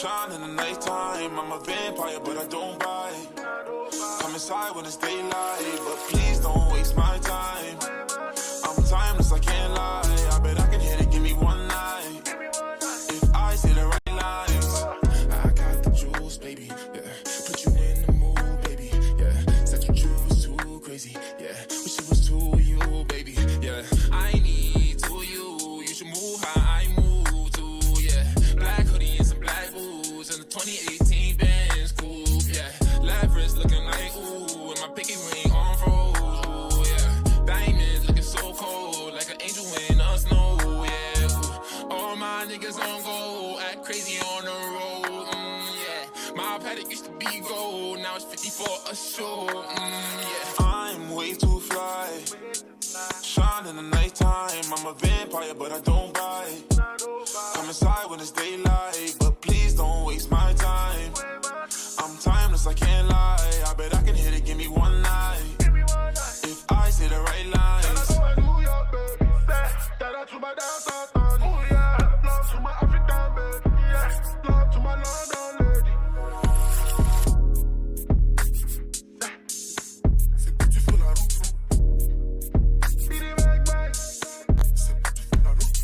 Shine in the nighttime, I'm a vampire, but I don't bite. Come inside when it's daylight, but please don't waste my time. I'm timeless, I can't lie. I bet I can hit it, give me one night. If I say the right lines, I got the jewels, baby, yeah. Put you in the mood, baby, yeah. Said you was too crazy, yeah. Wish it was two of you, baby, yeah. I need two of you, you should move how I move too, yeah. Black hoodie and some black boots and the 2018 Benz coupe, yeah. Leverage looking like ooh, and my pinky ring on froze, ooh, yeah. Diamonds looking so cold, like an angel in the snow, yeah. Ooh. All my niggas on go, act crazy on the road, yeah. My paddock used to be gold, now it's 50 for a show, yeah. I'm way too fly, shine in the nighttime. I'm a vampire, but I don't bite. Come inside when it's daylight, but please don't waste my time. I'm timeless, I can't lie. I bet I can hit it, give me one night. If I say the right lines. To my downtown, oh yeah. Love to my African baby, yeah. Love to my London lady. C'est beautiful la route. Bidi bang bang. C'est beautiful la route.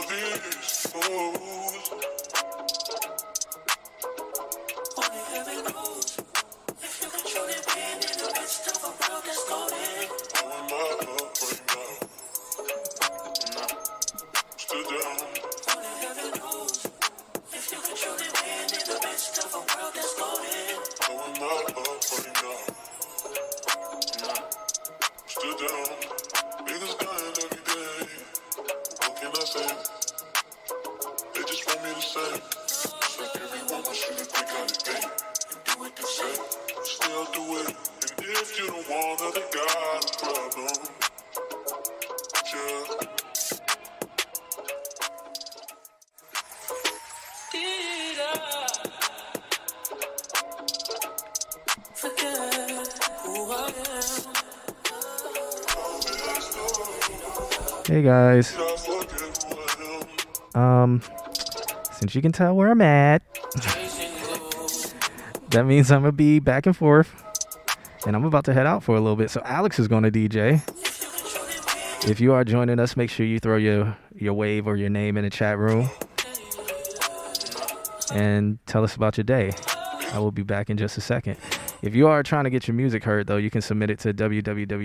these fools. Only heaven knows if you can truly win in the midst of a world that's golden. Throwing my up right now. Stood down. Only heaven knows if you can truly win in the midst of a world that's golden. Throwing my up right now. Stood down. Niggas dying every day. What can I say? They just want me to say. It's like everyone wants you to think how they think and do what they say. Still do it. And if you don't want it, they got a problem. Yeah. Did I forget who I am? Hey guys, since you can tell where I'm at, that means I'm gonna be back and forth, and I'm about to head out for a little bit. So Alex is gonna DJ. If you are joining us, make sure you throw your wave or your name in the chat room and tell us about your day. I will be back in just a second. If you are trying to get your music heard, though, you can submit it to www.qna.com.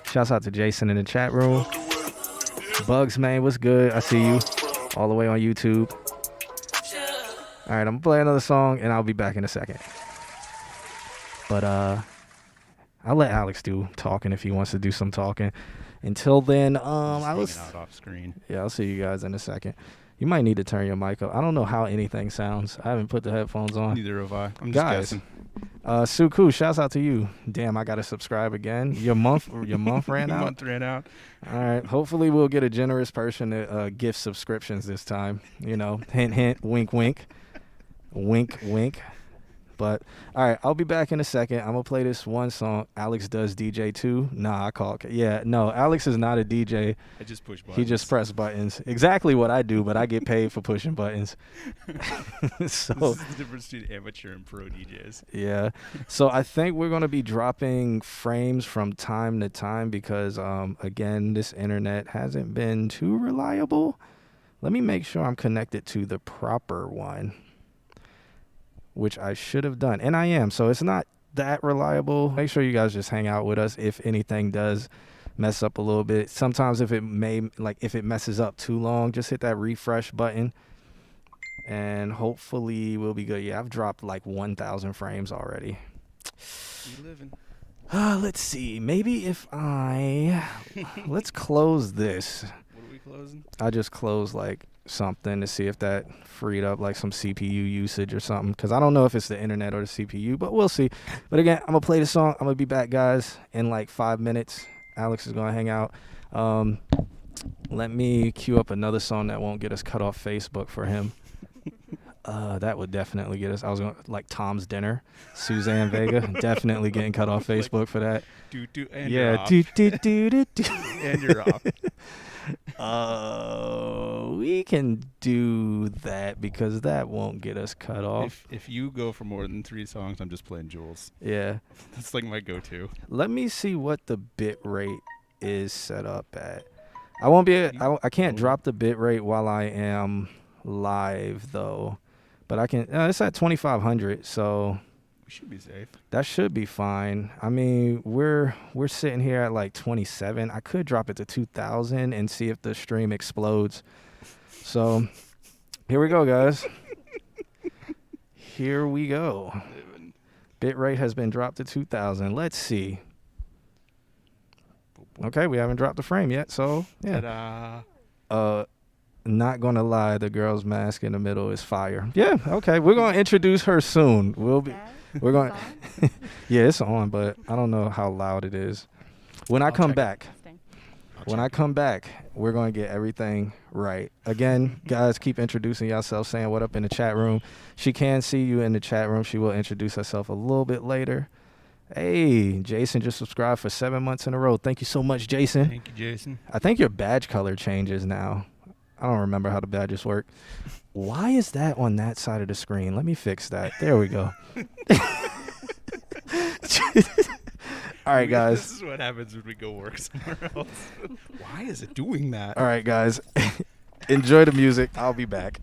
Shouts out to Jason in the chat room. Bugs, man, what's good? I see you all the way on YouTube. All right, I'm going to play another song, and I'll be back in a second. But I'll let Alex do talking if he wants to do some talking. Until then, out off screen. Yeah, I'll see you guys in a second. You might need to turn your mic up. I don't know how anything sounds. I haven't put the headphones on. Neither have I. I'm just guys, guessing. Suku, shouts out to you. Damn, I gotta subscribe again. Your month ran out. Your month ran out. All right. Hopefully, we'll get a generous person to gift subscriptions this time. You know, hint, hint, wink, wink, wink, wink. But all right, I'll be back in a second. I'm gonna play this one song. Alex does DJ too. Nah, I call. Yeah, no, Alex is not a DJ. I just push buttons. He just press buttons. Exactly what I do, but I get paid for pushing buttons. So this is the difference between amateur and pro DJs. Yeah. So I think we're gonna be dropping frames from time to time because again, this internet hasn't been too reliable. Let me make sure I'm connected to the proper one, which I should have done. And I am. So it's not that reliable. Make sure you guys just hang out with us if anything does mess up a little bit. Sometimes if it messes up too long, just hit that refresh button and hopefully we'll be good. Yeah, I've dropped like 1,000 frames already. You living. Let's see. Maybe if let's close this. What are we closing? I just close like something to see if that freed up like some CPU usage or something, because I don't know if it's the internet or the CPU, but we'll see. But again, I'm gonna play the song. I'm gonna be back, guys, in like 5 minutes. Alex is gonna hang out. Let me queue up another song that won't get us cut off Facebook for him. That would definitely get us. I was going like Tom's Dinner, Suzanne Vega, definitely getting cut off Facebook for that. And yeah, you're off. And you're off. We can do that because that won't get us cut off. If you go for more than 3 songs, I'm just playing Jules. Yeah. That's like my go-to. Let me see what the bit rate is set up at. I won't be. I can't drop the bit rate while I am live though, but I can. It's at 2,500, so we should be safe. That should be fine. I mean, we're sitting here at like 27. I could drop it to 2,000 and see if the stream explodes. So here we go, guys. Here we go. Bit rate has been dropped to 2,000. Let's see. Okay, we haven't dropped the frame yet, so yeah. Ta-da. Not gonna lie, the girl's mask in the middle is fire. Yeah, okay. We're gonna introduce her soon. We're going yeah, it's on, but I don't know how loud it is. When I come back, we're gonna get everything right. Again, guys, keep introducing yourself, saying what up in the chat room. She can see you in the chat room. She will introduce herself a little bit later. Hey, Jason just subscribed for 7 months in a row. Thank you so much, Jason. Thank you, Jason. I think your badge color changes now. I don't remember how the badges work. Why is that on that side of the screen? Let me fix that. There we go. All right, guys. This is what happens when we go work somewhere else. Why is it doing that? All right, guys. Enjoy the music. I'll be back.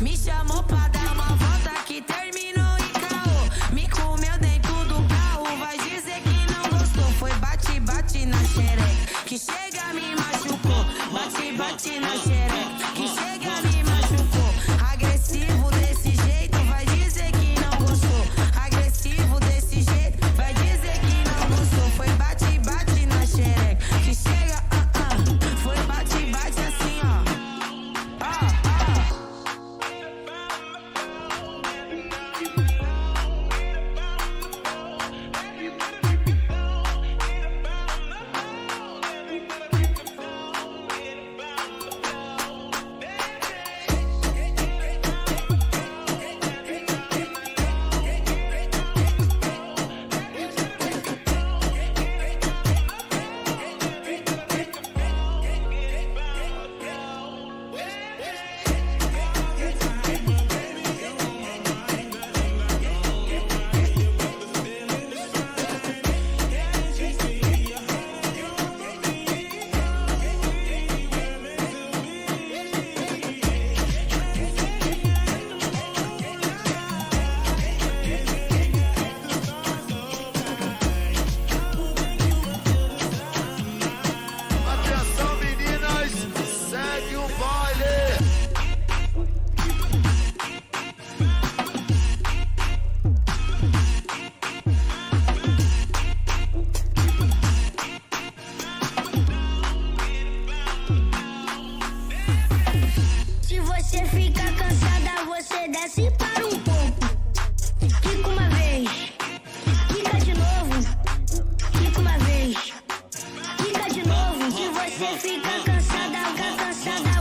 Me chamou pra dar uma volta que terminou em caô. Me comeu dentro do carro, vai dizer que não gostou. Foi bate-bate na xereca, que chega me machucou. Bate-bate na xereca, que chega me machucou. Agressivo desse jeito, vai dizer que não gostou. Agressivo desse jeito, vai dizer que não gostou. Foi bate-bate na xereca, que chega, foi bate-bate assim, ó. Atenção, meninas, segue o baile. Se você ficar cansada, você desce para um pouco. Quica uma vez, quica de novo. Quica uma vez, quica de novo. Se você ficar cansada,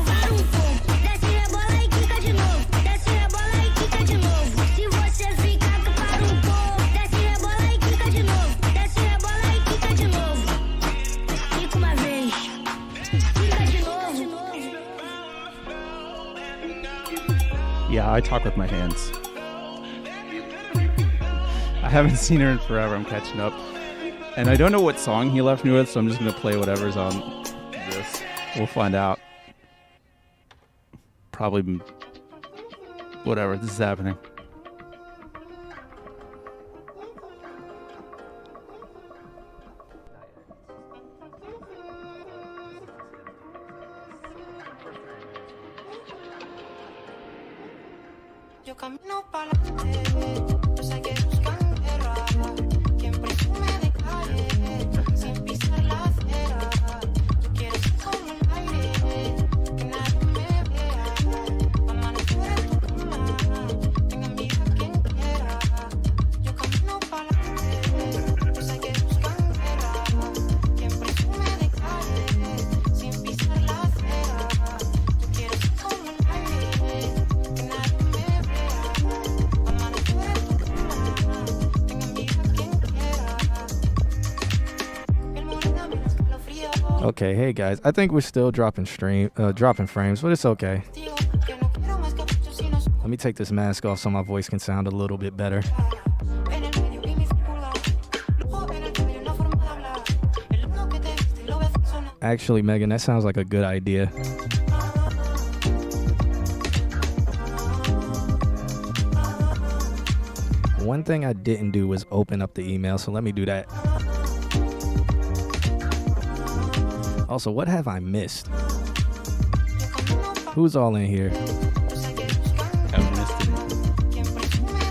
para um pouco. Desce, rebola e quica de novo. Desce, rebola e quica de novo. Se você ficar para um pouco, desce, rebola e quica de novo. Desce, rebola e quica de novo. Quica uma vez, quica de novo. Yeah, I talk with my hands. I haven't seen her in forever. I'm catching up. And I don't know what song he left me with, so I'm just going to play whatever's on this. We'll find out. Probably whatever. This is happening. Yo camino para adelante, yo sé que buscan guerra. Quien presume de calle, sin pisar la acera. Yo quiero ser como el aire, que nadie me vea. Amanecer en tu cama, tenga amiga quien quiera. Yo camino para adelante, yo sé que buscan guerra. Quien presume de calle, sin pisar la acera. Yo quiero ser como el aire, que nadie me vea. Amanecer en tu Okay, hey guys, I think we're still dropping frames, but it's okay. Let me take this mask off so my voice can sound a little bit better. Actually, Megan, that sounds like a good idea. One thing I didn't do was open up the email, so let me do that. Also, what have I missed? Who's all in here? Haven't missed anything.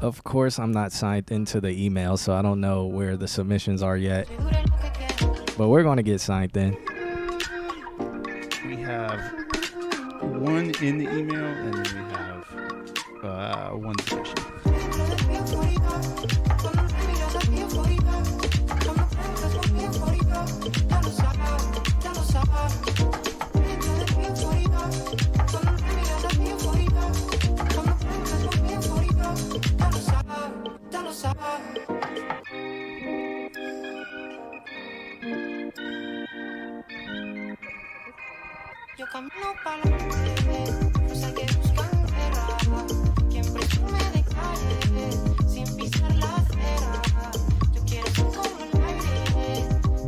Of course, I'm not signed into the email, so I don't know where the submissions are yet. But we're going to get signed in. We have one in the email, and then we have one submission. Yo camino pa' la calle, sé que buscan guerra. Quien presume de calle, sin pisar la acera. Yo quiero ser como el aire,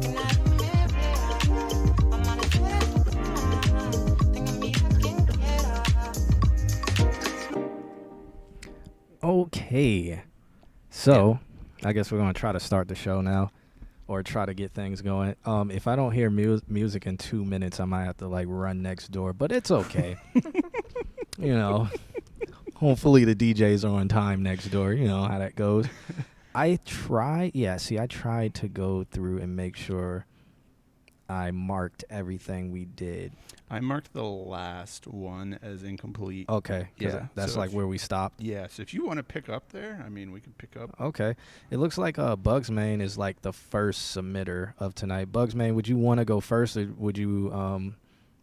que nadie me vea. Amanecer en tu luna, tenga envidia quien quiera. Okay. So, I guess we're going to try to start the show now. Or try to get things going. If I don't hear music in 2 minutes, I might have to like run next door, but it's okay. You know, hopefully the DJs are on time next door. You know how that goes. I tried to go through and make sure I marked everything we did. I marked the last one as incomplete. Okay. Yeah, That's so like if- where we stopped. Yeah, so if you want to pick up there, I mean, we can pick up. Okay. It looks like Bugs Main is like the first submitter of tonight. Bugs Main, would you want to go first, or would you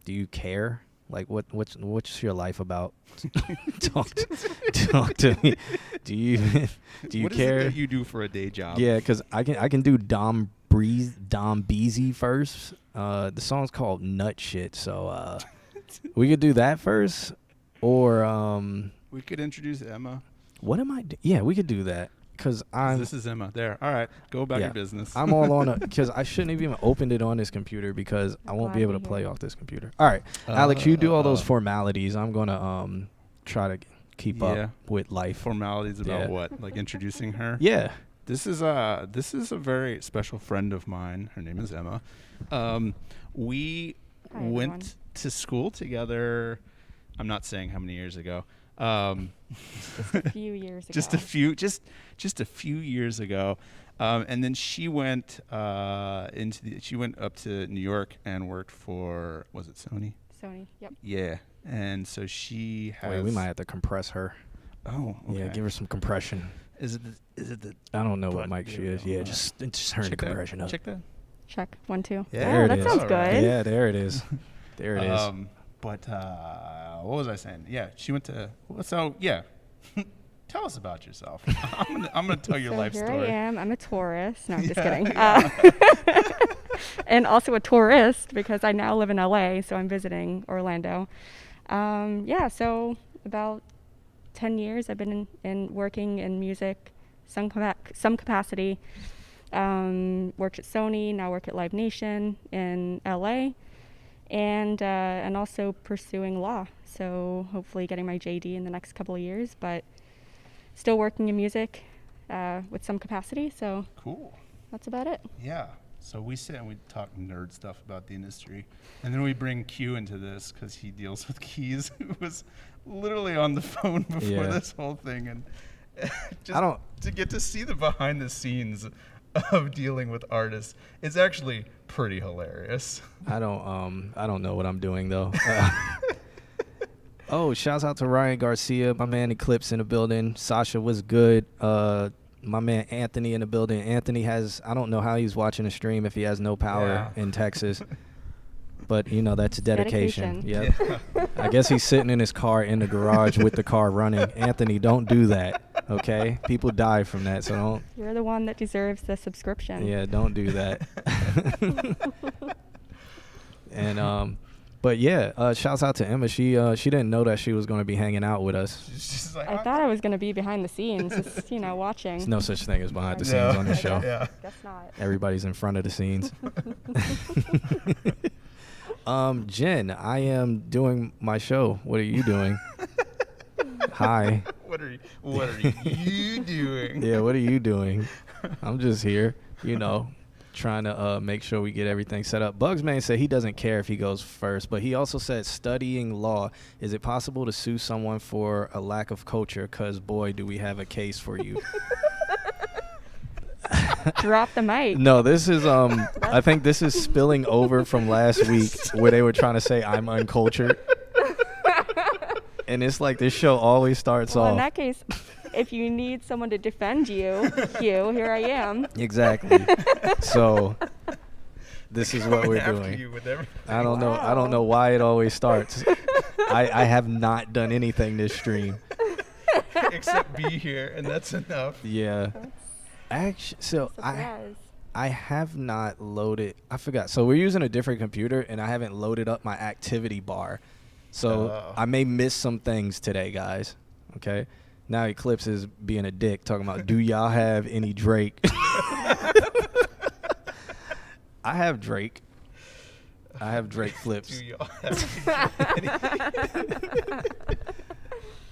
do you care? Like what's your life about? talk to me. Do you What is care? it that you do for a day job? Yeah, because I can do Dom Beezy first. The song's called Nut Shit, so we could do that first, or We could introduce Emma. what am I? Yeah, we could do that because This is Emma. There. All right. Go about Yeah. your business. I'm all on it because I shouldn't have even opened it on this computer because I won't be able to play off this computer. All right, Alex, you do all those formalities. I'm gonna try to keep Yeah. up with life. Formalities about Yeah. what? Like introducing her? Yeah. This is a very special friend of mine. Her name is Emma. We Hi, everyone. went to school together. I'm not saying how many years ago. Just a few years ago. just a few years ago. And then she went she went up to New York and worked for, was it Sony? Sony. Yep. Yeah. And so she has. Wait, we might have to compress her. Oh, okay. Yeah, give her some compression. Is it the I don't know what But, mic she yeah, is. Yeah, uh, just turn the check that? compression up. Check that. Check 1, 2. Yeah, There Oh, it that is. sounds All good. right. Yeah, there it is. There it is. But what was I saying? Yeah, she went to. So yeah, tell us about yourself. I'm gonna tell your So life here story. I am. I'm a tourist. No, I'm just Yeah, kidding. And also a tourist because I now live in LA, so I'm visiting Orlando. Yeah, so about 10 years I've been in working in music, some capacity. Worked at Sony, now work at Live Nation in LA, and also pursuing law. So hopefully getting my JD in the next couple of years, but still working in music with some capacity. So Cool. that's about it. Yeah. So we sit and we talk nerd stuff about the industry, and then we bring Q into this because he deals with keys, who was literally on the phone before Yeah. this whole thing, Just I don't- to get to see the behind the scenes of dealing with artists. It's actually pretty hilarious. I don't know what I'm doing though. Oh, shouts out to Ryan Garcia, my man Eclipse in the building. Sasha was good. My man Anthony in the building. Anthony has, I don't know how he's watching the stream if he has no power in Texas. But, you know, that's dedication. Yep. I guess he's sitting in his car in the garage with the car running. Anthony, don't do that, okay? People die from that, so don't. You're the one that deserves the subscription. Yeah, don't do that. And, but yeah, shouts out to Emma. She didn't know that she was going to be hanging out with us. She's like, I thought I was going to be behind the scenes, just, watching. There's no such thing as behind the scenes on this show. Yeah. Guess not. Everybody's in front of the scenes. Jen, I am doing my show. What are you doing? Hi. What are you doing? Yeah, what are you doing? I'm just here, trying to make sure we get everything set up. Bugsman said he doesn't care if he goes first, but he also said studying law. Is it possible to sue someone for a lack of culture? Because, boy, do we have a case for you. Drop the mic. No, this is I think this is spilling over from last week where they were trying to say I'm uncultured. And it's like this show always starts Well, off. in that case, if you need someone to defend you, here I am. Exactly. So this is what we're After doing. you with everything. I don't know why it always starts. I have not done anything this stream. Except be here, and that's enough. Yeah. Actually, so Surprise. I have not loaded. I forgot. So we're using a different computer, and I haven't loaded up my activity bar. So I may miss some things today, guys. Okay. Now Eclipse is being a dick, talking about, do y'all have any Drake? I have Drake. I have Drake flips. Do y'all have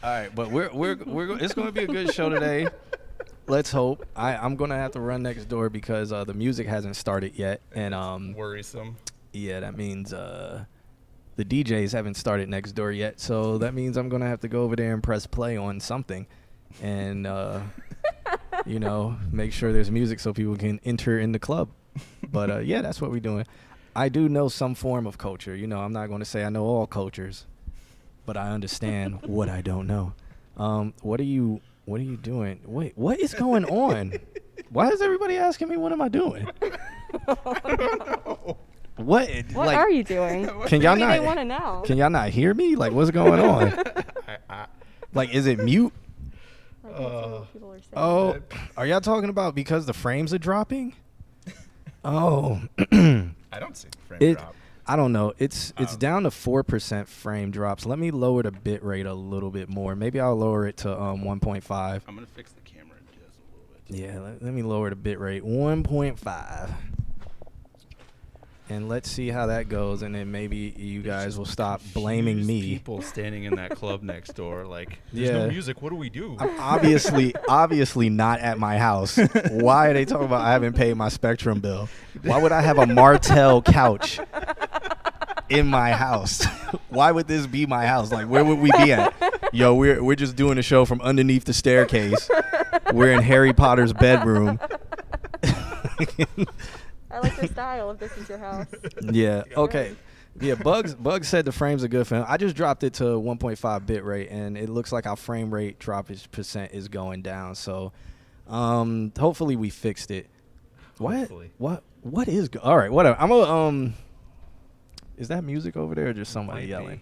All right, but we're it's going to be a good show today. Let's hope. I'm going to have to run next door because the music hasn't started yet, and worrisome? yeah, that means the DJs haven't started next door yet, so that means I'm going to have to go over there and press play on something and make sure there's music so people can enter in the club. But yeah, that's what we're doing. I do know some form of culture. I'm not going to say I know all cultures, but I understand what I don't know. What are you doing? Wait, what is going on? Why is everybody asking me what am I doing? What What are you doing? Can y'all Maybe they not want to know. Can y'all not hear me? Like, what's going on? Like, is it mute? I think that's what people are saying. Oh, are y'all talking about because the frames are dropping? Oh, I don't see the frame drop. I don't know. It's down to 4% frame drops. Let me lower the bit rate a little bit more. Maybe I'll lower it to 1.5. I'm gonna fix the camera just a little bit. Yeah, let me lower the bit rate 1.5. And let's see how that goes, and then maybe you guys will stop blaming Confused me. People standing in that club next door, like, there's Yeah. no music. What do we do? I'm obviously not at my house. Why are they talking about I haven't paid my Spectrum bill? Why would I have a Martell couch in my house? Why would this be my house? Like, where would we be at? Yo, we're just doing a show from underneath the staircase. We're in Harry Potter's bedroom. I like your style if this is your house. Yeah. Okay. Yeah. Bugs said the frames are good for him. I just dropped it to 1.5 bit rate, and it looks like our frame rate droppage percent is going down. So, hopefully we fixed it. Hopefully. What is? All right. Whatever. I'm gonna. Is that music over there or just somebody Might be. yelling?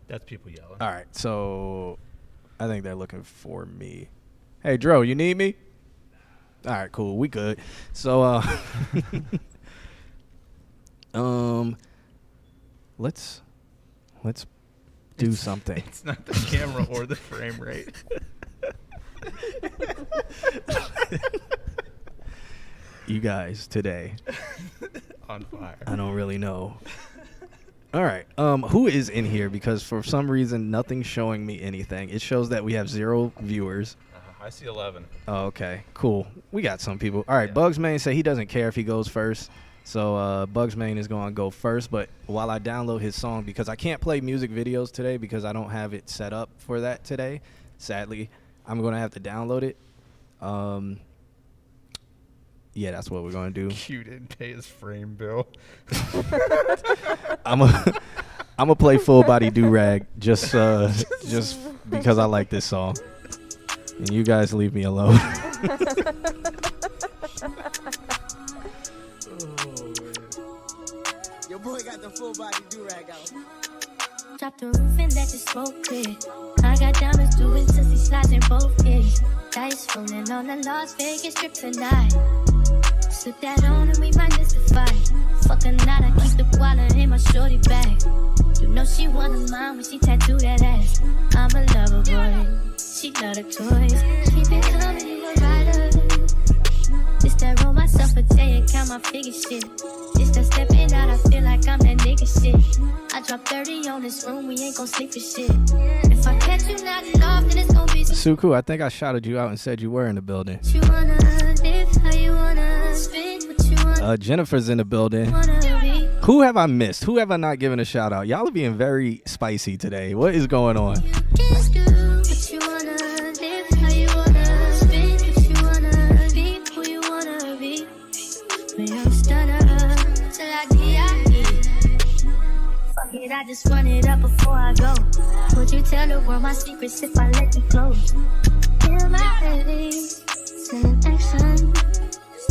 That's people yelling. All right. So, I think they're looking for me. Hey, Dro, you need me? All right, cool. We good. So, let's do something. It's not the camera or the frame rate. You guys today, On fire. I don't really know. All right. Who is in here? Because for some reason, nothing's showing me anything. It shows that we have 0 viewers. I see 11. Oh, okay. Cool. We got some people. All right. Yeah. Bugsman said he doesn't care if he goes first. So Bugsman is going to go first. But while I download his song, because I can't play music videos today because I don't have it set up for that today, sadly. I'm gonna have to download it. Yeah, that's what we're gonna do. Q didn't pay his frame bill. I'm gonna play Full Body Do Rag just because I like this song, and you guys leave me alone. Your boy got the full body do-rag out. Drop the roof and let the smoke clear. I got diamonds doing sissy slides in both ears. Dice rolling on the Las Vegas strip tonight. Slip that on and we might miss the fight. Fuck a night, I keep the wallet in my shorty bag. You know she one of mine when she tattoo that ass. I'm a lover boy, she love the toys. Keep it coming, you a rider. It's that roll myself a day and count my figure shit. It's that stepping out, I feel like I'm that nigga shit. I drop 30 on this room, we ain't gon' sleep for shit. If I catch you knocking off, then it's gon' be some Suku, I think I shouted you out and said you were in the building. what you wanna live, how you wanna spit, what you wanna Jennifer's in the building. be. Who have I missed? Who have I not given a shout out? Y'all are being very spicy today. What is going on? Just do what you wanna live, how you wanna spit, what you wanna be, who you wanna be. When I'm stunner, till I die. Fuck it, I just run it up before I go. Would you tell the world my secrets if I let you close? Feel my face, send action.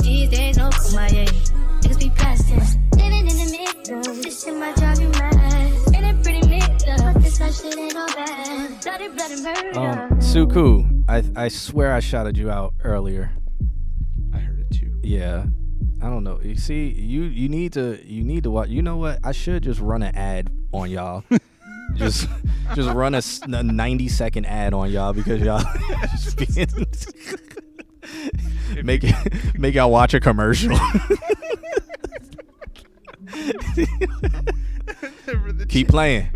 These days no Kumaye, niggas be past tense. Living in the middle, this shit might drive you mad. In a pretty middle, but this life shit ain't all bad. Bloody murder. Suku, I swear I shouted you out earlier. I heard it too. Yeah. I don't know. You see, you need to watch. You know what? I should just run an ad on y'all. just run a 90-second ad on y'all because y'all just being make y'all watch a commercial. Keep playing.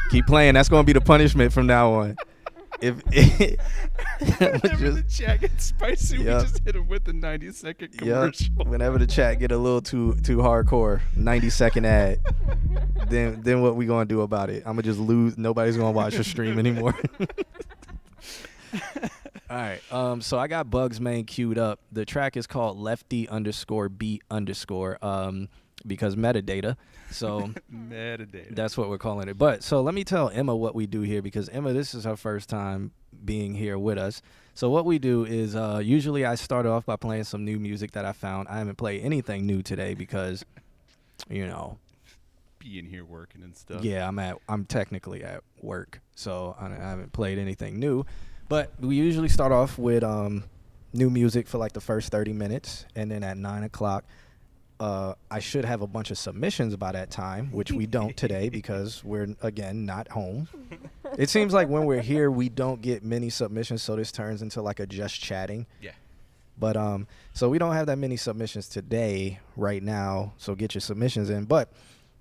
Keep playing. That's gonna be the punishment from now on. Whenever the chat gets spicy, we just hit him with the 90-second commercial. Whenever the chat get a little too hardcore, 90-second ad, then what we gonna do about it? I'm gonna just lose. Nobody's gonna watch the stream anymore. All right. So I got Bugs Main queued up. The track is called Lefty _beat _ because metadata. So Metadata. that's what we're calling it. But so let me tell Emma what we do here, because Emma, this is her first time being here with us. So what we do is usually I start off by playing some new music that I found. I haven't played anything new today because, being here working and stuff. Yeah, I'm technically at work, so I haven't played anything new. But we usually start off with new music for like the first 30 minutes, and then at 9 o'clock, I should have a bunch of submissions by that time, which we don't today because we're, again, not home. It seems like when we're here, we don't get many submissions, so this turns into like a just chatting. Yeah. But so we don't have that many submissions today, right now, so get your submissions in. But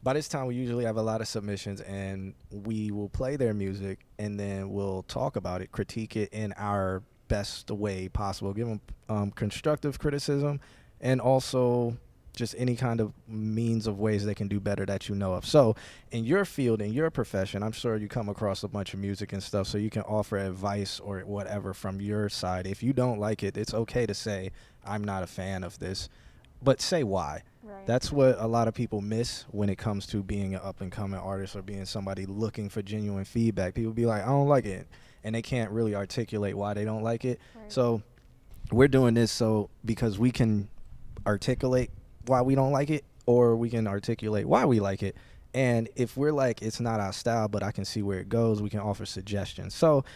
by this time, we usually have a lot of submissions, and we will play their music, and then we'll talk about it, critique it in our best way possible, give them constructive criticism, and also just any kind of means of ways they can do better that you know of. So in your field, in your profession, I'm sure you come across a bunch of music and stuff, so you can offer advice or whatever from your side. If you don't like it, it's okay to say, I'm not a fan of this, but say why. Right. That's what a lot of people miss when it comes to being an up-and-coming artist or being somebody looking for genuine feedback. People be like, I don't like it, and they can't really articulate why they don't like it. Right. So we're doing this because we can articulate why we don't like it, or we can articulate why we like it. And if we're like, it's not our style, but I can see where it goes, we can offer suggestions. So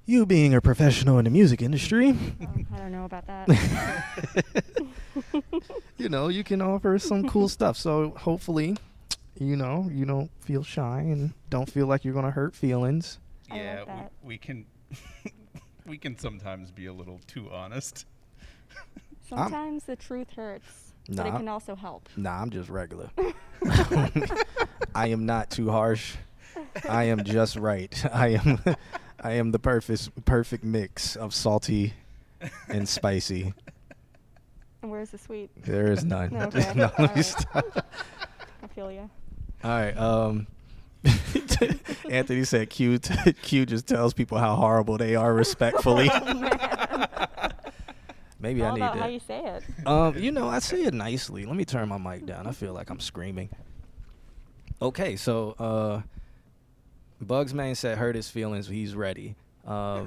you being a professional in the music industry, I don't know about that. you can offer some cool stuff. So hopefully, you don't feel shy and don't feel like you're going to hurt feelings. I Yeah, like that. we can we can sometimes be a little too honest. Sometimes the truth hurts, but it Nah. can also help. Nah, I'm just regular. I am not too harsh. I am just right. I am the perfect mix of salty and spicy. And where's the sweet? There is none. Okay. No, All let me right. stop. I feel you. All right. Anthony said Q just tells people how horrible they are respectfully. Maybe I All need about to. how you say it. I say it nicely. Let me turn my mic down. I feel like I'm screaming. Okay, so Bugsman said hurt his feelings. He's ready. Yeah,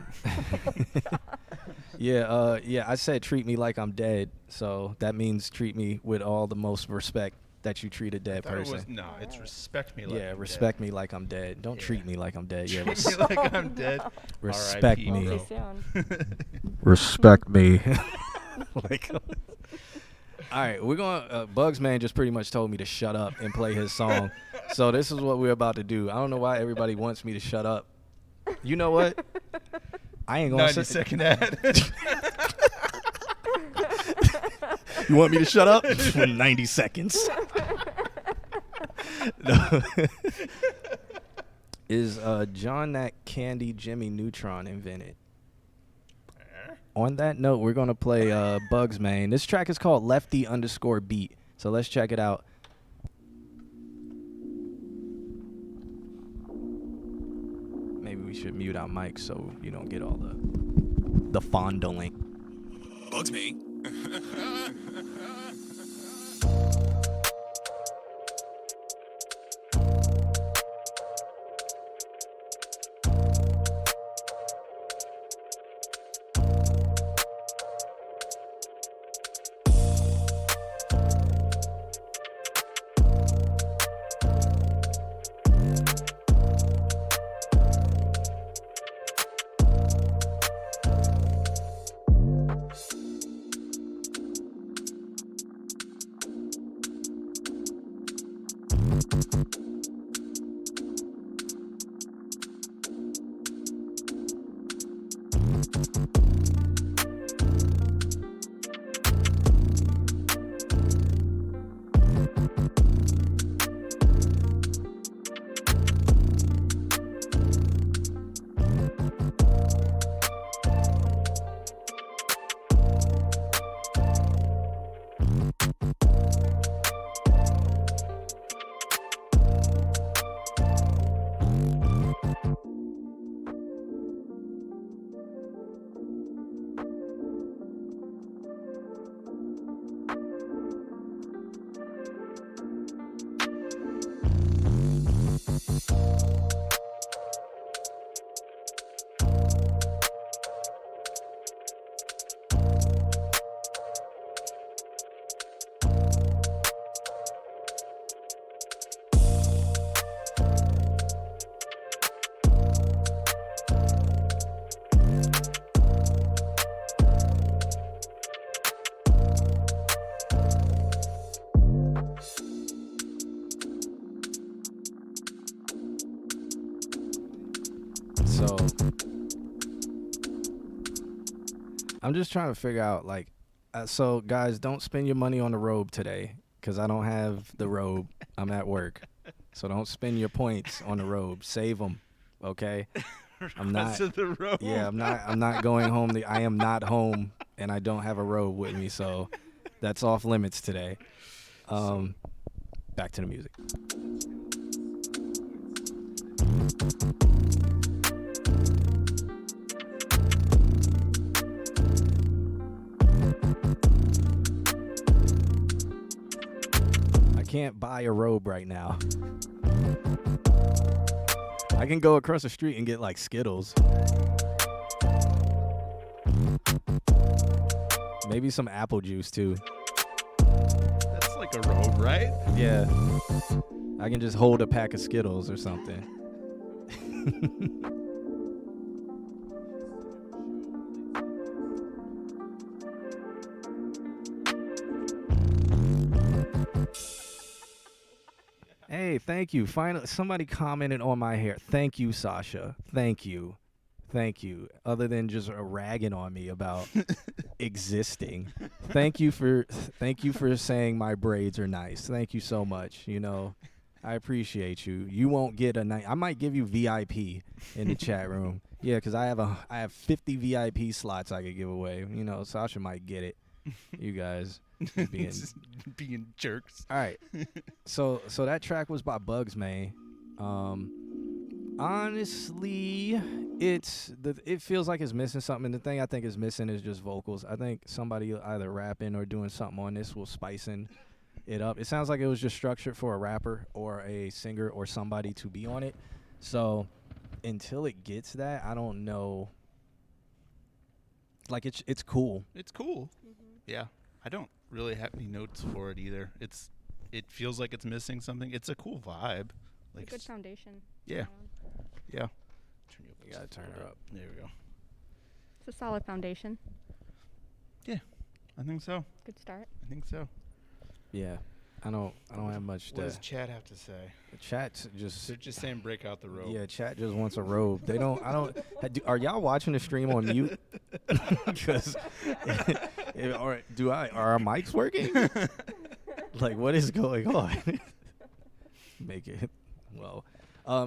I said treat me like I'm dead. So that means treat me with all the most respect that you treat a dead person. It's respect me. Like Yeah, I'm respect dead. me like I'm dead. Don't treat me like I'm dead. Yeah, Treat me like I'm dead. respect R.I.P., me. bro. Too soon. Respect me. Like, all right, we're going to Bugsman just pretty much told me to shut up and play his song. So this is what we're about to do. I don't know why everybody wants me to shut up. You know what? I ain't going to 90-second ad. You want me to shut up? 90 seconds. No. Is John that candy Jimmy Neutron invented? On that note, we're going to play Bugsman. This track is called Lefty_beat. So let's check it out. Maybe we should mute our mics so you don't get all the fondling. Bugs me. So I'm just trying to figure out, like, so guys, don't spend your money on the robe today because I don't have the robe. I'm at work. So don't spend your points on the robe. Save them, okay? I'm not. To the road. Yeah, I'm not going home. I am not home, and I don't have a robe with me, so that's off limits today. Back to the music. I can't buy a robe right now. I can go across the street and get like Skittles. Maybe some apple juice too. That's like a robe, right? Yeah. I can just hold a pack of Skittles or something. Hey, thank you. Finally, somebody commented on my hair. Thank you, Sasha. Thank you. Thank you. Other than just ragging on me about existing. Thank you for saying my braids are nice. Thank you so much. You know, I appreciate you. You won't get a night. I might give you VIP in the chat room. Yeah, because I have 50 VIP slots I could give away. You know, Sasha might get it. You guys being jerks. All right. So that track was by Bugsman. Honestly, it feels like it's missing something. And the thing I think is missing is just vocals. I think somebody either rapping or doing something on this will spicing it up. It sounds like it was just structured for a rapper or a singer or somebody to be on it. So until it gets that, I don't know. Like it's cool. It's cool. Yeah, I don't really have any notes for it either. It feels like it's missing something. It's a cool vibe. Like Good foundation. Yeah. Yeah. You gotta turn her up. There we go. It's a solid foundation. Yeah, I think so. Good start. I think so. Yeah, I don't have much What does to. Chad have to say? Chat's just. They're just saying break out the rope. Yeah, chat just wants a robe. They don't. I don't. Are y'all watching the stream on mute? Because, are our mics working? Like, what is going on? Make it. Well,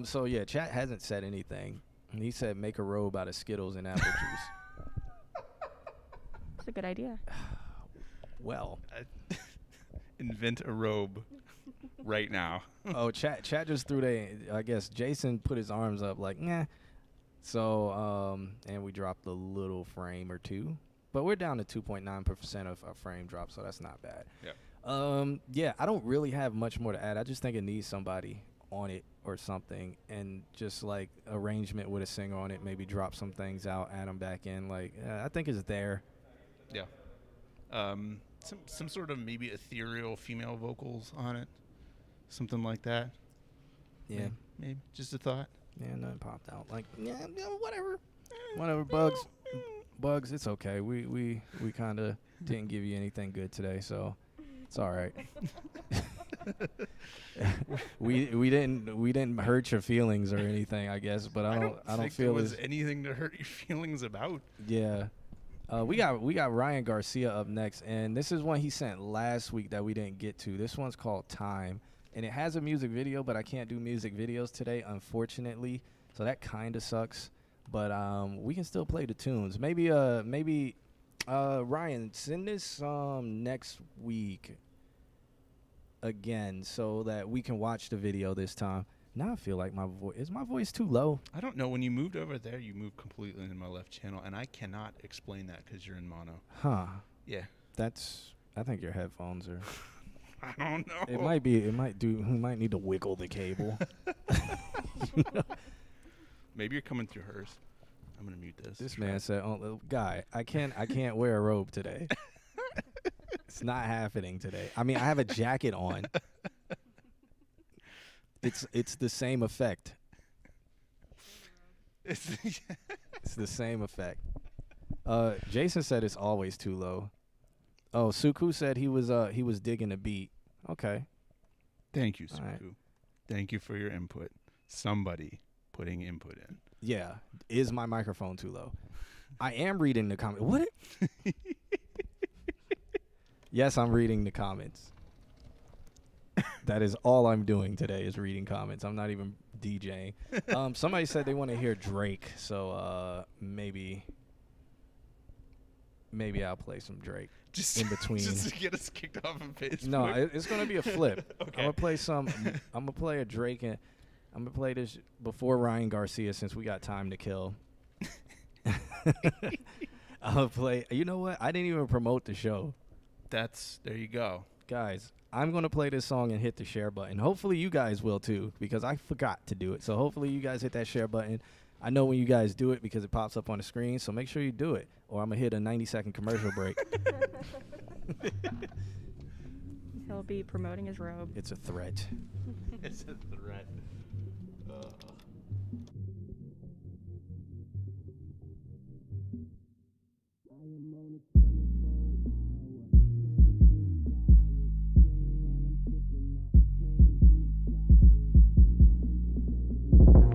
so yeah, chat hasn't said anything. He said make a robe out of Skittles and apple juice. It's a good idea. Well. Invent a robe right now. Oh, chat just threw I guess Jason put his arms up like, nah. So, and we dropped a little frame or two. But we're down to 2.9% of a frame drop, so that's not bad. Yeah. Yeah, I don't really have much more to add. I just think it needs somebody on it or something, and just like arrangement with a singer on it, maybe drop some things out, add them back in. Like, I think it's there. Yeah. Some sort of maybe ethereal female vocals on it, something like that. Yeah. Maybe just a thought. Yeah, nothing popped out. Like, yeah, whatever. Bugs, it's okay. We kind of didn't give you anything good today, so it's all right. we didn't hurt your feelings or anything, I guess, but I don't think feel there was anything to hurt your feelings about. Yeah. We got Ryan Garcia up next, and this is one he sent last week that we didn't get to. This one's called Time, and it has a music video, but I can't do music videos today, unfortunately. So that kind of sucks. But we can still play the tunes. Maybe Ryan, send this next week again so that we can watch the video this time. Now I feel like my voice too low? I don't know. When you moved over there, you moved completely in my left channel, and I cannot explain that because you're in mono. Huh. Yeah. I think your headphones are. I don't know. We might need to wiggle the cable. Maybe you're coming through hers. I'm gonna mute this. This man said, "Oh, guy, I can't wear a robe today. It's not happening today. I mean, I have a jacket on. It's the same effect. It's the same effect." Jason said it's always too low. Oh, Suku said he was digging the beat. Okay. Thank you, Suku. Right. Thank you for your input. Somebody putting input in. Yeah. Is my microphone too low? I am reading the comment. What? Yes, I'm reading the comments. That is all I'm doing today is reading comments. I'm not even DJing. Somebody said they want to hear Drake, so maybe I'll play some Drake Just in between. Just to get us kicked off of Facebook. No, it's gonna be a flip. Okay. I'm gonna play a Drake, and I'm gonna play this before Ryan Garcia since we got time to kill. I'll play. You know what? I didn't even promote the show. There you go. Guys, I'm going to play this song and hit the share button. Hopefully you guys will too, because I forgot to do it. So hopefully you guys hit that share button. I know when you guys do it because it pops up on the screen, so make sure you do it, or I'm going to hit a 90-second commercial break. He'll be promoting his robe. It's a threat. It's a threat.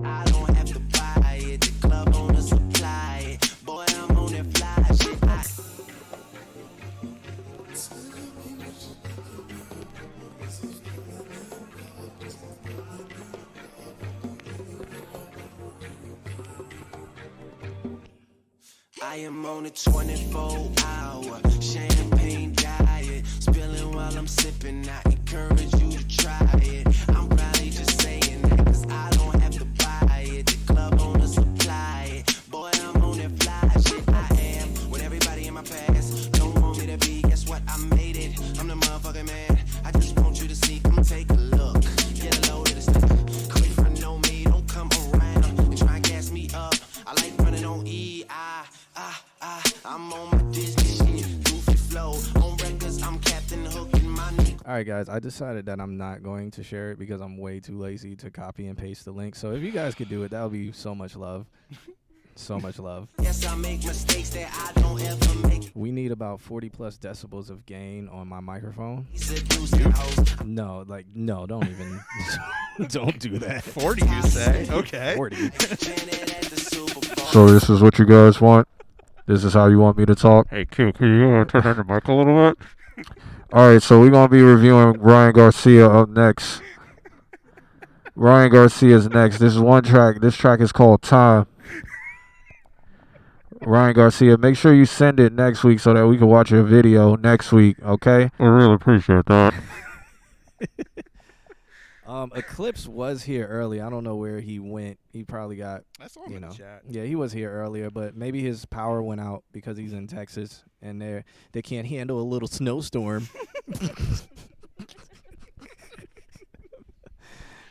I don't have to buy it, the club on the supply it. Boy, I'm on that fly shit. I am on a 24-hour champagne diet, spilling while I'm sipping. I encourage you to try it. I'm probably just saying that 'cause I don't have to buy it. All right, guys, I decided that I'm not going to share it because I'm way too lazy to copy and paste the link. So if you guys could do it, that would be so much love. So much love. Yes, I make mistakes that I don't ever make. We need about 40 plus decibels of gain on my microphone. Seducing hoes. No, don't even, don't do that. 40, you say? Okay. 40. Janet at the Super Bowl. So this is what you guys want? This is how you want me to talk? Hey, Q, can you turn on the mic a little bit? All right, so we're going to be reviewing Ryan Garcia up next. Ryan Garcia's next. This is one track. This track is called Time. Ryan Garcia, make sure you send it next week so that we can watch your video next week, okay? I really appreciate that. Eclipse was here early. I don't know where he went. He probably got, I saw him in the chat. Yeah, he was here earlier, but maybe his power went out because he's in Texas and they can't handle a little snowstorm.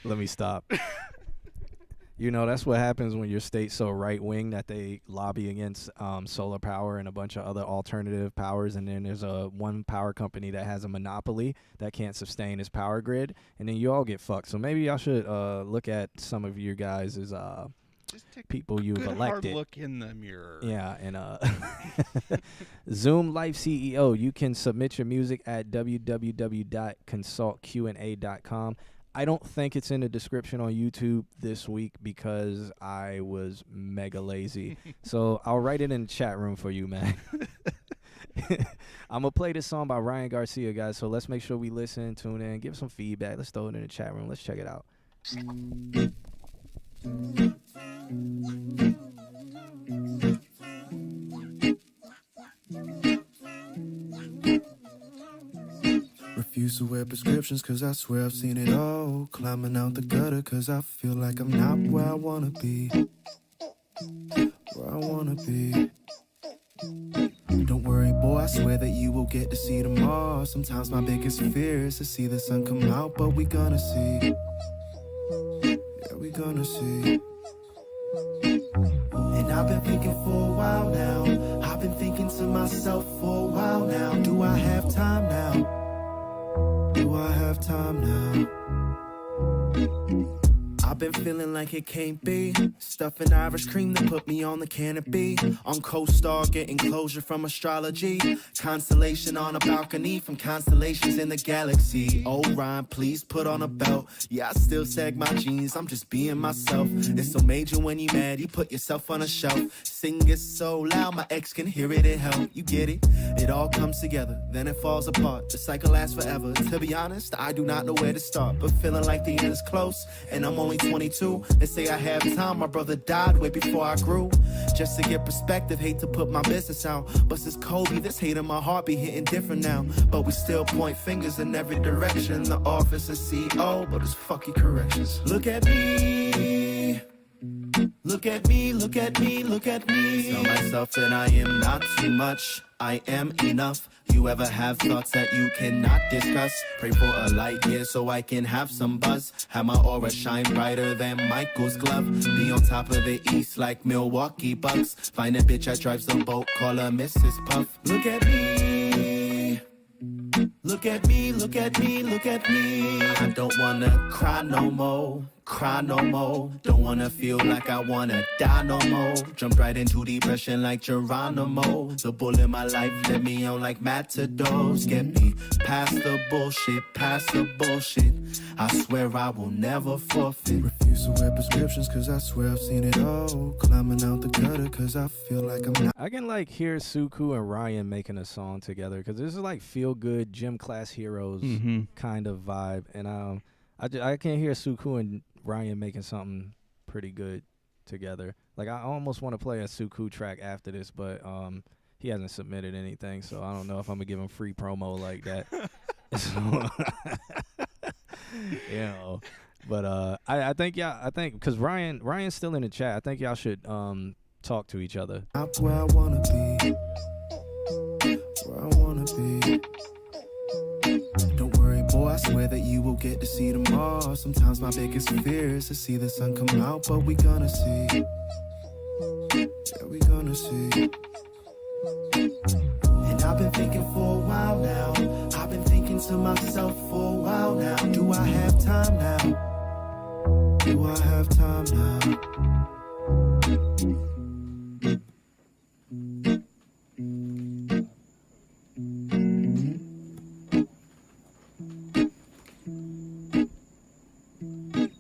Let me stop. You know, that's what happens when your state's so right-wing that they lobby against solar power and a bunch of other alternative powers, and then there's one power company that has a monopoly that can't sustain its power grid, and then you all get fucked. So maybe y'all should look at some of your guys' Just take people you've good elected. hard look in the mirror. Yeah, and Zoom Life CEO, you can submit your music at www.consultqna.com. I don't think it's in the description on YouTube this week because I was mega lazy. So I'll write it in the chat room for you, man. I'm going to play this song by Ryan Garcia, guys. So let's make sure we listen, tune in, give some feedback. Let's throw it in the chat room. Let's check it out. Refuse to wear prescriptions cause I swear I've seen it all. Climbing out the gutter cause I feel like I'm not where I wanna be. Where I wanna be. Don't worry, boy, I swear that you will get to see tomorrow. Sometimes my biggest fear is to see the sun come out, but we gonna see. Yeah, we gonna see. And I've been thinking for a while now. I've been thinking to myself for a while now. Do I have time now? Do I have time now? I've been feeling like it can't be. Stuffing Irish cream to put me on the canopy. On co-star, getting closure from astrology. Constellation on a balcony from constellations in the galaxy. Oh, Ryan, please put on a belt. Yeah, I still sag my jeans, I'm just being myself. It's so major when you mad, you put yourself on a shelf. Sing it so loud, my ex can hear it in hell. You get it? It all comes together, then it falls apart. The cycle lasts forever. To be honest, I do not know where to start. But feeling like the end is close, and I'm only 22. They say I have time, my brother died way before I grew. Just to get perspective, hate to put my business out. But since Kobe, this hate in my heart be hitting different now. But we still point fingers in every direction. The office is CEO, but it's fucking corrections. Look at me. Look at me, look at me, look at me. Tell myself that I am not too much, I am enough. You ever have thoughts that you cannot discuss? Pray for a light year so I can have some buzz. Have my aura shine brighter than Michael's glove. Be on top of the east like Milwaukee Bucks. Find a bitch that drives a boat, call her Mrs. Puff. Look at me. Look at me, look at me, look at me. I don't wanna cry no more. Cry no more, don't wanna feel like I wanna die no more. Jump right into depression like Geronimo. The bull in my life let me on like matadors. Get me past the bullshit, past the bullshit. I swear I will never forfeit. Refuse to wear prescriptions cause I swear I've seen it all. Climbing out the gutter cause I feel like I'm not. I can like hear Suku and Ryan making a song together because this is like feel good gym class heroes kind of vibe, and I can hear Suku and Ryan making something pretty good together. Like I almost want to play a Suku track after this, but he hasn't submitted anything, so I don't know if I'm gonna give him free promo like that. So, you know, but I think because Ryan's still in the chat. I think y'all should talk to each other. Not where I wanna be. Where I wanna be. Don't worry, boy, I swear that you will get to see tomorrow. Sometimes my biggest fear is to see the sun come out, but we gonna see. Yeah, we gonna see. And I've been thinking for a while now. I've been thinking thinking to myself for a while now, do I have time now? Do I have time now?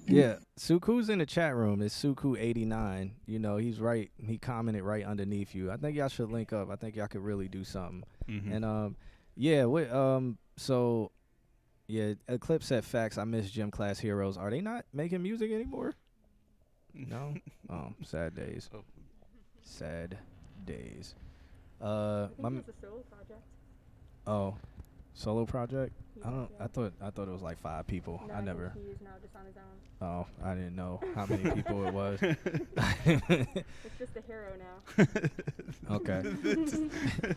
Yeah, Suku's in the chat room. It's Suku89. You know, he's right. He commented right underneath you. I think y'all should link up. I think y'all could really do something. Mhm. And so yeah, Eclipse at Facts. I miss Gym Class Heroes. Are they not making music anymore? No. Oh, sad days. Oh. Sad days. I My think m- it's a solo project. oh, solo project. I don't. Yeah. I thought it was like 5 people. No, I never. think he's now just on his own. Oh, I didn't know how many people it was. It's just a hero now. Okay.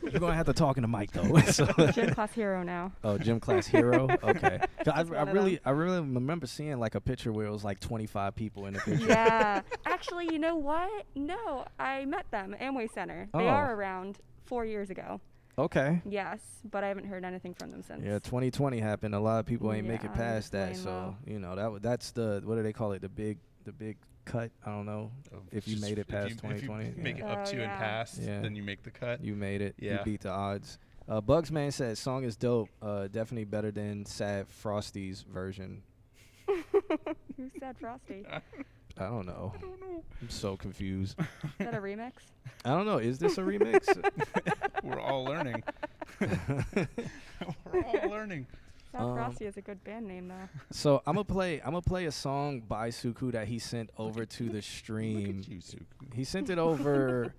You're gonna have to talk in the mic though. So- Gym class hero now. Oh, Gym Class Hero. Okay. 'Cause I That's one of really remember seeing like a picture where it was like 25 people in the picture. Yeah. Actually, you know what? No, I met them at Amway Center. They Oh. are around 4 years ago. Okay. Yes, but I haven't heard anything from them since. Yeah, 2020 happened. A lot of people ain't make it Yeah, past that. blame So low. you know that's the, what do they call it? The big cut. I don't know if you Just made it past if you 2020. make it up Oh, to and yeah. past, Yeah. then you make the cut. You made it. You Yeah. beat the odds. Bugsman said song is dope. Definitely better than Sad Frosty's version. Who said Frosty? I don't know. I'm so confused. Is that a remix? I don't know. Is this a remix? We're all learning. We're all learning. Sad Frosty is a good band name though. So I'm gonna play a song by Suku that he sent over to the Look stream. at you, Suku. He sent it over.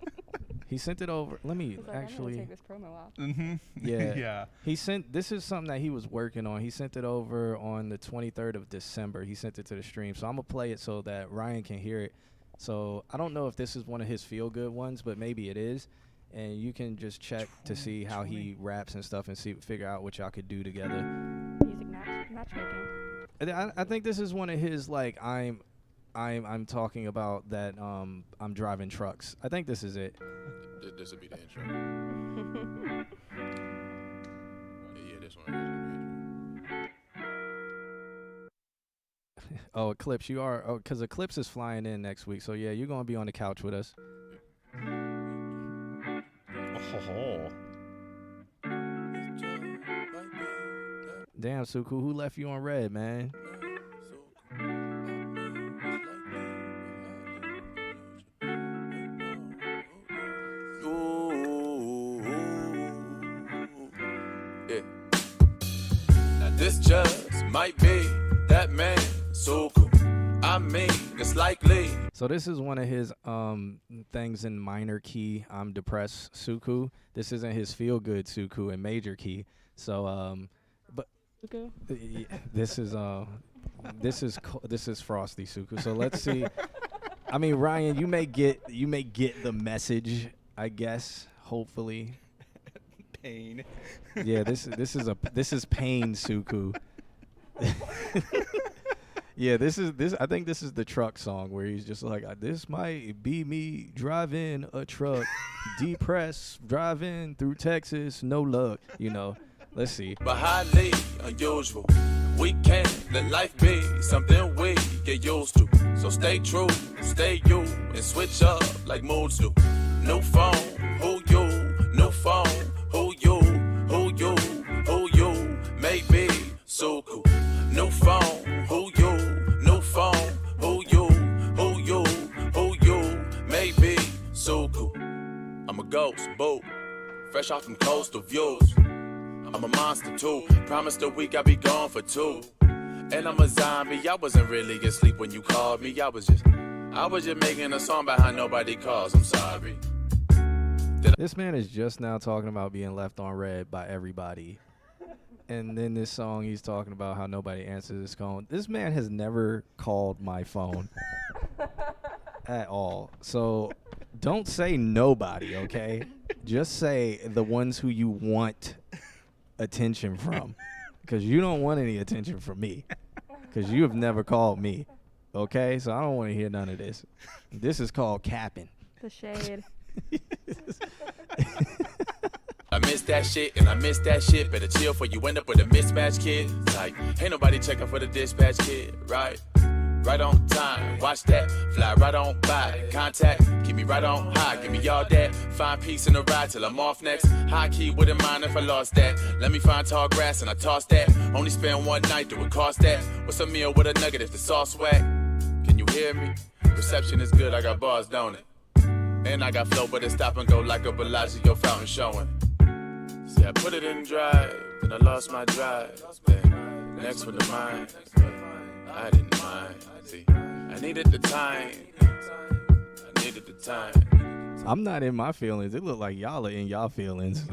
He sent it over. Let me He's like, I'm gonna actually. take this promo off. Mm-hmm. Yeah. Yeah. He sent. This is something that he was working on. He sent it over on the 23rd of December. He sent it to the stream. So I'm gonna play it so that Ryan can hear it. So I don't know if this is one of his feel good ones, but maybe it is. And you can just check to see how he raps and stuff and figure out what y'all could do together. Music matchmaking. I think this is one of his like I'm talking about that I'm driving trucks. I think this is it. This will be the intro. Yeah, this one. Oh, Eclipse, you are. Oh, because Eclipse is flying in next week. So yeah, you're gonna be on the couch with us. Oh. Damn, Suku, who left you on red, man? Yeah. Now this just might be that man, so cool. I mean, it's likely. So this is one of his things in minor key. I'm depressed, Suku. This isn't his feel good Suku in major key. So but Suku? this is this is Frosty Suku. So let's see. I mean, Ryan, you may get the message, I guess. Hopefully. Pain. Yeah, this is pain Suku. Yeah, I think this is the truck song where he's just like, this might be me driving a truck, depressed, driving through Texas, no luck, you know. Let's see. But highly unusual. We can't let life be something we get used to. So stay true, stay you, and switch up like moods do. New phone, who you? New phone, who you? Who you? Who you? Maybe Suku. New phone, who you? New phone, who you? Who you? Who you? Maybe Suku. I'm a ghost, boo. Fresh off from coastal views. I'm a monster too. Promised a week I'd be gone for 2. And I'm a zombie. I wasn't really asleep when you called me. I was just making a song about how nobody calls. I'm sorry. This man is just now talking about being left on red by everybody. And then this song, he's talking about how nobody answers his phone. This man has never called my phone at all. So don't say nobody, okay? Just say the ones who you want attention from. Because you don't want any attention from me. Because you have never called me. Okay? So I don't want to hear none of this. This is called capping. The shade. I mean, miss that shit, and I miss that shit. Better chill before you end up with a mismatch, kid. Like, ain't nobody checking for the dispatch, kid, right? Right on time, watch that, fly right on by. Contact, keep me right on high, give me all that. Find peace in the ride till I'm off next. High key, wouldn't mind if I lost that. Let me find tall grass and I toss that. Only spend one night, do it cost that? What's a meal with a nugget if the sauce whack? Can you hear me? Reception is good, I got bars, don't it? And I got flow, but it stop and go like a Bellagio fountain showing. See, I put it in drive, then I lost my drive. Then next with the mind, I didn't mind. See, I needed the time. I needed the time. I'm not in my feelings. It look like y'all are in y'all feelings.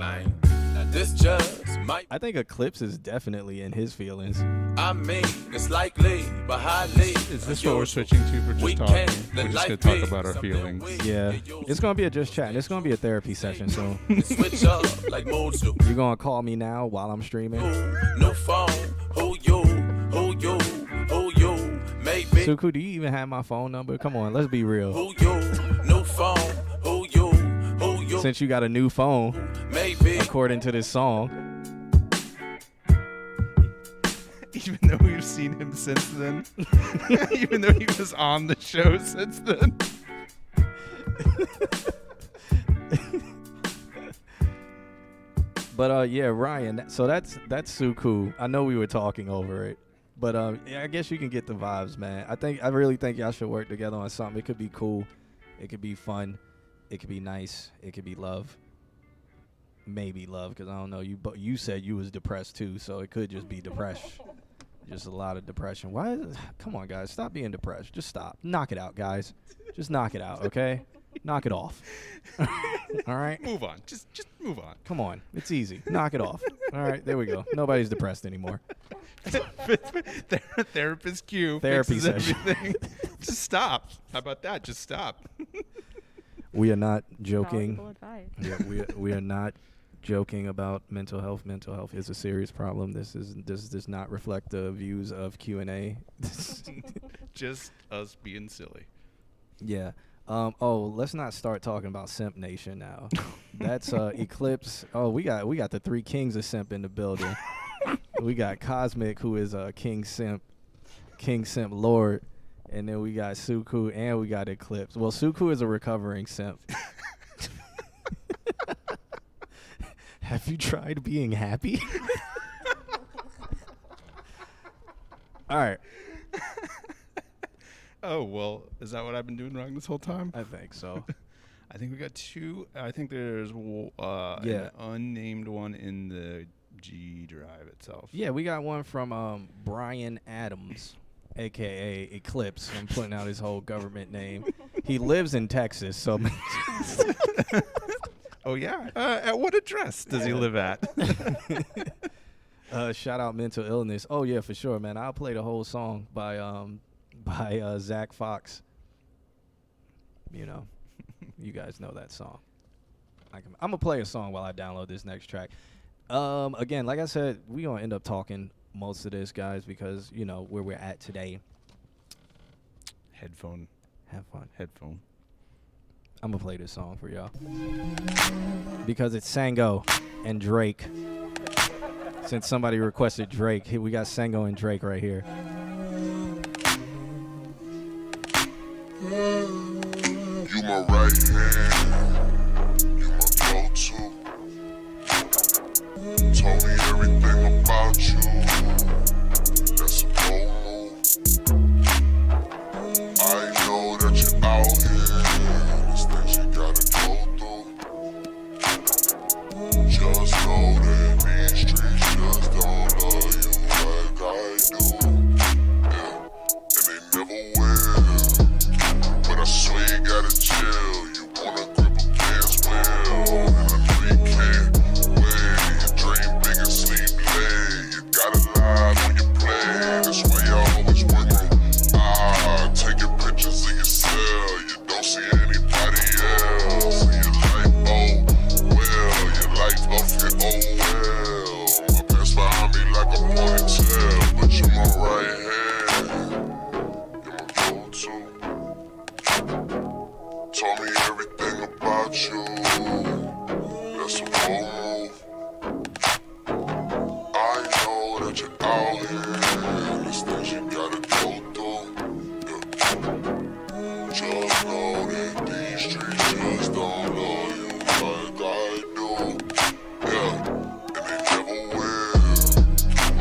This just might. I think Eclipse is definitely in his feelings. I mean, it's likely, but highly. Is this what we're switching to for just talking? We're just going to talk about our feelings. Yeah. It's going to be a just chat. It's going to be a therapy session soon. Switch up like mood do. You're going to call me now while I'm streaming? No phone. Who you? Maybe. Suku, do you even have my phone number? Come on, let's be real. Who you? No phone. Who you? Since you got a new phone, maybe. According to this song. Even though we've seen him since then. Even though he was on the show since then. But yeah, Ryan, so that's Suku. I know we were talking over it. But yeah, I guess you can get the vibes, man. I really think y'all should work together on something. It could be cool. It could be fun. It could be nice. It could be love. Maybe love, because I don't know. You said you was depressed too, so it could just be depression. Just a lot of depression. Come on, guys. Stop being depressed. Just stop. Knock it out, guys. Just knock it out, okay? Knock it off. All right? Move on. Just move on. Come on. It's easy. Knock it off. All right, there we go. Nobody's depressed anymore. Therapist Q. Therapy session. Everything. Just stop. How about that? Just stop. We are not joking. Valuable advice. Yeah, we are not joking about mental health. Mental health is a serious problem. This does not reflect the views of Q&A. Just us being silly. Yeah. Let's not start talking about Simp Nation now. That's Eclipse. Oh, we got the three kings of Simp in the building. We got Cosmic, who is King Simp Lord, and then we got Suku and we got Eclipse. Well, Suku is a recovering simp. Have you tried being happy? All right. Oh, well, is that what I've been doing wrong this whole time? I think so. I think we got two. I think there's an unnamed one in the G drive itself. Yeah, we got one from Brian Adams, a.k.a. Eclipse. I'm putting out his whole government name. He lives in Texas, so... Oh, yeah? At what address does he live at? Shout out Mental Illness. Oh, yeah, for sure, man. I'll play the whole song by Zach Fox. You know, you guys know that song. I'm going to play a song while I download this next track. Again, like I said, we're going to end up talking most of this, guys, because, you know, where we're at today. Headphone. Have fun. Headphone. I'm going to play this song for y'all. Because it's Sango and Drake. Since somebody requested Drake, we got Sango and Drake right here. You my right hand, you my go-to. Told me everything about you. That's a bold move. I know that you're out here. There's things you gotta go through. Just know that these streets just don't love you like I do. Yeah, and they never will. But I swear you gotta chill. You wanna grip that you're out here. There's things you gotta go through. Yeah. Just know that these streets just don't know you like I do. Yeah, and they never will.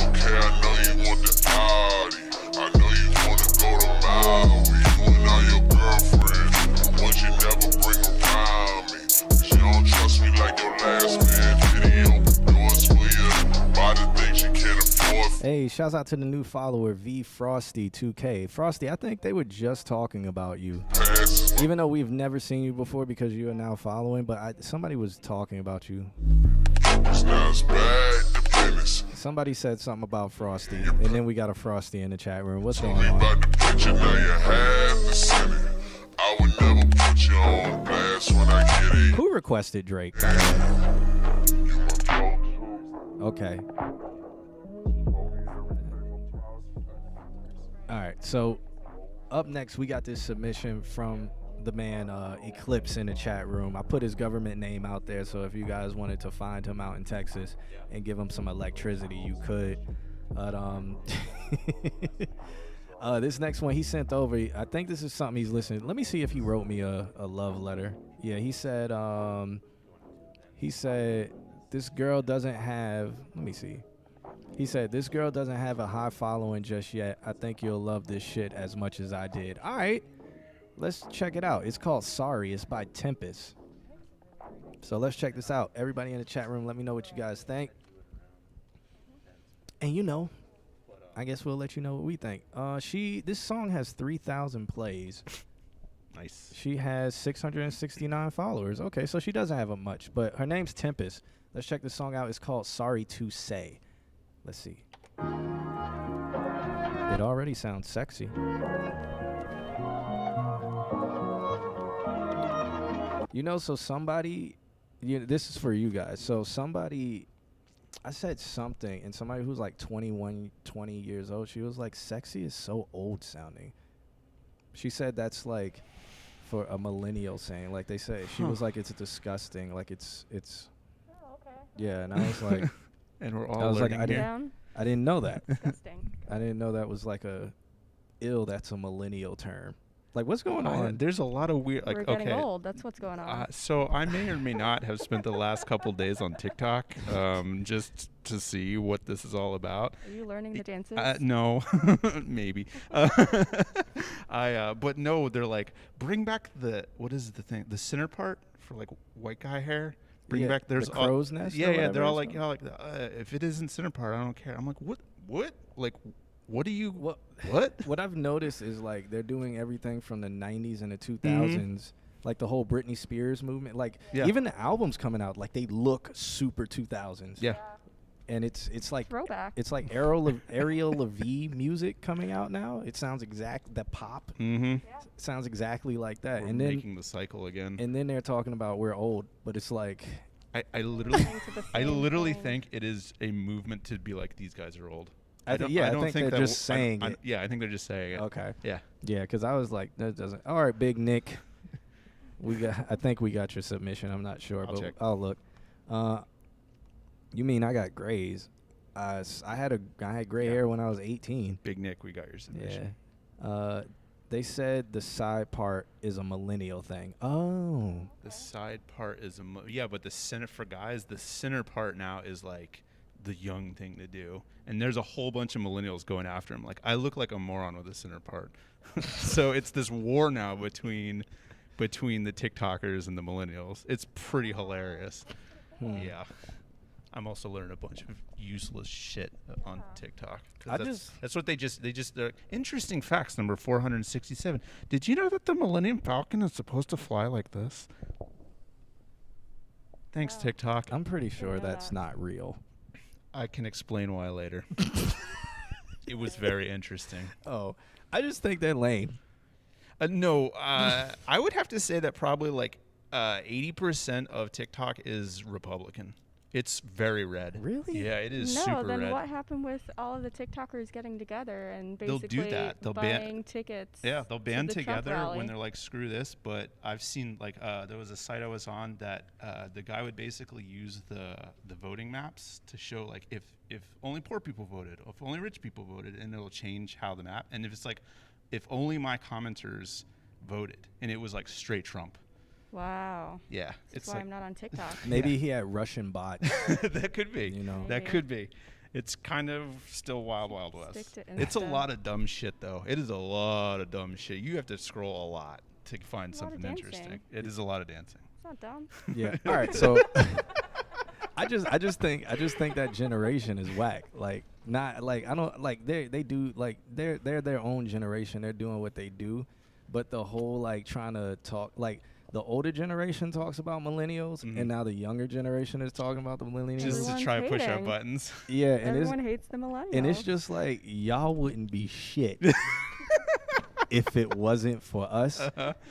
Okay, I know you want the Audi. I know you wanna go to Maui. You and all your girlfriends. But once you never bring around me. 'Cause you don't trust me like your last man. Did he open doors for you? Buy the things you can't afford. Hey, shouts out to the new follower V Frosty 2K. Frosty, I think they were just talking about you. Even though we've never seen you before because you are now following, but somebody was talking about you. It's not as bad to business. Somebody said something about Frosty, and then we got a Frosty in the chat room. What's going on? About the picture, now you have to send it. I would never put you on blast when I get it. Who requested Drake, by the way? Okay. All right, so up next, we got this submission from the man Eclipse in the chat room. I put his government name out there, so if you guys wanted to find him out in Texas and give him some electricity, you could. But this next one he sent over, I think this is something he's listening. Let me see if he wrote me a love letter. Yeah, he said this girl doesn't have, let me see. He said, this girl doesn't have a high following just yet. I think you'll love this shit as much as I did. All right, let's check it out. It's called Sorry. It's by Tempest. So let's check this out. Everybody in the chat room, let me know what you guys think. And you know, I guess we'll let you know what we think. This song has 3,000 plays. Nice. She has 669 followers. Okay, so she doesn't have a much, but her name's Tempest. Let's check this song out. It's called Sorry to Say. Let's see. It already sounds sexy. You know, so somebody, this is for you guys. So somebody, I said something, and somebody who's like 21, 20 years old, she was like, sexy is so old sounding. She said that's like for a millennial saying, like they say. She was like, it's disgusting. Like it's. Oh, okay. Yeah, and I was like. And we're all I was like, learning here. I didn't know that. Disgusting. I didn't know that was like that's a millennial term. Like, what's going on? There's a lot of weird, like, We're getting okay. old. That's what's going on. So I may or may not have spent the last couple days on TikTok just to see what this is all about. Are you learning the dances? No, maybe. But no, they're like, bring back what is the thing? The center part for like white guy hair. Bring back the crow's nest. Yeah. They're all like, if it isn't center part, I don't care. I'm like, what? Like, what do you? What? What I've noticed is like they're doing everything from the 90s and the 2000s, like the whole Britney Spears movement. Like even the albums coming out, like they look super 2000s. Yeah. And it's like throwback. It's like Ariel Levine music coming out now. It sounds the pop. Sounds exactly like that. We're and then making the cycle again. And then they're talking about we're old, but it's like I literally think it is a movement to be like, these guys are old. I think they're just saying it. Yeah, I think they're just saying it. Okay. Yeah. Yeah, because I was like, that doesn't. All right, Big Nick. I think we got your submission. I'm not sure, but check. I'll look. You mean I got grays? I had gray hair when I was 18. Big Nick, we got your submission. Yeah. They said the side part is a millennial thing. Oh. The side part is but the center for guys, the center part now is like the young thing to do. And there's a whole bunch of millennials going after him. Like, I look like a moron with the center part. So it's this war now between the TikTokers and the millennials. It's pretty hilarious. Yeah. I'm also learning a bunch of useless shit on TikTok. That's what they're interesting facts number 467. Did you know that the Millennium Falcon is supposed to fly like this? Thanks, TikTok. I'm pretty sure that's not real. I can explain why later. It was very interesting. Oh, I just think they're lame. No, I would have to say that probably like 80% of TikTok is Republican. It's very red. Really? Yeah, it is No, super then red. what happened with all of the TikTokers getting together and They'll basically do that. They'll buying tickets? Yeah, they'll to band the Trump together rally? when they're like, screw this. But I've seen like there was a site I was on that the guy would basically use the voting maps to show like if only poor people voted, or if only rich people voted, and it'll change how the map. And if it's like if only my commenters voted, and it was like straight Trump. Wow. Yeah, That's it's why like I'm not on TikTok. Maybe he had Russian bots. that could be. You know, that Maybe. could be. It's kind of still wild west. Stick to It's a Insta. lot of dumb shit though. It is a lot of dumb shit. You have to scroll a lot to find A lot of something dancing. interesting. It is a lot of dancing. It's not dumb. Yeah. All right. So I just think that generation is whack. Like not like I don't like they do like they're their own generation. They're doing what they do, but the whole like trying to talk like the older generation talks about millennials, and now the younger generation is talking about the millennials. Just Everyone's to try to push our hating. buttons. Yeah, and Everyone hates the millennials. it's just like y'all wouldn't be shit if it wasn't for us,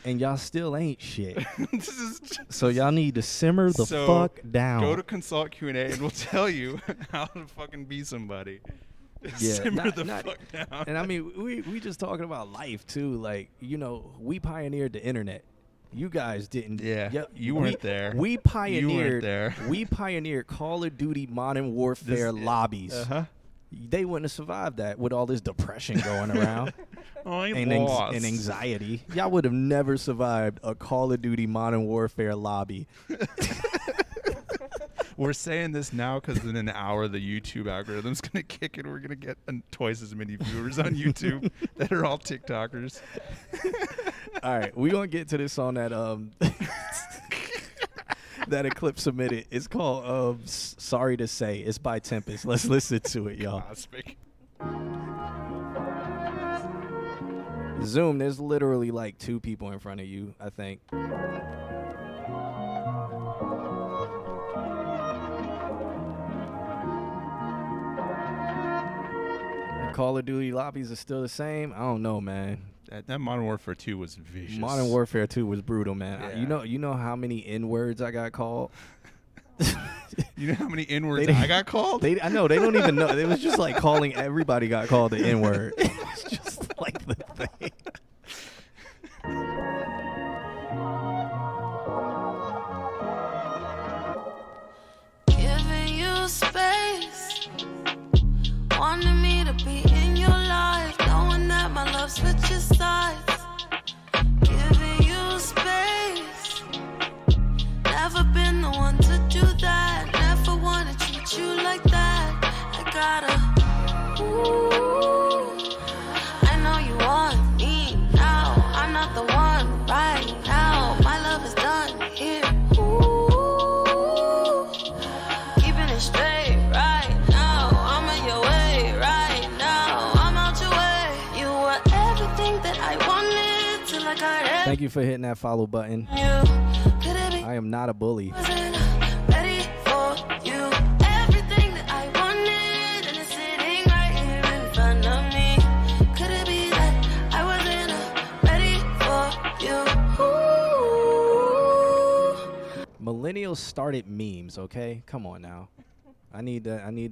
and y'all still ain't shit. This is So y'all need to simmer the So, fuck down. Go to Consult Q&A and we'll tell you how to fucking be somebody. Yeah, Simmer not- the not- fuck down. And I mean, we just talking about life too. Like, you know, we pioneered the internet. You guys didn't. Yeah, you we- weren't there. We pioneered. You weren't there. We pioneered Call of Duty Modern Warfare lobbies. They wouldn't have survived that with all this depression going around I and anxiety. Y'all would have never survived a Call of Duty Modern Warfare lobby. We're saying this now because in an hour the YouTube algorithm's gonna kick it. We're gonna get twice as many viewers on YouTube that are all TikTokers. All right, we're gonna get to this song that that Eclipse submitted. It's called Sorry to Say. It's by Tempest. Let's listen to it, y'all. Cosmic. Zoom, there's literally like two people in front of you, I think. Call of Duty lobbies are still the same. I don't know, man. That Modern Warfare 2 was vicious. Modern Warfare 2 was brutal, man. Yeah. You know how many N-words I got called? You know how many N-words I got called? I know, they don't even know. It was just like calling everybody got called the N-word. It's just like the thing. Giving you space, wanting me to be in your life, knowing that my love switches sides. Giving you space, never been the one to do that, never wanna treat you like that. I gotta, I know you want me now, I'm not the one right now. My love is done here. Keeping it straight right now. I'm in your way right now. I'm out your way. You were everything that I wanted till I got Thank you for hitting that follow button. you. Could it be I am not a bully. wasn't ready for you? Everything that I wanted and it's sitting right here in front of me. Could it be that I wasn't ready for you? Millennials started memes, okay? Come on now. I need that new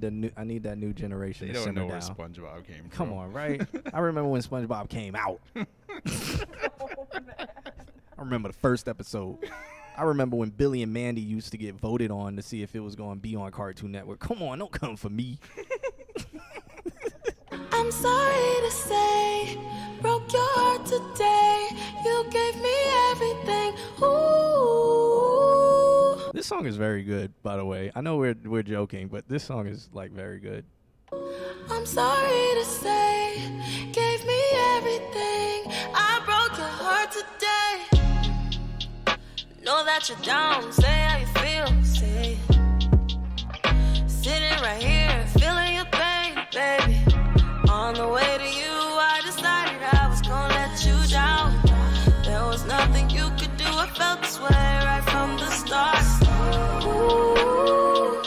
generation They to don't simmer know where down. SpongeBob came from. Come on, right? I remember when SpongeBob came out. I remember the first episode. I remember when Billy and Mandy used to get voted on to see if it was going to be on Cartoon Network. Come on, don't come for me. I'm sorry to say, broke your heart today. You gave me everything. Ooh. This song is very good, by the way. I know we're joking, but this song is like very good. I'm sorry to say, gave me everything. I broke your heart today. Know that you're down, say how you feel, say. Sitting right here, feeling your pain, baby. On the way to you, I decided I was gonna let you down. There was nothing you could do, I felt this way right from the start. Ooh,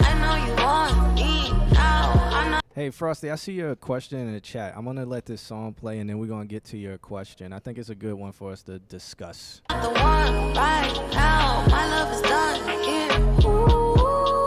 I know you want me now, I'm not. Hey, Frosty, I see your question in the chat. I'm going to let this song play, and then we're going to get to your question. I think it's a good one for us to discuss. The one right now, my love is done here. Ooh.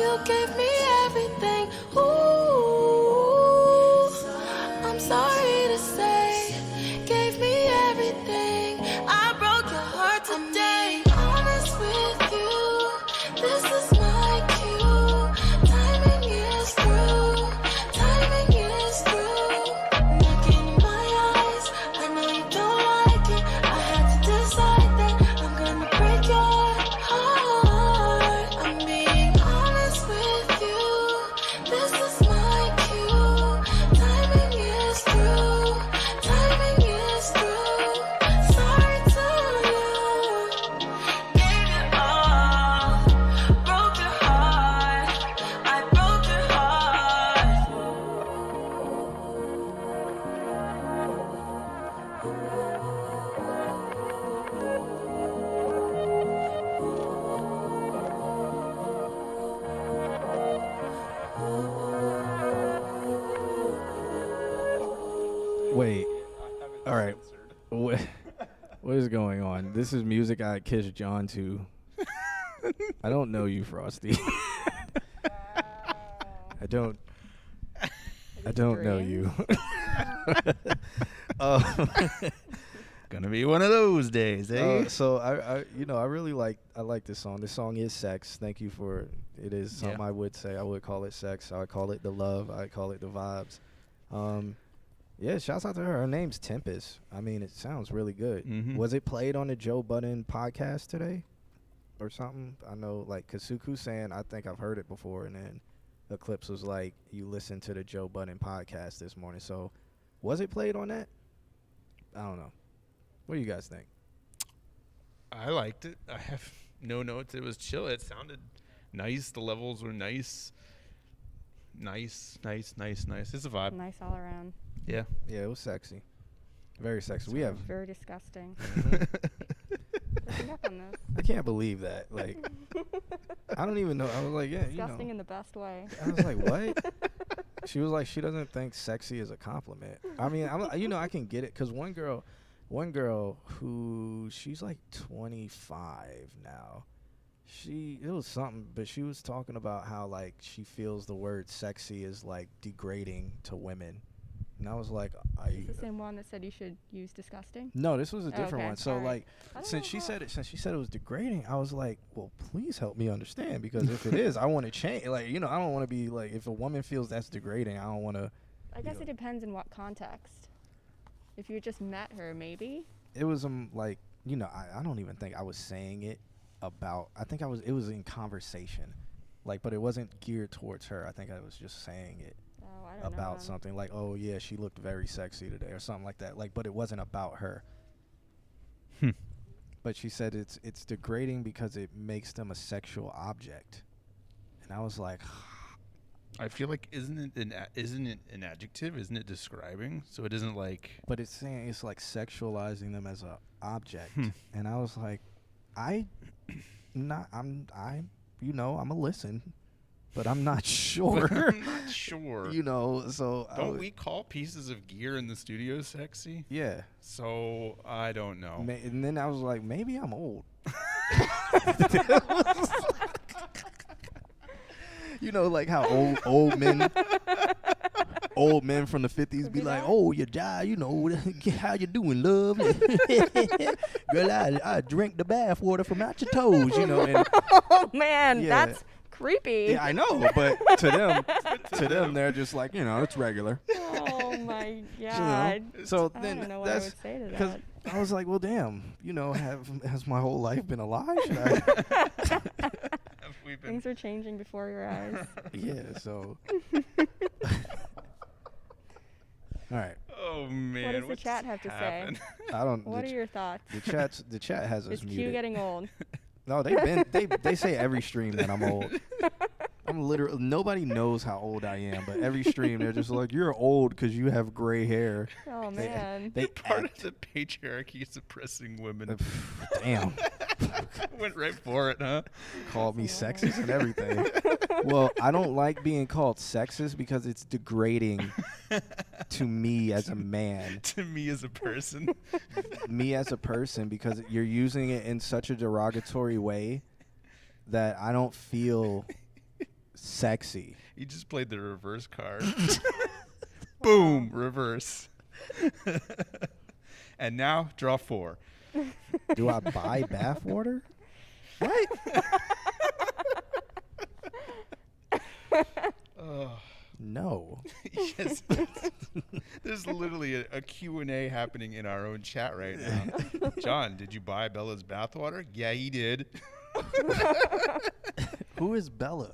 You gave me everything. Ooh, I'm sorry to say, gave me everything. I broke your heart today. Honest with you, this is my cue. Timing is through. Timing is through. Look in my eyes, I know you don't like it. I had to decide that I'm gonna break your heart. I'm being honest with you. This is my cue. Timing is through. Timing is through. Sorry to you. Gave it all. Broke your heart. I broke your heart. Wait. All right. What is going on? This is music I kissed John to. I don't know you, Frosty. I don't know you. Gonna be one of those days, eh? So I really like this song. This song is sex. Thank you for it. Is something I would say. I would call it sex. I call it the love. I call it the vibes. Yeah, shouts out to her. Her name's Tempest. I mean, it sounds really good. Mhm. Was it played on the Joe Budden podcast today or something? I know, like, Kasuku saying, I think I've heard it before, and then Eclipse was like, you listened to the Joe Budden podcast this morning. So, was it played on that? I don't know. What do you guys think? I liked it. I have no notes. It was chill. It sounded nice. The levels were nice. Nice. It's a vibe. Nice all around. Yeah. Yeah, it was sexy. Very sexy. We have. Very disgusting. Picking up on this. I can't believe that. Like, I don't even know. I was like, yeah, Disgusting in the best way. I was like, what? She was like, she doesn't think sexy is a compliment. I mean, I can get it because one girl who she's like 25 now. It was something, but she was talking about how like she feels the word sexy is like degrading to women. And I was like, Is the same one that said you should use disgusting? No, this was a different okay. one. So Alright. like, since she said it was degrading, I was like, well, please help me understand, because if it is, I want to change. Like, I don't want to be like, if a woman feels that's degrading, I don't want to. I guess it depends in what context. If you just met her, maybe. It was like, I don't even think I was saying it about. I think it was in conversation, like, but it wasn't geared towards her. I think I was just saying it. I don't About know. something like, oh yeah, she looked very sexy today or something like that. Like, but it wasn't about her. But she said it's degrading because it makes them a sexual object. And I was like, I feel like isn't it an adjective? Isn't it describing? So it isn't like. But it's saying it's like sexualizing them as a object. And I was like, I'm a listen. But I'm not sure. I'm not sure. So don't we call pieces of gear in the studio sexy? Yeah. So I don't know. And then I was like, maybe I'm old. Like how old men from the 50s be like, oh, you die, how you doing, love? Girl, I drank the bath water from out your toes, And, oh man, yeah. that's creepy. Yeah, I know, but to them, they're just like, it's regular. Oh my god. So I then don't know what I would say to that. I was like, well, damn, has my whole life been a lie? Should I? Things are changing before your eyes. Yeah. So. All right. Oh man. What does the chat have to say? I don't. What are your thoughts? The chat has us Is muted. Q getting old? No, they say every stream that I'm old. I'm literally, nobody knows how old I am, but every stream they're just like, you're old because you have gray hair. Oh man. You're part of the patriarchy suppressing women. Damn. Went right for it, huh? Called me sexist and everything. Well, I don't like being called sexist because it's degrading to me as a man. To me as a person. Me as a person, because you're using it in such a derogatory way that I don't feel Sexy. He just played the reverse card. Boom, reverse. And now draw 4. Do I buy bathwater? What? No. Yes. There's literally a Q&A happening in our own chat right now. John, did you buy Bella's bathwater? Yeah, he did. Who is Bella?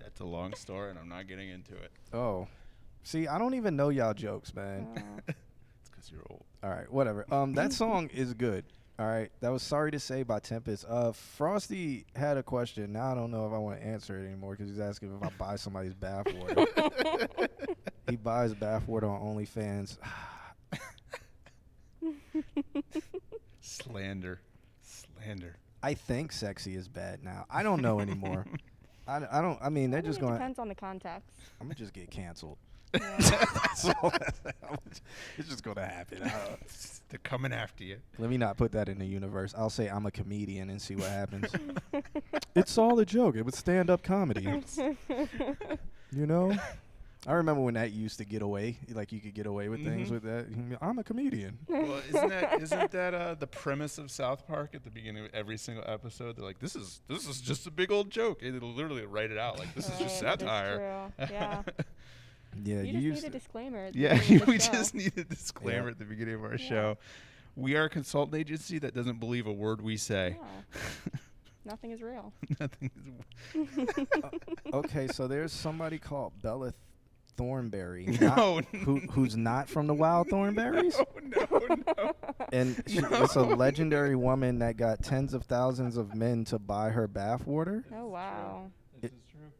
That's a long story, and I'm not getting into it. Oh. See, I don't even know y'all jokes, man. It's because you're old. All right, whatever. That song is good. All right, that was Sorry to Say by Tempest. Frosty had a question. Now I don't know if I want to answer it anymore because he's asking if I buy somebody's bathwater. He buys bathwater on OnlyFans. Slander. I think Sexy is bad now. I don't know anymore. I mean, they're just going. Depends on the context. I'm gonna just get canceled. Yeah. So, it's just gonna happen. They're coming after you. Let me not put that in the universe. I'll say I'm a comedian and see what happens. It's all a joke. It was stand-up comedy. You know? I remember when that used to get away. Like, you could get away with things with that. I'm a comedian. Well, isn't that the premise of South Park at the beginning of every single episode? They're like, this is just a big old joke. It'll literally write it out like, this is just satire. That's true. Yeah. Yeah, you just need a disclaimer. At the Yeah, beginning of the we show. just need a disclaimer at the beginning of our show. We are a consultant agency that doesn't believe a word we say. Yeah. Nothing is real. Nothing is. Okay, so there's somebody called Bella Thornberry. No, who's not from the Wild Thornberries? No. And it's a legendary woman that got tens of thousands of men to buy her bathwater. Oh, wow.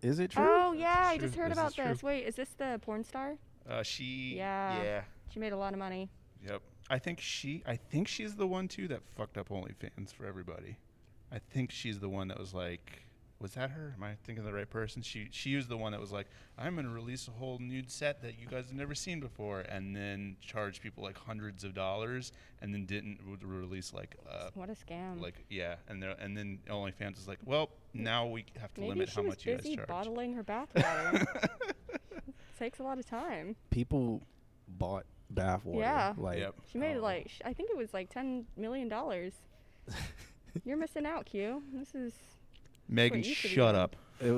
Is it true? Oh, yeah, I True. just heard This about is true. this. Wait, is this the porn star? Yeah. She made a lot of money. Yep. I think she's the one too that fucked up OnlyFans for everybody. I think she's the one that was like, was that her? Am I thinking of the right person? She was the one that was like, I'm gonna release a whole nude set that you guys have never seen before, and then charge people like hundreds of dollars, and then didn't release like What a scam. like and then OnlyFans is like, well, now we have to Maybe limit she how was much you guys busy charge. bottling her bathwater. Takes a lot of time. People bought bathwater. Yeah. Like, Yep. She made like I think it was like $10 million. You're missing out, Q. This is Megan, what you should be shut doing. up. It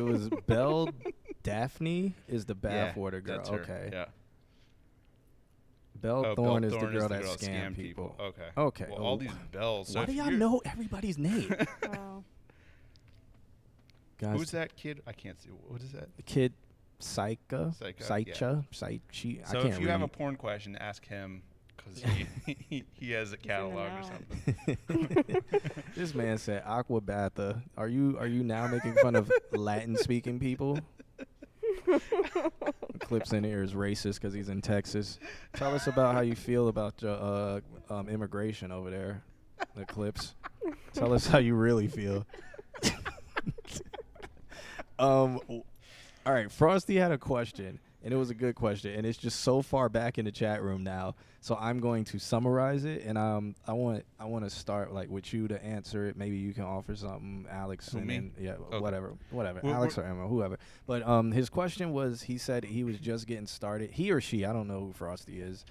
was Belle Daphne is the bathwater girl. That's her. Okay. Yeah. Belle Thorne is the girl that scam people. Okay. Okay. Well, all these bells. So Why if do y'all you're- know everybody's name? Wow. Guys, Who's that kid? I can't see. What is that? the kid Saika? Saika, Saichi? So I can't if you have a read. porn question, ask him because he has a catalog or know. something. This man said Aquabatha. Are you now making fun of Latin speaking people? Clips in here is racist because he's in Texas. Tell us about how you feel about your immigration over there. The Clips. Tell us how you really feel. All right, Frosty had a question, and it was a good question, and it's just so far back in the chat room now. So I'm going to summarize it, and I want to start like with you to answer it. Maybe you can offer something, Alex. Who, and me? then, yeah, Okay. whatever, Well, Alex or Emma, whoever. But his question was, he said he was just getting started. He or she, I don't know who Frosty is.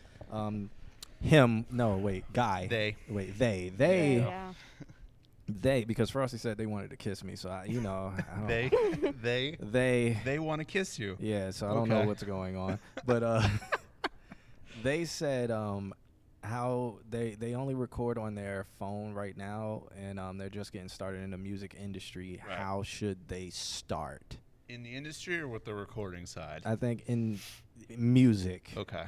Him, no, wait, guy. They. Wait, they. Yeah. They, because Frosty said they wanted to kiss me, so I don't, They want to kiss you. yeah, so I don't know Okay. what's going on, but they said how they only record on their phone right now, and they're just getting started in the music industry. Right. How should they start? In the industry or with the recording side? I think in music. Okay.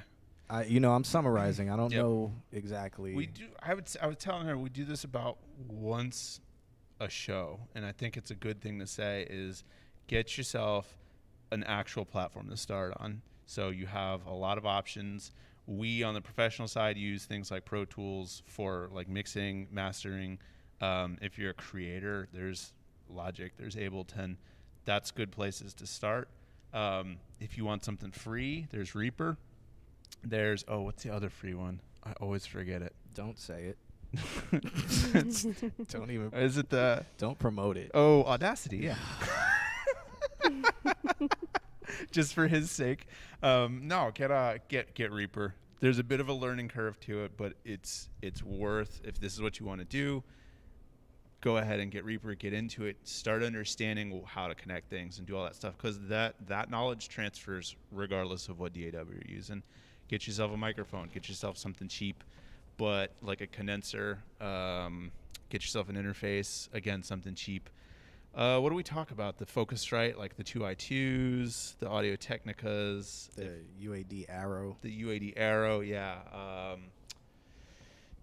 I'm summarizing. I don't Yep. know exactly. We do. I was telling her we do this about once a show, and I think it's a good thing to say is get yourself an actual platform to start on. So you have a lot of options. We on the professional side use things like Pro Tools for like mixing, mastering. If you're a creator, there's Logic, there's Ableton. That's good places to start. If you want something free, there's Reaper. There's what's the other free one? I always forget it. Don't say it. Don't even. Is it the? Don't promote it. Oh, Audacity. Yeah. just for his sake. No, get Reaper. There's a bit of a learning curve to it, but it's worth, if this is what you want to do, go ahead and get Reaper, get into it, start understanding how to connect things and do all that stuff, because that knowledge transfers regardless of what DAW you're using. Get yourself a microphone, get yourself something cheap, but like a condenser, get yourself an interface, again, something cheap. What do we talk about? The Focusrite, like the 2i2s, the Audio Technicas, The UAD Arrow. the UAD Arrow, yeah.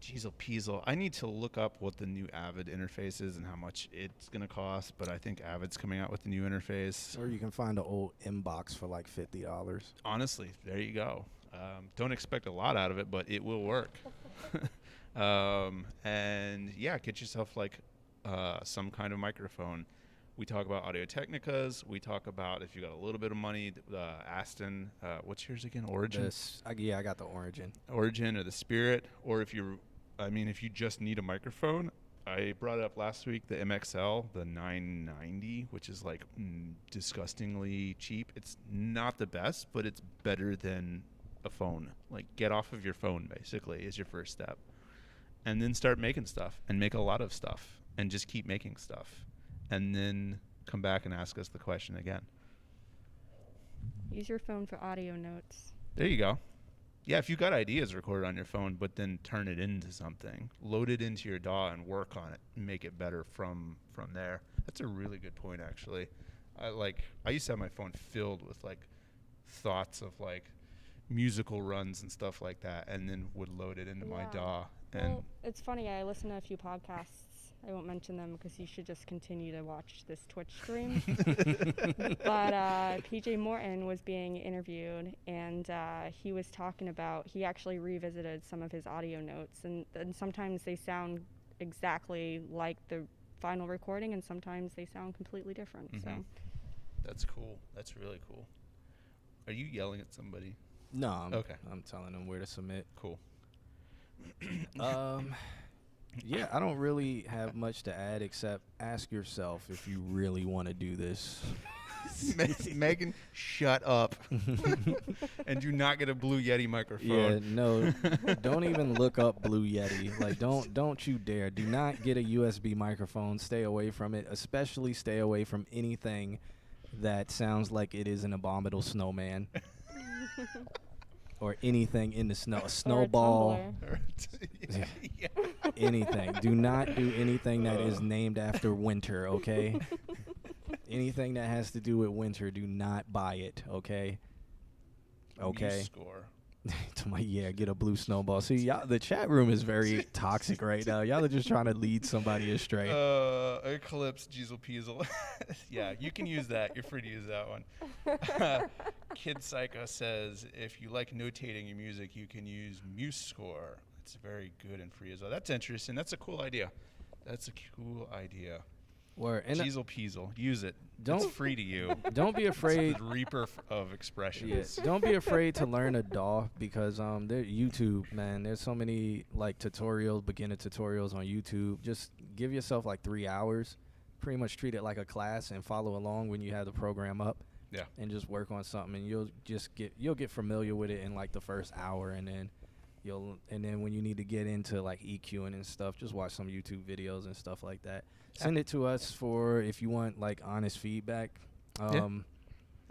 Jeezel Peasel. I need to look up what the new Avid interface is and how much it's going to cost, but I think Avid's coming out with the new interface. Or you can find an old inbox for like $50. Honestly, there you go. Don't expect a lot out of it, but it will work. And yeah, get yourself like some kind of microphone. We talk about Audio Technicas. We talk about, if you got a little bit of money, Aston. What's yours again? Origin? I got the Origin. Origin or the Spirit. Or if you just need a microphone, I brought it up last week, the MXL, the 990, which is like disgustingly cheap. It's not the best, but it's better than a phone. Like, get off of your phone, basically, is your first step. And then start making stuff and make a lot of stuff and just keep making stuff. And then come back and ask us the question again. Use your phone for audio notes. There you go. Yeah, if you got ideas, record it on your phone, but then turn it into something. Load it into your DAW and work on it and make it better from there. That's a really good point, actually. I used to have my phone filled with like thoughts of like musical runs and stuff like that, and then would load it into my DAW. And well, it's funny. I listen to a few podcasts. I won't mention them because you should just continue to watch this Twitch stream. But PJ Morton was being interviewed, and he was talking about, he actually revisited some of his audio notes, and sometimes they sound exactly like the final recording, and sometimes they sound completely different. So that's cool. That's really cool. Are you yelling at somebody? No, I'm telling them where to submit. Cool. Yeah, I don't really have much to add except ask yourself if you really want to do this. Megan, shut up. And do not get a Blue Yeti microphone. Yeah, no. Don't even look up Blue Yeti. Like, don't you dare. Do not get a USB microphone. Stay away from it. Especially stay away from anything that sounds like it is an abominable snowman. Or anything in the snow. A snowball. Anything. Do not do anything that is named after winter, okay? Anything that has to do with winter, do not buy it, okay? Okay. Score. Yeah, get a blue snowball. See, y'all, the chat room is very toxic right now. Y'all are just trying to lead somebody astray. Eclipse, Jeezel Peasel. Yeah, you can use that. You're free to use that one. Kid Psycho says, if you like notating your music, you can use MuseScore. It's very good and free as well. That's interesting. That's a cool idea. Jeezel Peasel. Use it. It's free to you. Don't be afraid. It's the Reaper of expressions. Yeah, don't be afraid to learn a DAW because there YouTube, man. There's so many like tutorials, beginner tutorials on YouTube. Just give yourself like 3 hours. Pretty much treat it like a class and follow along when you have the program up. Yeah. And just work on something, and you'll get familiar with it in like the first hour, and then when you need to get into like EQing and stuff, just watch some YouTube videos and stuff like that. Send it to us for if you want like honest feedback.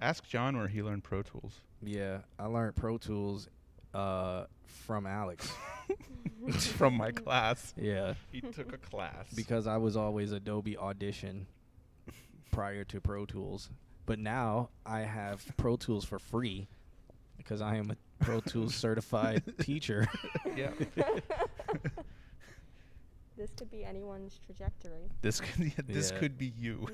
Ask John where he learned Pro Tools. Yeah, I learned Pro Tools from Alex. From my class. Yeah. He took a class. Because I was always Adobe Audition prior to Pro Tools. But now I have Pro Tools for free because I am a Pro Tools certified teacher. Yeah. This could be anyone's trajectory. This could be you.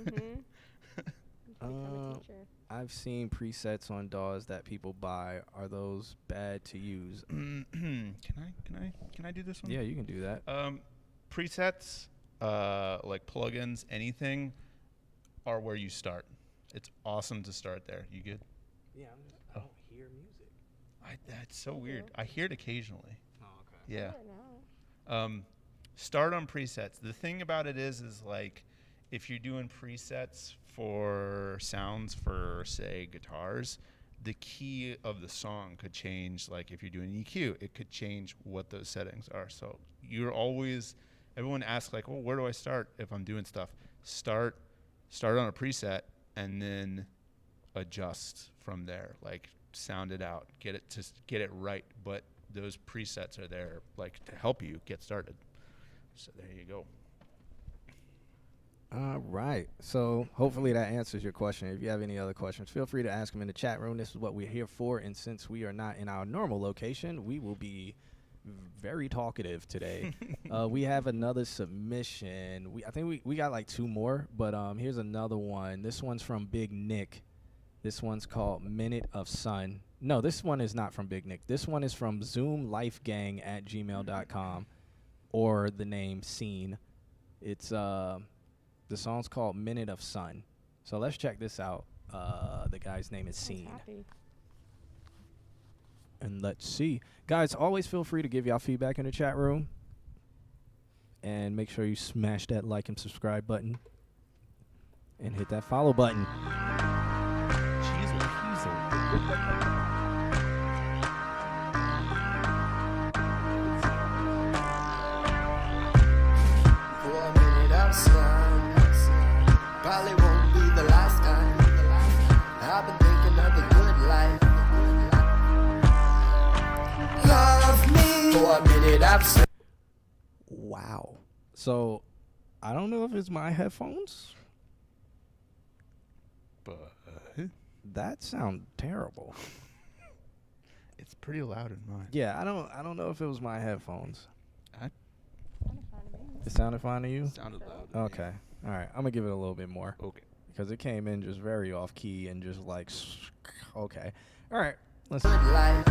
Become a teacher. I've seen presets on DAWs that people buy. Are those bad to use? Can I do this one? Yeah, you can do that. Presets, like plugins, anything, are where you start. It's awesome to start there. You good? Yeah, I don't hear music. That's so weird. I hear it occasionally. Oh, okay. Yeah. Start on presets. The thing about it is like, if you're doing presets for sounds for, say, guitars, the key of the song could change. Like if you're doing EQ, it could change what those settings are. So you're always, everyone asks like, well, where do I start if I'm doing stuff? Start on a preset and then adjust from there. Like sound it out, get it right. But those presets are there like to help you get started. So there you go. All right. So hopefully that answers your question. If you have any other questions, feel free to ask them in the chat room. This is what we're here for. And since we are not in our normal location, we will be very talkative today. We have another submission. I think we got like 2 more, but here's another one. This one's from Big Nick. This one's called Minute of Sun. No, this one is not from Big Nick. This one is from zoomlifegang@gmail.com or the name Scene. It's the song's called Minute of Sun. So let's check this out. The guy's name is Scene. And let's see. Guys, always feel free to give y'all feedback in the chat room. And make sure you smash that like and subscribe button. And hit that follow button. For a minute of sun, probably won't be the last time. I've been thinking of the good life. Love me for a minute of sun. Wow. So, I don't know if it's my headphones, but that sounds terrible. It's pretty loud in mine. Yeah, I don't know if it was my headphones. It Sounded sounded fine to you? Sounded loud to Okay. All right. I'm going to give it a little bit more. Okay. Because it came in just very off key and just like, okay. All right. Let's Good life.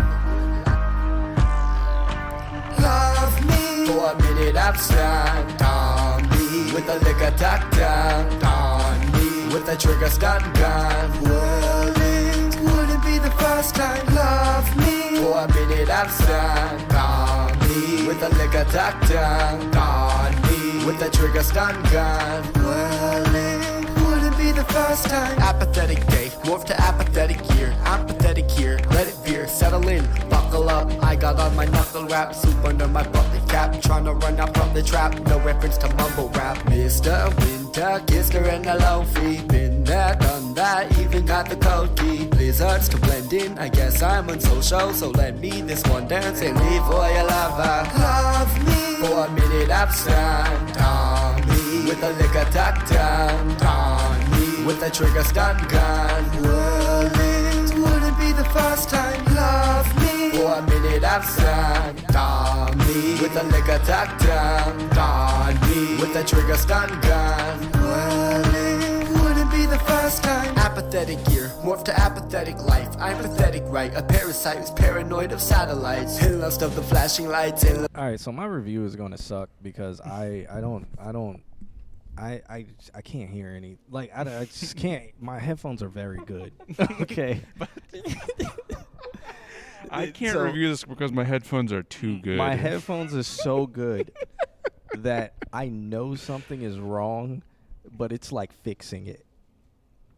Love me for a minute of sun on me with a liquor tucked down on me with a trigger stun gun. Well, it wouldn't be the first time. Love me for a minute of sun on me with a liquor tucked down on me with a trigger stun gun. Well, it wouldn't be the first time. Apathetic day, morph to apathetic year. I'm pathetic here, let it veer, settle in, buckle up. I got on my knuckle wrap, soup under my bucket cap, trying to run out from the trap. No reference to mumble rap. Mr. Winter, kissed her in a low fee. Been there, done that, even got the code key. Blizzards to blend in, I guess I'm unsocial, so lend me this one dance and leave for your lover. Love me for a minute of sun on me with a liquor tucked down on me with a trigger stun gun. Well, it wouldn't be the first time. Love me for a minute of sun on me with a liquor tucked down on me with a trigger stun gun. Well, it wouldn't be the first time. Apathetic gear, morph to apathetic life. I'm pathetic, right? A parasite who's paranoid of satellites, in lust of the flashing lights. All right, so my review is going to suck because I can't hear any. Like, I just can't. My headphones are very good. Okay. I can't review this because my headphones are too good. My headphones are so good that I know something is wrong, but it's like fixing it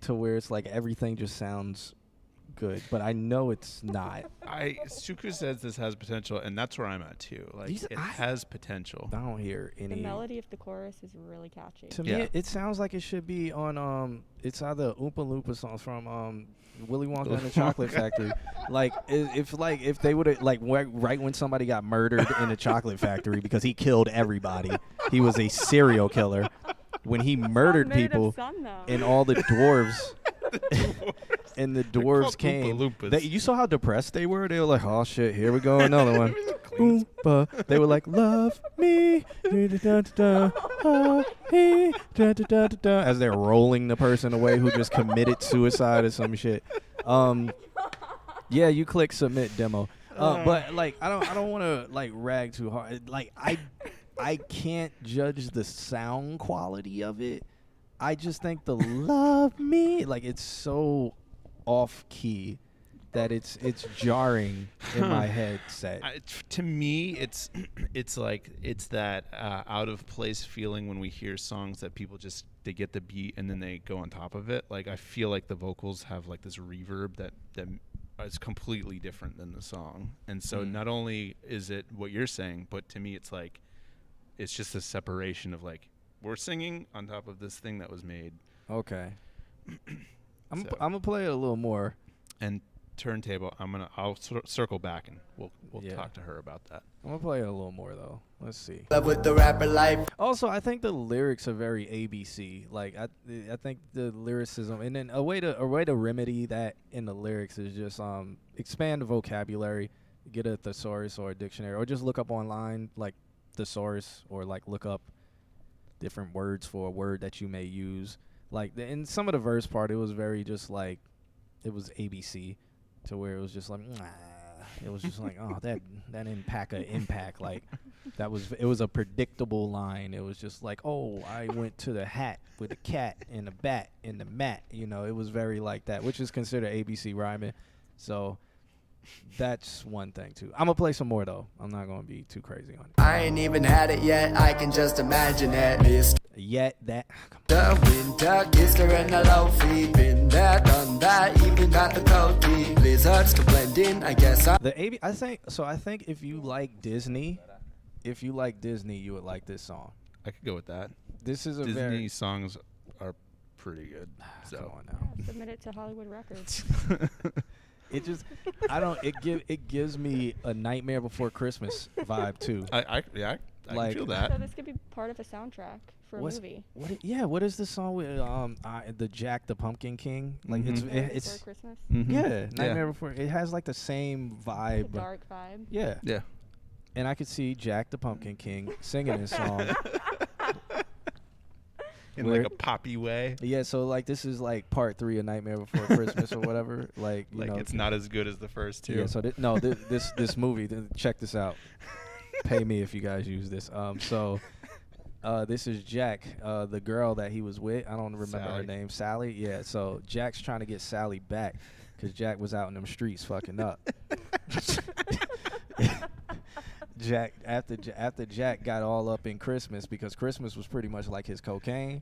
to where it's like everything just sounds good, but I know it's not. Suku says this has potential, and that's where I'm at too. Like it has potential. I don't hear any. The melody of the chorus is really catchy. To me, it sounds like it should be on it's either Oompa Loompa songs from Willy Wonka and the Chocolate Factory. Like if they would have right when somebody got murdered in the Chocolate Factory because he killed everybody, he was a serial killer. When he murdered people, and all the dwarves, and the dwarves came. You saw how depressed they were. They were like, "Oh shit, here we go, another one." Oompa. They were like, "Love me," as they're rolling the person away who just committed suicide or some shit. Yeah, you click submit demo. But like, I don't want to like rag too hard. Like I can't judge the sound quality of it. I just think the love me, like it's so off key that it's jarring in my headset. To me, it's that out of place feeling when we hear songs that people just they get the beat and then they go on top of it. Like I feel like the vocals have like this reverb that is completely different than the song. And so not only is it what you're saying, but to me it's like it's just a separation of like we're singing on top of this thing that was made. Okay. I'm gonna play it a little more. And turntable, I'll circle back and we'll talk to her about that. I'm gonna play it a little more though. Let's see. Love with the rapper life. Also, I think the lyrics are very ABC. Like I think the lyricism, and then a way to remedy that in the lyrics is just expand the vocabulary, get a thesaurus or a dictionary, or just look up online like thesaurus, or like look up different words for a word that you may use. Like in some of the verse part, it was very just like it was ABC, to where it was just like. It was just like, oh, that didn't pack an impact. Like, it was a predictable line. It was just like, oh, I went to the hat with a cat and a bat and the mat. You know, it was very like that, which is considered ABC rhyming. So that's one thing, too. I'm going to play some more, though. I'm not going to be too crazy on it. I ain't even had it yet, I can just imagine it. Missed yet that. The winter, Gister and the low fee. Been there, done that, even got the cold key. Blizzards to blend in, I guess I think if you like Disney, you would like this song. I could go with that. This is a Disney songs are pretty good. So come on now. Yeah, submit it to Hollywood Records. It gives me a Nightmare Before Christmas vibe too. I can feel that. So this could be part of a soundtrack for a movie. What is the song with the Jack the Pumpkin King? Like Nightmare it's Before Christmas. Yeah, Nightmare Before. It has like the same vibe. The dark vibe. Yeah. Yeah. And I could see Jack the Pumpkin King singing this song. In like a poppy way. Yeah, so like this is like part 3 of Nightmare Before Christmas or whatever. Like you know, it's not as good as the first two. Yeah, so this movie. Check this out. Pay me if you guys use this. This is Jack, the girl that he was with. I don't remember her name. Sally. Yeah. So Jack's trying to get Sally back because Jack was out in them streets fucking up. Jack after Jack got all up in Christmas because Christmas was pretty much like his cocaine.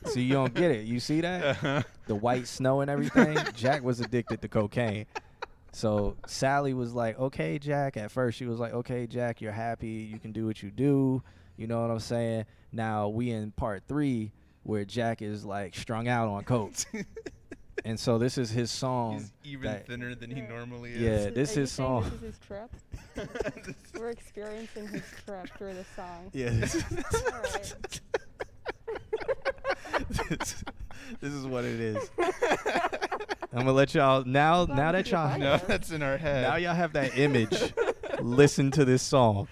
So you don't get it. You see that? The white snow and everything. Jack was addicted to cocaine. So Sally was like, okay, Jack. At first she was like, okay, Jack, you're happy. You can do what you do. You know what I'm saying? Now we in part 3 where Jack is like strung out on coke. And so this is his song. He's even thinner than he normally is. Yeah, this is his song. This is his trip. We're experiencing his trip through this song. Yeah. All right. This is what it is. I'm gonna let y'all now that y'all know that's in our head. Now y'all have that image. Listen to this song.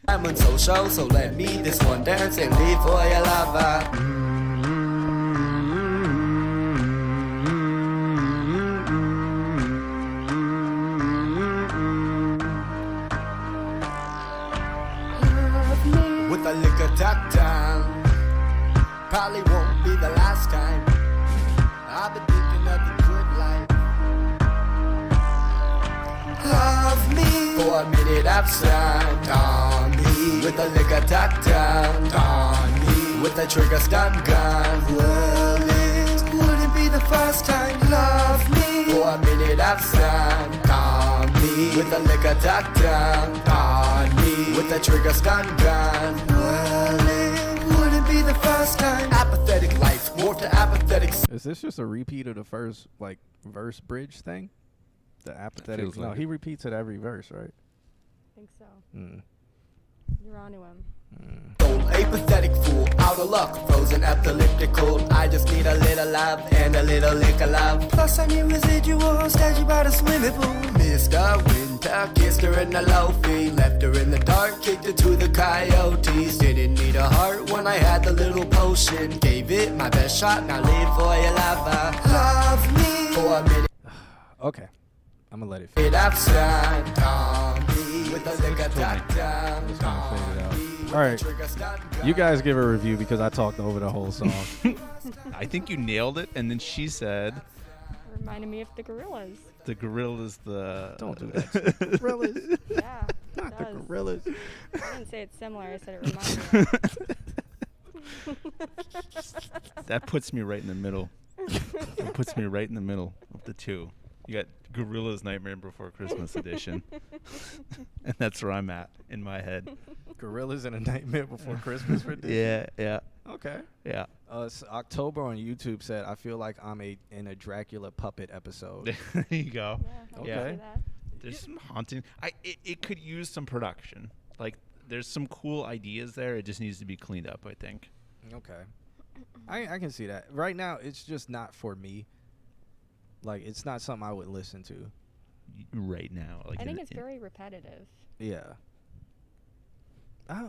I'm on social, so let me this one dance and leave for your lover. With a liquor tucked down, probably won't be the last time. I've been thinking of the good life. Love me for a minute, I've signed on me. With a liquor tucked down on me. With a trigger stun gun. Well, it wouldn't be the first time. Love me for a minute, I've signed on me. With a liquor tucked down on me. With a trigger stun gun. Well, it wouldn't be the first time. Apathetic life, more to apathetic. Is this just a repeat of the first like verse bridge thing? The apathetic. No, like he repeats it every verse, right? I think so. Mm. You're onto him. A pathetic fool, out of luck, frozen epileptical. I just need a little love and a little liquor love. Plus I need residuals, stand you by the swimming pool. Mr. Winter, kissed her in the low fee. Left her in the dark, kicked her to the coyotes. Didn't need a heart when I had the little potion. Gave it my best shot, now live for your lover. Love me for a minute. Okay, I'm gonna let it. I've signed on me with a liquor tucked down. Just gonna fade it out. All right, you guys give a review because I talked over the whole song. I think you nailed it, and then she said, Reminded me of the Gorillas. "The Gorillas, the don't do that. Gorillas, Yeah, not the Gorillas." I didn't say it's similar. I said it reminded me. That puts me right in the middle. It puts me right in the middle of the two. You got Gorilla's Nightmare Before Christmas edition. And that's where I'm at in my head. Gorillas in a Nightmare Before Christmas for Disney? Yeah. Okay. Yeah. October on YouTube said, I feel like I'm in a Dracula puppet episode. There you go. Yeah, I Okay. can see that. There's some haunting. It could use some production. Like, there's some cool ideas there. It just needs to be cleaned up, I think. Okay. I can see that. Right now, it's just not for me. Like, it's not something I would listen to. Right now. Like I think it's very repetitive. Yeah.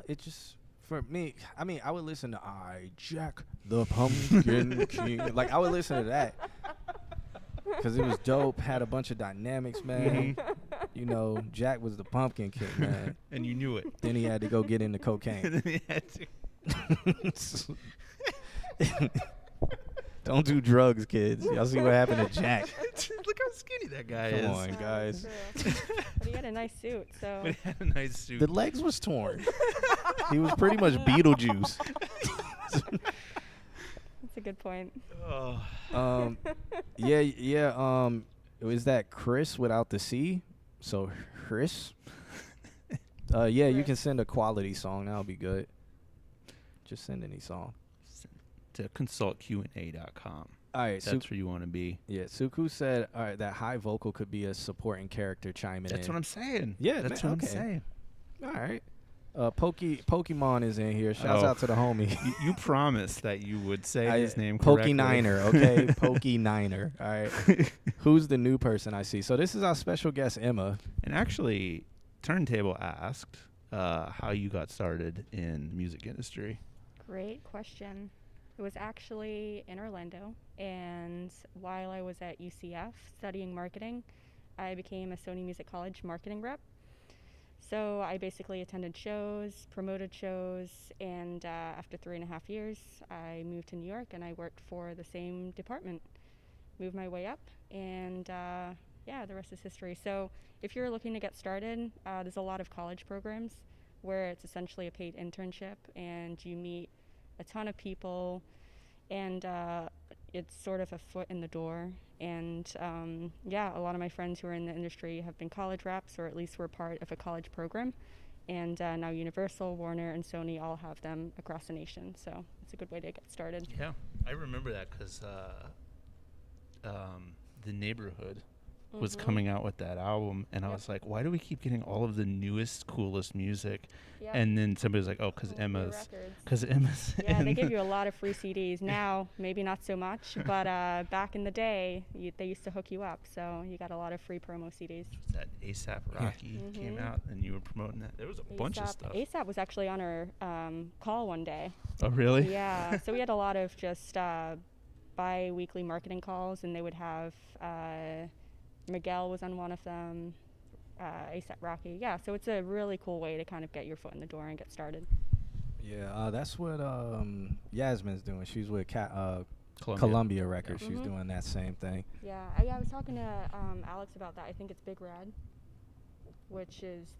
It just, for me, I mean, I would listen to I, Jack the Pumpkin King. Like, I would listen to that. Because it was dope, had a bunch of dynamics, man. You know, Jack was the Pumpkin King, man. And you knew it. Then he had to go get into cocaine. And then he had to. Don't do drugs, kids. Y'all see what happened to Jack. Look how skinny that guy is. Come on, guys. But he had a nice suit, so. But he had a nice suit. The legs was torn. He was pretty much Beetlejuice. That's a good point. Oh. Yeah. Is that Chris without the C? So Chris. Yeah, you can send a quality song. That'll be good. Just send any song. To consultqa.com. All right, That's where you want to be. Yeah, Suku said, all right, that high vocal could be a supporting character chiming in. That's what I'm saying. Yeah, that's man, what I'm saying. All right. Pokemon is in here. Shouts out to the homie. You promised that you would say his name correctly. Pokey-Niner, okay? Pokey-Niner. All right. Who's the new person I see? So this is our special guest, Emma. And actually, Turntable asked how you got started in the music industry. Great question. It was actually in Orlando, and while I was at UCF studying marketing, I became a Sony Music College marketing rep. So I basically attended shows, promoted shows, and after 3.5 years, I moved to New York and I worked for the same department. Moved my way up, and yeah, the rest is history. So if you're looking to get started, there's a lot of college programs where it's essentially a paid internship and you meet a ton of people, and it's sort of a foot in the door. And yeah, a lot of my friends who are in the industry have been college reps, or at least were part of a college program. And now Universal, Warner, and Sony all have them across the nation. So it's a good way to get started. Yeah, I remember that because The Neighborhood was coming out with that album, and I was like, why do we keep getting all of the newest, coolest music? Yep. And then somebody's like, oh, because Emma's. Yeah, they give you a lot of free CDs. Now, maybe not so much, but back in the day, they used to hook you up, so you got a lot of free promo CDs. That ASAP Rocky came out, and you were promoting that. There was a bunch of stuff. ASAP was actually on our call one day. Oh, really? Yeah, so we had a lot of just bi-weekly marketing calls, and they would have Miguel was on one of them, ASAP Rocky. Yeah, so it's a really cool way to kind of get your foot in the door and get started. Yeah, that's what Yasmin's doing. She's with Columbia Records. She's doing that same thing. Yeah, I was talking to Alex about that. I think it's Big Red, which is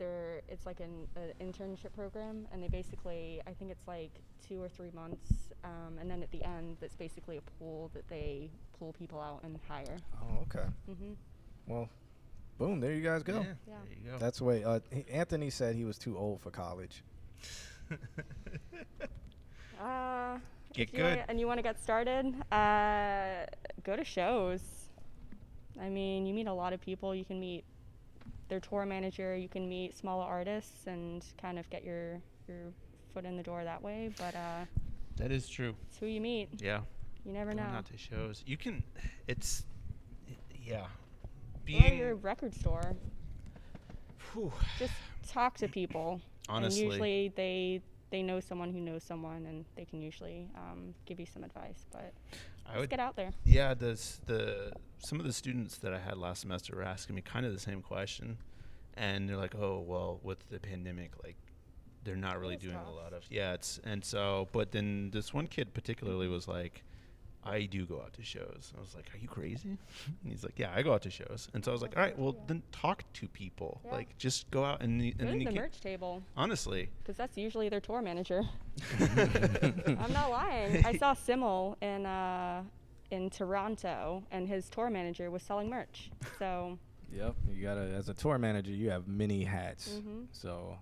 it's like an internship program, and they basically, I think it's like 2 or 3 months, and then at the end, it's basically a pool that they pull people out and hire. Oh, okay. Well, boom, there you guys go. Yeah. There you go. That's the way. Anthony said he was too old for college. Get good. And you want to get started, go to shows. I mean, you meet a lot of people. You can meet their tour manager. You can meet smaller artists and kind of get your foot in the door that way. But that is true. it's who you meet. Yeah. You never know. Going out to shows. You can. Yeah. Or your record store. Whew. Just talk to people. Honestly. And usually they know someone who knows someone, and they can usually give you some advice. But just get out there. Yeah, some of the students that I had last semester were asking me kind of the same question, and they're like, "Oh, well, with the pandemic, like, they're not really doing a lot of but then this one kid particularly was like, I do go out to shows. I was like, are you crazy? And he's like, yeah, I go out to shows. And so I was like, all right, well, then talk to people. Yeah. Like, just go out and Go then to you the can. merch table. Honestly. Because that's usually their tour manager. I'm not lying. I saw Simmel in Toronto, and his tour manager was selling merch. So. Yep, you gotta, as a tour manager, you have many hats. Mm-hmm. So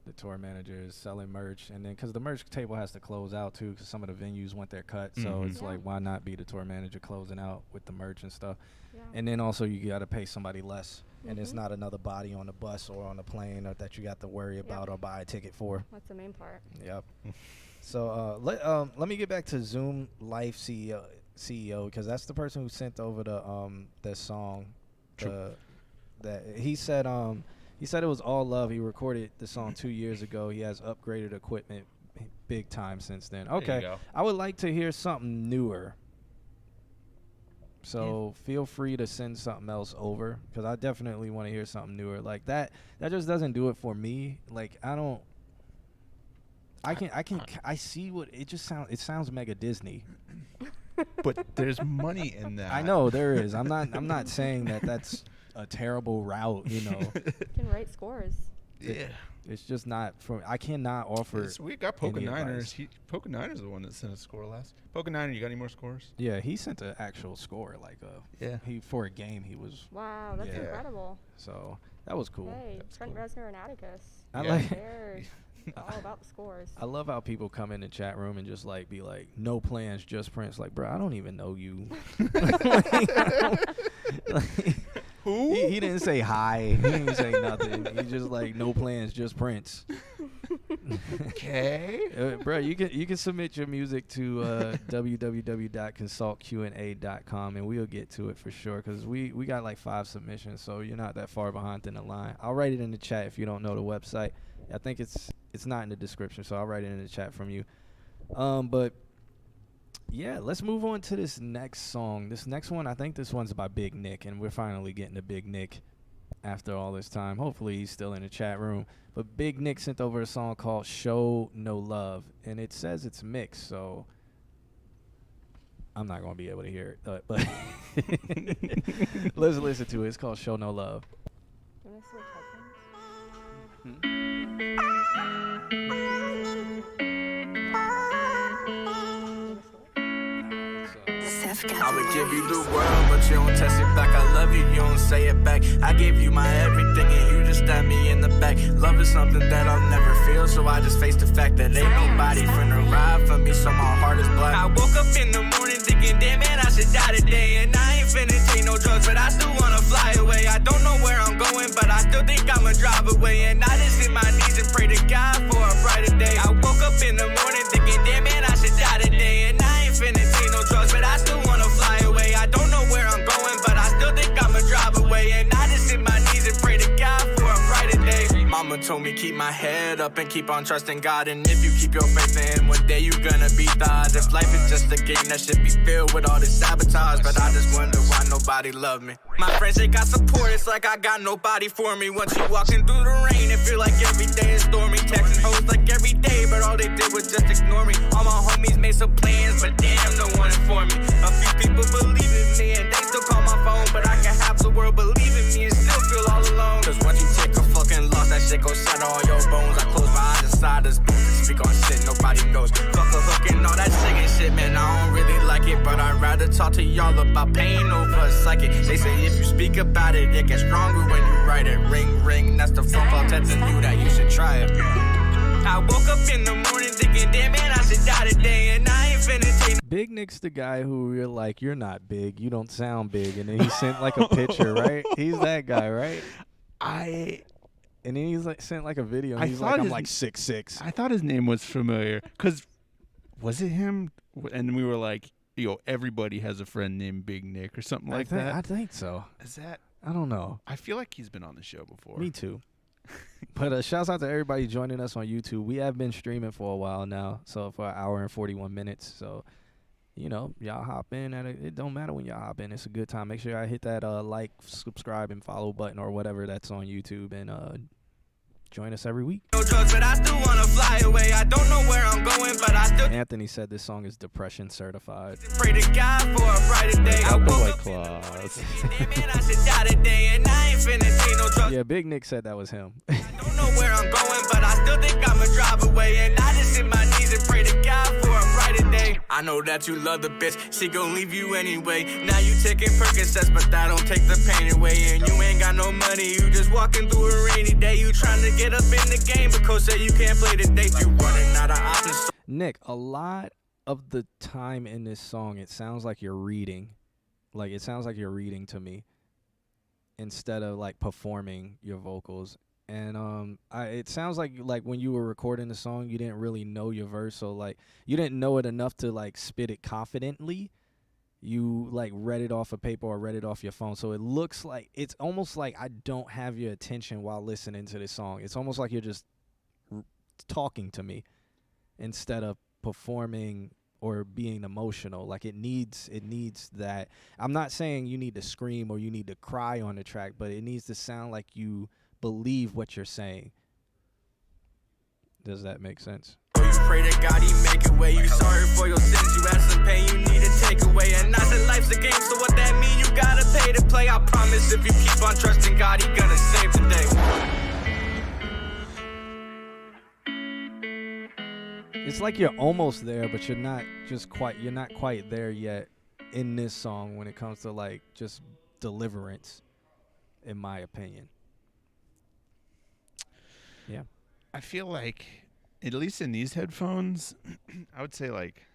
the tour manager is selling merch, and then because the merch table has to close out too, because some of the venues want their cut. So it's like, why not be the tour manager closing out with the merch and stuff? Yeah. And then also you gotta pay somebody less, and it's not another body on the bus or on the plane or that you got to worry about or buy a ticket for. That's the main part. Yep. So let me get back to Zoom Life CEO, because that's the person who sent over the song. That he said it was all love. He recorded the song 2 years ago. He has upgraded equipment big time since then. Okay, I would like to hear something newer. So feel free to send something else over, because I definitely want to hear something newer. Like that just doesn't do it for me. Like I see what it just sounds. It sounds mega Disney. But there's money in that. I know there is. I'm not saying that that's a terrible route, you know. You can write scores. Yeah. It's just not for. I cannot offer. We got Poca Niners. Poca Niners is the one that sent a score last. Poca Niner, you got any more scores? Yeah, he sent an actual score, like he for a game he was. Wow, that's incredible. So that was cool. Hey, Trent Reznor and Atticus. They're all about the scores. I love how people come in the chat room and just like be like, no plans, just Prince. Like, bro, I don't even know you. Who? He didn't say hi. He didn't say nothing. He just like, no plans, just Prince. Okay. Bro, you can submit your music to www.consultqna.com, and we'll get to it for sure, because we got like 5 submissions, so you're not that far behind in the line. I'll write it in the chat if you don't know the website. I think it's not in the description, so I'll write it in the chat from you. But yeah, let's move on to this next song. This next one, I think this one's by Big Nick, and we're finally getting to Big Nick after all this time. Hopefully he's still in the chat room. But Big Nick sent over a song called Show No Love, and it says it's mixed, so I'm not going to be able to hear it. But let's listen to it. It's called Show No Love. You want to switch headphones? I would give you the world, but you don't test it back. I love you, you don't say it back. I give you my everything and you just stab me in the back. Love is something that I'll never feel, so I just face the fact that ain't nobody finna ride for me, so my heart is black. I woke up in the morning thinking, damn man, I should die today. And I ain't finna take no drugs, but I still wanna fly away. I don't know where I'm going, but I still think I'ma drive away. And I just hit my knees and pray to God for a brighter day. I woke up in the morning thinking, damn man, I should die today. And I ain't finna take no drugs, but I still wanna fly away. I don't know where I'm going, but I still think I'ma drive away. And I just hit my knees and pray to God for a brighter day. Mama told me keep my head up and keep on trusting God. And if you keep your faith in Him, one day you gonna beat the odds. If life is just a game, that should be filled with all this sabotage. But I just wonder why nobody love me. My friends, they got support, it's like I got nobody for me. Once you walking through the rain, it feel like every day is stormy. Texting hoes like every day, but all they did was just ignore me. All my homies made some plans, but damn, no one informed me. A few people believe in me and they still call my phone, but I can have the world believe in me and still feel all alone. Cause once you take a fucking loss, that shit gon' shatter all your bones. I close my eyes inside this booth and speak on shit nobody knows. Fuck a hook and all that singing shit, man, I don't really like it, but I'd rather talk to y'all about pain over a psychic. They say if you speak about it, it gets stronger when you write it. Ring, ring, that's the phone call telling you that you should try it. I woke up in the morning thinking, damn man, I should die today. And I ain't finna take Big Nick's the guy who you're like, you're not big, you don't sound big, and then he sent like a picture, right? He's that guy, right? And then he's like sent like a video, and he's like, I'm like 6'6". I thought his name was familiar, cause was it him? And we were like, yo, everybody has a friend named Big Nick or something like that. I think so. Is that? I don't know. I feel like he's been on the show before. Me too. But shouts out to everybody joining us on YouTube. We have been streaming for a while now, so for an hour and 41 minutes. So, you know, y'all hop in. It don't matter when y'all hop in. It's a good time. Make sure y'all hit that like, subscribe, and follow button or whatever that's on YouTube, and join us every week. no drugs, but I still wanna fly away. I don't know where I'm going, but I still Anthony said this song is depression certified. pray to God for a brighter day. I woke up Claus. damn man, I should die today. And I ain't finna take no drugs. Yeah, Big Nick said that was him. Don't know where I'm going, but I still think I'ma drive away. And I just hit my knees and pray to God for a brighter day. I know that you love the bitch, she gon' leave you anyway. Now you taking Percocets, but that don't take the pain away. And you ain't got no money, you just walking through a rainy day. You trying to get up in the game, but coach say you can't play today. You running out of options. Nick, a lot of the time in this song, it sounds like you're reading. Like, it sounds like you're reading to me instead of, like, performing your vocals. And it sounds like when you were recording the song, you didn't really know your verse. So, like, you didn't know it enough to, like, spit it confidently. You, like, read it off a paper or read it off your phone. So it looks like, it's almost like I don't have your attention while listening to this song. It's almost like you're just talking to me instead of performing or being emotional. Like, it needs that. I'm not saying you need to scream or you need to cry on the track, but it needs to sound like you believe what you're saying. Does that make sense? You pray to God he make a way. You sorry for your sins, you have some pain you need to take away. And not that life's a game, so what that mean? You gotta pay to play. I promise if you keep on trusting God, he gonna save today. It's like you're almost there, but you're not quite there yet in this song when it comes to, like, just deliverance, in my opinion. Yeah. I feel like, at least in these headphones, I would say like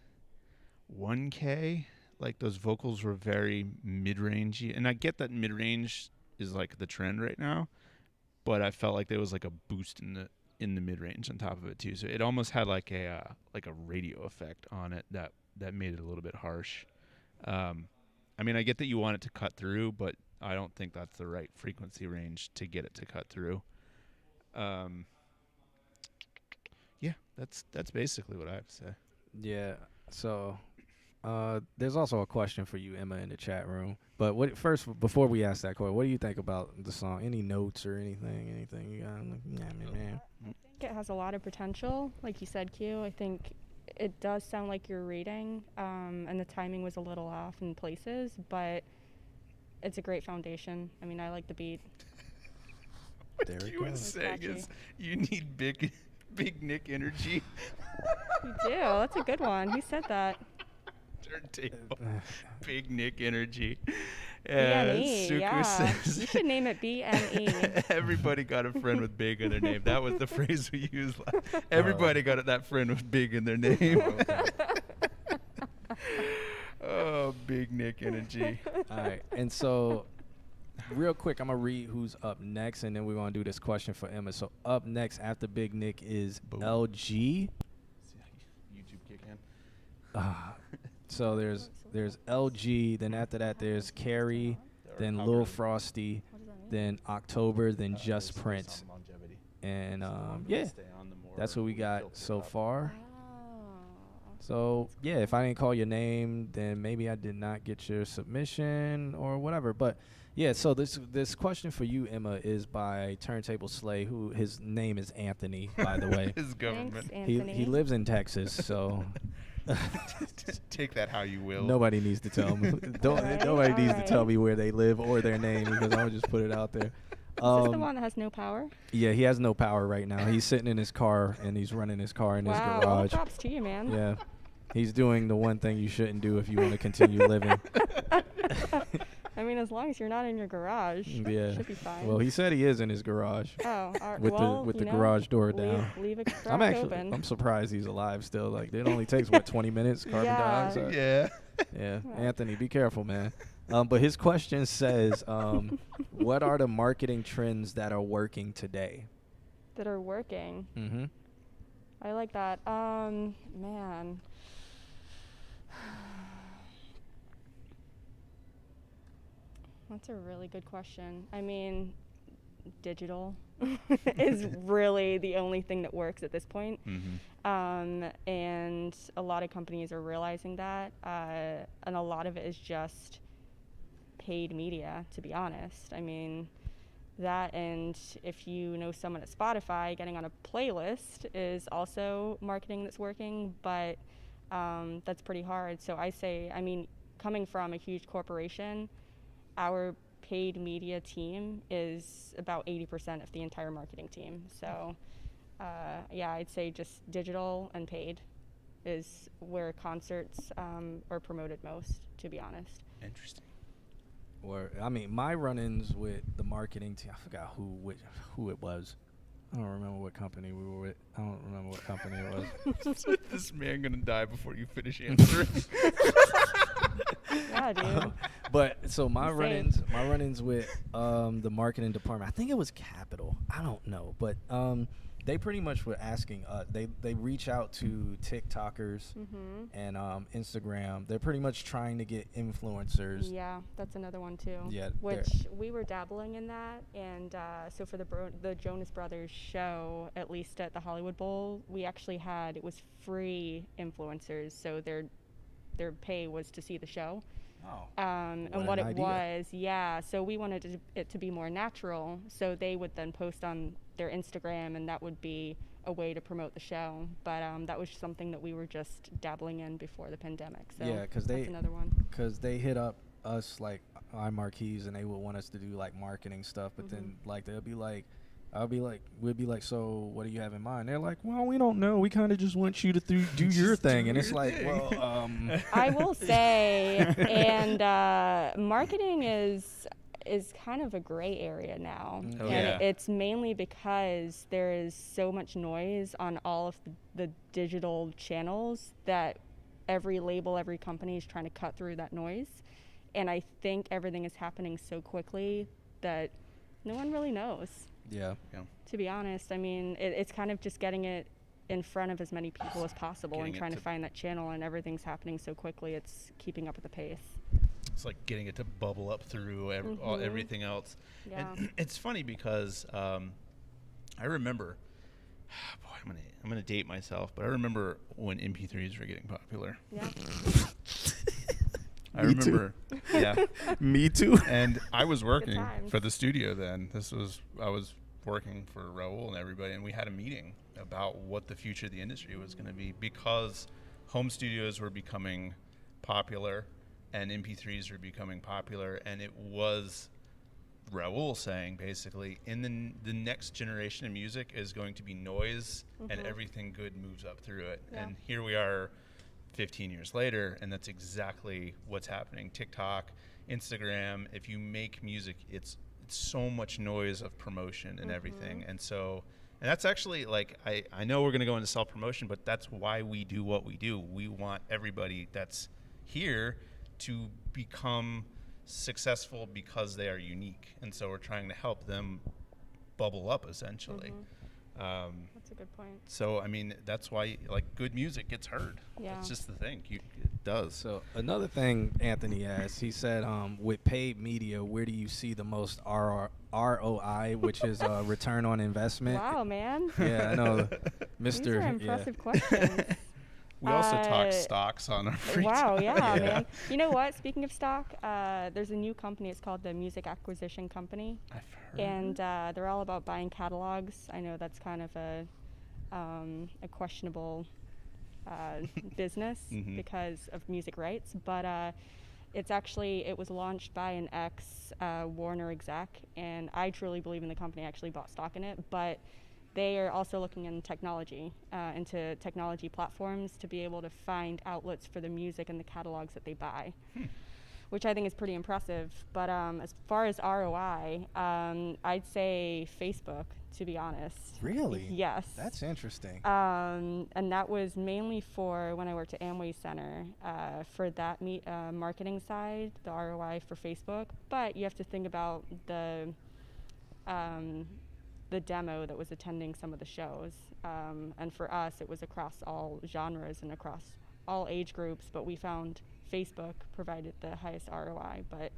1K, like those vocals were very mid-rangey. And I get that mid-range is like the trend right now, but I felt like there was like a boost in the mid-range on top of it too. So it almost had like a radio effect on it that made it a little bit harsh. I mean, I get that you want it to cut through, but I don't think that's the right frequency range to get it to cut through. Yeah, that's basically what I have to say. Yeah. So, there's also a question for you, Emma, in the chat room. But before we ask that question, what do you think about the song? Any notes or anything? Anything you got? I think it has a lot of potential, like you said, Q. I think it does sound like you're reading, and the timing was a little off in places, but it's a great foundation. I mean, I like the beat. What you were saying is you need big Nick energy. You do. That's a good one. Who said that? Turntable. Big Nick energy. BNE, Suku yeah. says You should name it BNE. everybody got a friend with big in their name. That was the phrase we used. Everybody got that friend with big in their name. Oh, Big Nick energy. All right. And so, real quick, I'm going to read who's up next, and then we're going to do this question for Emma. So, up next after Big Nick is LG. YouTube kick in. So, there's LG. Then after that, there's Carrie. Then Lil Frosty. Then October. Then Just Prince. And, yeah, that's what we got so far. So, yeah, if I didn't call your name, then maybe I did not get your submission or whatever. But, yeah, so this question for you, Emma, is by Turntable Slay, who his name is Anthony, by the way. His government. Thanks, He lives in Texas, so. Take that how you will. Nobody needs to tell me. Nobody needs to tell me where they live or their name, because I'll just put it out there. Is this the one that has no power? Yeah, he has no power right now. He's sitting in his car, and he's running his car in his Wow, garage. all props to you, man. Yeah. He's doing the one thing you shouldn't do if you want to continue living. I mean, as long as you're not in your garage, Yeah. should be fine. Well, he said he is in his garage. Oh, all right. With the garage door down. Leave it open. I'm surprised he's alive still. Like, it only takes 20 minutes carbon dioxide. Yeah. Yeah. Anthony, be careful, man. But his question says, what are the marketing trends that are working today? That are working. Mm-hmm. I like that. Man. That's a really good question. I mean, digital is really the only thing that works at this point. Mm-hmm. And a lot of companies are realizing that. And a lot of it is just paid media, to be honest. I mean, that, and if you know someone at Spotify, getting on a playlist is also marketing that's working, but that's pretty hard. So I say, I mean, coming from a huge corporation, our paid media team is about 80% of the entire marketing team. So, yeah, I'd say just digital and paid is where concerts are promoted most, to be honest. Interesting. Or I mean, my run-ins with the marketing team, I forgot who it was. I don't remember what company we were with. I don't remember what company it was. This man gonna die before you finish answering. Yeah, dude. But so my Insane. run-ins with the marketing department, I think it was Capital. I don't know, but they pretty much were asking they reach out to TikTokers and Instagram. They're pretty much trying to get influencers. Yeah, that's another one too. Yeah, which we were dabbling in that, and so for the Jonas Brothers show, at least at the Hollywood Bowl, we actually had, it was free influencers, so their pay was to see the show. Oh. And what it was, yeah. So we wanted it to be more natural. So they would then post on their Instagram, and that would be a way to promote the show. But that was something that we were just dabbling in before the pandemic. So Yeah, that's another one. Because they hit up us like iMarquees, and they would want us to do like marketing stuff. But then like we'd be like, so what do you have in mind? They're like, well, we don't know. We kind of just want you to do your thing. And it's like, well, I will say, and marketing is kind of a gray area now. Oh, and yeah. it's mainly because there is so much noise on all of the digital channels that every label, every company is trying to cut through that noise. And I think everything is happening so quickly that no one really knows. Yeah. To be honest, I mean, it's kind of just getting it in front of as many people as possible and trying to find that channel, and everything's happening so quickly, it's keeping up with the pace. It's like getting it to bubble up through everything else. Yeah. And it's funny because I remember, boy, I'm gonna date myself, but I remember when MP3s were getting popular. Yeah. I remember. Yeah. Me too. And I was working times. for the studio then. I was working for Raul and everybody, and we had a meeting about what the future of the industry was going to be, because home studios were becoming popular and MP3s were becoming popular, and it was Raul saying basically in the next generation of music is going to be noise, and everything good moves up through it. Yeah. And here we are 15 years later, and that's exactly what's happening. TikTok, Instagram, if you make music, it's so much noise of promotion and everything. And that's actually, like, I know we're going to go into self-promotion, but that's why we do what we do. We want everybody that's here to become successful because they are unique. And so we're trying to help them bubble up, essentially. That's a good point. So, I mean, that's why, like, good music gets heard. Yeah. That's just the thing. It does. So another thing Anthony asked, he said, with paid media, where do you see the most ROI, which is return on investment? Wow, man. Yeah, I know, These Mr. are impressive questions. We also talk stocks on our free Wow, time. yeah, man. You know what? Speaking of stock, there's a new company. It's called the Music Acquisition Company. I've heard. And they're all about buying catalogs. I know that's kind of a questionable business because of music rights, but it was launched by an ex Warner exec, and I truly believe in the company. I actually bought stock in it, but they are also looking in technology, into technology platforms to be able to find outlets for the music and the catalogs that they buy, which I think is pretty impressive. But as far as ROI, I'd say Facebook, to be honest. Really? Yes. That's interesting. And that was mainly for when I worked at Amway Center, for that marketing side, the ROI for Facebook. But you have to think about the demo that was attending some of the shows. And for us, it was across all genres and across all age groups, but we found Facebook provided the highest ROI. But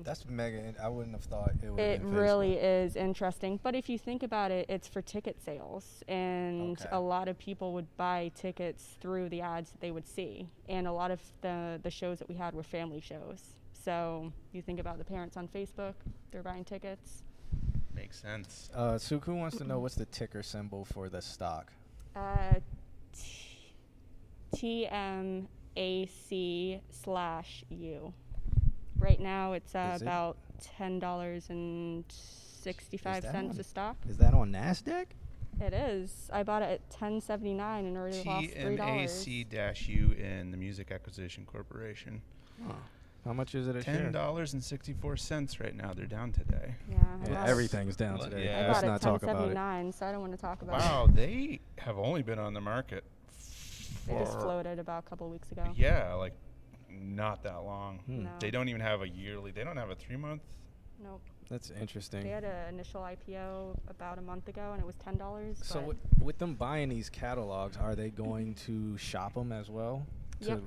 that's mega. I wouldn't have thought it would. It really is interesting. But if you think about it, it's for ticket sales, and a lot of people would buy tickets through the ads that they would see. And a lot of the shows that we had were family shows. So you think about the parents on Facebook, they're buying tickets. Makes sense. Suku wants to know what's the ticker symbol for the stock. TMAC/U. Right now it's about $10.65 a stock. Is that on NASDAQ? It is. I bought it at $10.79 and already lost $3. TMAC-U in the Music Acquisition Corporation. Huh. How much is it a share? $10.64 right now. They're down today. Yeah, everything's down today. Yeah. I Let's bought not it talk about it. $10.79, so I don't want to talk about Wow, it. they have only been on the market They just for floated about a couple weeks ago. yeah, like not that long. No. They don't even have a yearly. They don't have a 3-month. Nope. That's interesting. They had an initial IPO about a month ago, and it was $10. So but with them buying these catalogs, are they going to shop them as well? Yep.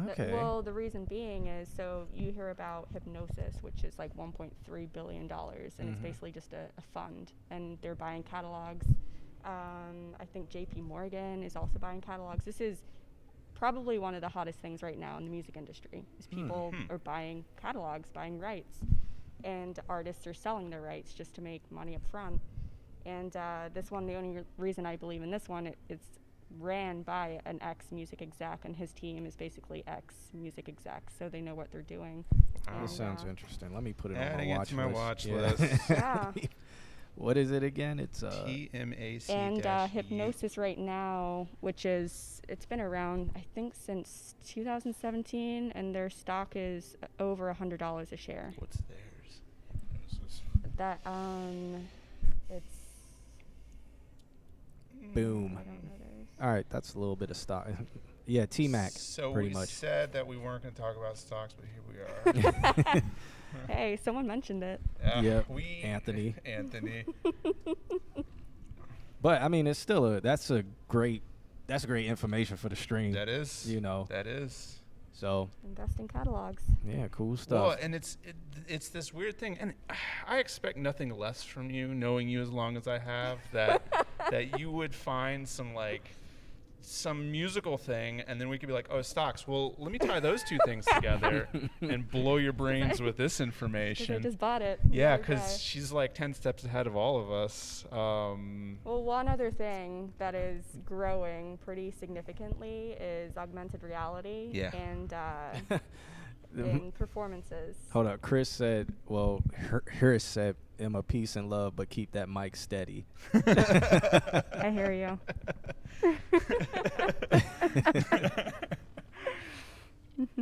Okay. Well, the reason being is, so you hear about Hypnosis, which is like $1.3 billion, and it's basically just a fund, and they're buying catalogs. I think JP Morgan is also buying catalogs. This is probably one of the hottest things right now in the music industry, is people are buying catalogs, buying rights, and artists are selling their rights just to make money up front. And this one, the only reason I believe in this one, it's ran by an ex-music exec, and his team is basically ex-music execs, so they know what they're doing. This sounds interesting. Let me put it Adding on it to my my watch watch list. list. Yeah. What is it again? It's TMAC. And Hypnosis right now, which is, it's been around, I think, since 2017, and their stock is over $100 a share. What's theirs? That, it's... Boom. I don't know theirs. All right, that's a little bit of stock. Yeah, T-Mac, So pretty we much. said that we weren't going to talk about stocks, but here we are. Hey, someone mentioned it. Yep, we Anthony. Anthony. But I mean, it's still that's great information for the stream. That is. You know. That is. So. Invest in catalogs. Yeah, cool stuff. Well, and it's this weird thing, and I expect nothing less from you, knowing you as long as I have, that you would find some musical thing, and then we could be like, oh, stocks. Well, let me tie those two things together and blow your brains with this information. I just bought it. Yeah, Okay. because she's like 10 steps ahead of all of us. Well, one other thing that is growing pretty significantly is augmented reality and in performances. Hold up. Chris said, well, Harris said, Emma, peace and love, but keep that mic steady. I hear you.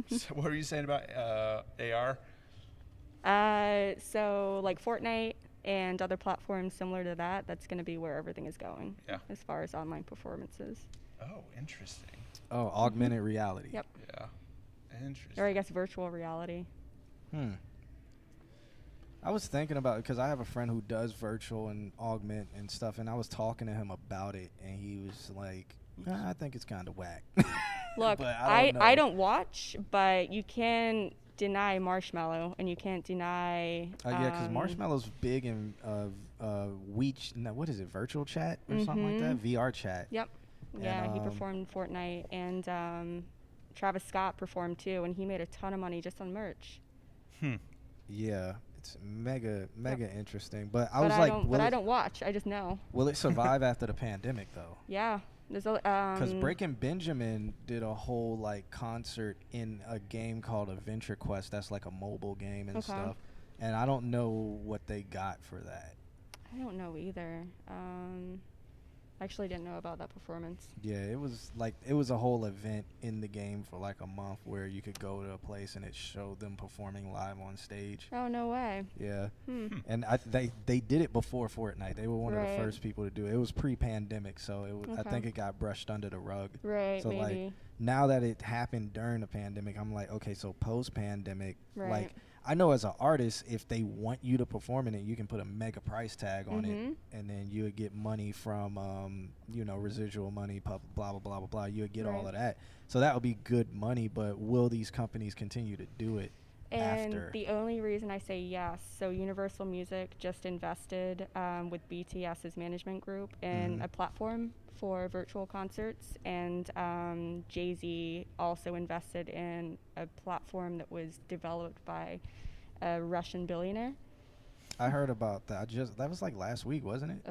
So what were you saying about AR? So like Fortnite and other platforms similar to that, that's going to be where everything is going. Yeah. As far as online performances. Oh, interesting. Oh, augmented reality. Yep. Yeah. Interesting. Or I guess virtual reality. I was thinking about it because I have a friend who does virtual and augment and stuff, and I was talking to him about it, and he was like, I think it's kind of whack. Look, But I don't watch, but you can deny Marshmallow, and you can't deny. Yeah, because Marshmallow's big in what is it, virtual chat or something like that? VR chat. Yep. Yeah, he performed Fortnite, and Travis Scott performed too, and he made a ton of money just on merch. Yeah, it's mega interesting. But I was like, I don't watch. I just know. Will it survive after the pandemic though? Yeah. There's a Because Breaking Benjamin did a whole like concert in a game called Adventure Quest. That's like a mobile game and stuff. And I don't know what they got for that. I don't know either. I actually didn't know about that performance. Yeah, it was a whole event in the game for like a month where you could go to a place and it showed them performing live on stage. Oh, no way. Yeah. And they did it before Fortnite. They were one of the first people to do it. It was pre-pandemic, so I think it got brushed under the rug. Right, so maybe. Like now that it happened during the pandemic, I'm like, okay, so post-pandemic, like I know as an artist, if they want you to perform in it, you can put a mega price tag on it, and then you would get money from, residual money, blah, blah, blah, blah, blah. You would get all of that. So that would be good money, but will these companies continue to do it after? And the only reason I say yes, so Universal Music just invested with BTS's management group in a platform for virtual concerts, and Jay-Z also invested in a platform that was developed by a Russian billionaire. I heard about that. That was like last week, wasn't it?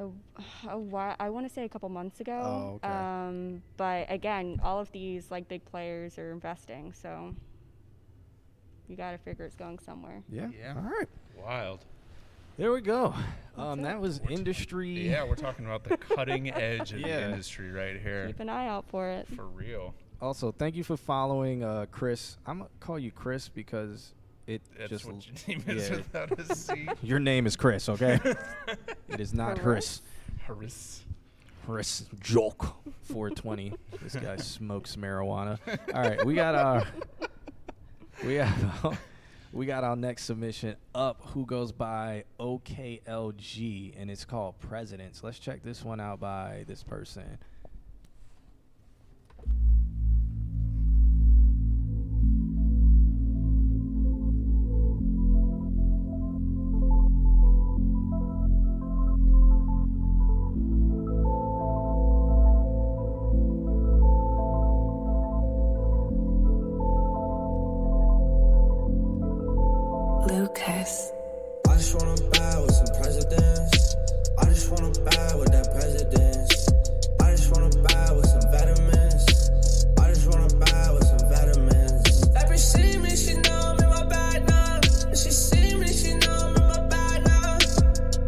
A while, I want to say a couple months ago. Oh, okay. But again, all of these like big players are investing, so you got to figure it's going somewhere. Yeah. Yeah. All right. Wild. There we go. That was industry. Yeah, we're talking about the cutting edge of Yeah. the industry right here. Keep an eye out for it. For real. Also, thank you for following Chris. I'm gonna call you Chris because That's just what your name is without a C. Your name is Chris, okay? It is not Chris. Harris. Chris joke 420. This guy smokes marijuana. All right, we got our next submission up, who goes by OKLG, and it's called Presidents. Let's check this one out by this person. Lucas. I just wanna buy with some presidents. I just wanna buy with that presidents. I just wanna buy with some vitamins. I just wanna buy with some vitamins. That bitch see me, she know I'm in my bag now. And she see me, she know I'm in my bag now.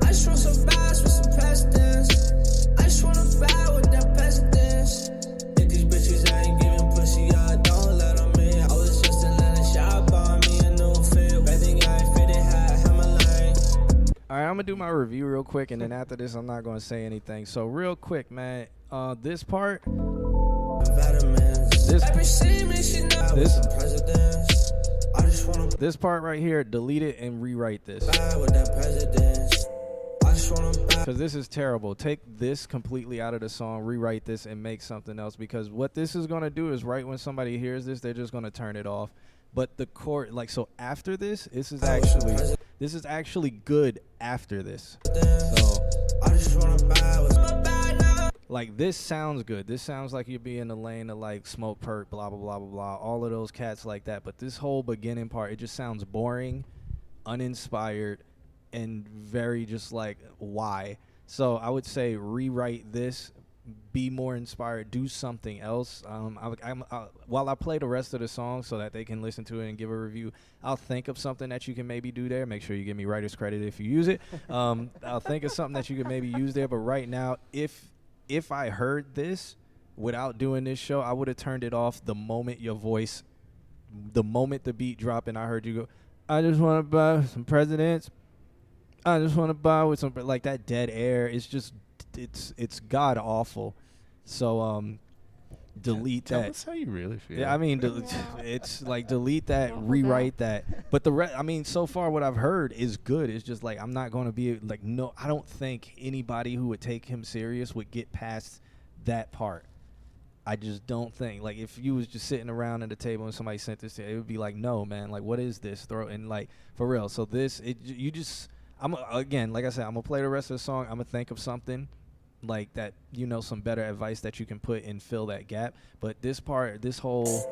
I just want some buys with some presidents. I just wanna buy with that presidents. If these bitches ain't giving pussy, I don't let them in. I was just in Atlanta, shop on me a new feel. Everything I ain't fitted, had my line. All right, I'm gonna do my review real quick, and then after this, I'm not gonna say anything. So real quick, man, this part, this part right here, delete it and rewrite this, because this is terrible. Take this completely out of the song, rewrite this, and make something else. Because what this is gonna do is, right when somebody hears this, they're just gonna turn it off. But the chord, like, so after this, this is actually good after this. So, like, this sounds good. This sounds like you'd be in the lane of, like, Smoke Perk, blah, blah, blah, blah, blah, all of those cats like that. But this whole beginning part, it just sounds boring, uninspired, and very just like, why? So I would say rewrite this, be more inspired, do something else. While I play the rest of the song so that they can listen to it and give a review, I'll think of something that you can maybe do there. Make sure you give me writer's credit if you use it. I'll think of something that you can maybe use there. But right now, if I heard this without doing this show, I would have turned it off the moment the moment the beat dropped and I heard you go, I just want to buy some presidents. I just want to buy with some, like, that dead air. It's just, it's god awful. So delete Tell that. us how you really feel. Yeah, I mean, it's like, delete that, rewrite that. But I mean, so far what I've heard is good. It's just like, I'm not going to be like, no, I don't think anybody who would take him serious would get past that part. I just don't think, like, if you was just sitting around at the table and somebody sent this to you, it would be like, no, man, like, what is this? And like, for real. So again, like I said, I'm gonna play the rest of the song. I'm gonna think of something like that, some better advice that you can put and fill that gap. But this part, this whole,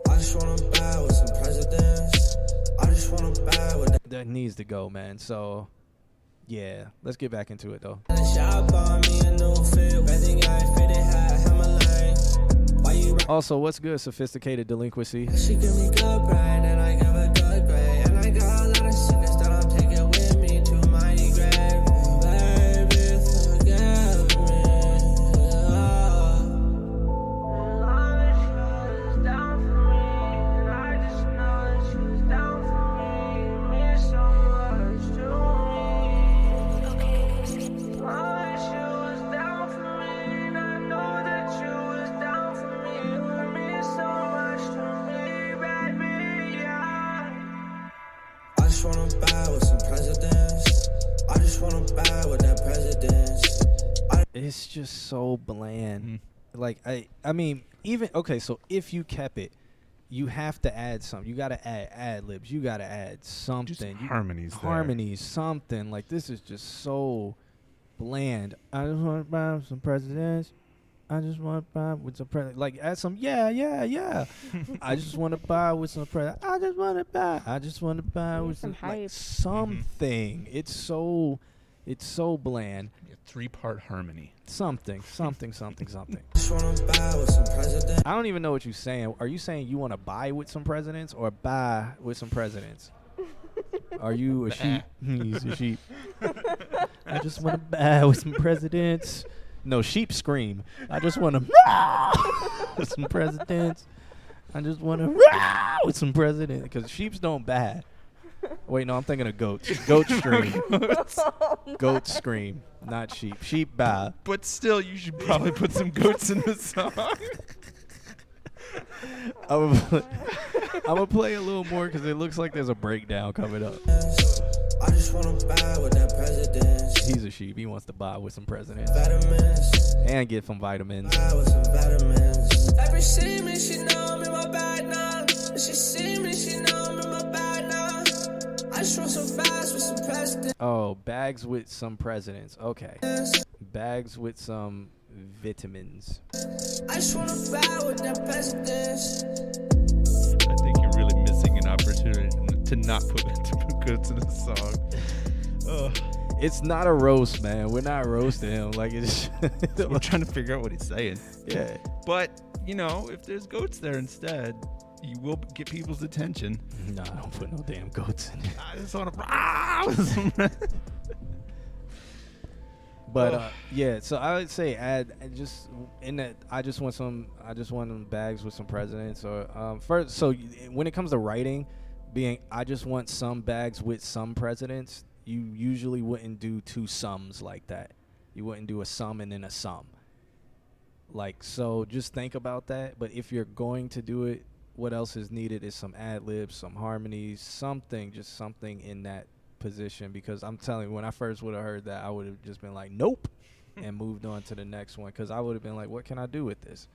I just wanna buy with some presidents. I just wanna buy with that needs to go, man. So yeah, let's get back into it though. Also, what's good, Sophisticated Delinquency? She give me good brain and I give her good grade. And I got a lot of sickness that I'm taking with me to my grave. Baby, forgive me. Down for me, and I just know that she was down for me. You mean so much to me. I wish you was down for me, and I know that you was down for me. You mean so much to me, baby, yeah. I just wanna buy with some presidents. I just wanna buy with that presidents. It's just so bland. Like, I mean, even, okay, so if you kept it, you have to add something. You gotta add ad-libs. You gotta add something. Harmonies, something. Like, this is just so bland. I just want to buy some presidents. I just want to buy with some presidents. Like, add some, yeah. I just want to buy with some presidents. I just want to buy with some, hype. like, something. It's so, It's so bland. A 3-part harmony. Something. Just wanna buy with some president. I don't even know what you're saying. Are you saying you want to buy with some presidents or buy with some presidents? Are you a sheep? He's a sheep. I just want to buy with some presidents. No, sheep scream. I just want to with some presidents. I just want to with some presidents because sheeps don't bad. Wait, no, I'm thinking of goats. Goats scream. Goats scream, not sheep. Sheep baa. But still, you should probably put some goats in the song. I'm gonna play a little more because it looks like there's a breakdown coming up. I just wanna buy with that president. He's a sheep. He wants to buy with some presidents Vitamins. and get some vitamins. Buy with some vitamins. Every see me, she know I'm in my bag now. She see me, she know I'm in my bag now. I just want some bags with some presidents. Oh, bags with some presidents. Okay. Bags with some vitamins. I just wanna buy with that presidents. I think you're really missing an opportunity to not put goats in the song. Ugh. It's not a roast, man. We're not roasting him. Like it's. We're trying to figure out what he's saying. Yeah. But you know, if there's goats there instead, you will get people's attention. No, I don't put no damn goats in it. I just want to. But yeah, so I would say add just in that. I just want them bags with some presidents or first. So when it comes to writing, I just want some bags with some presidents. You usually wouldn't do two sums like that. You wouldn't do a sum and then a sum. Like, so just think about that. But if you're going to do it, what else is needed is some ad libs, some harmonies, something in that position. Because I'm telling you, when I first would have heard that, I would have just been like, nope, and moved on to the next one. Because I would have been like, what can I do with this?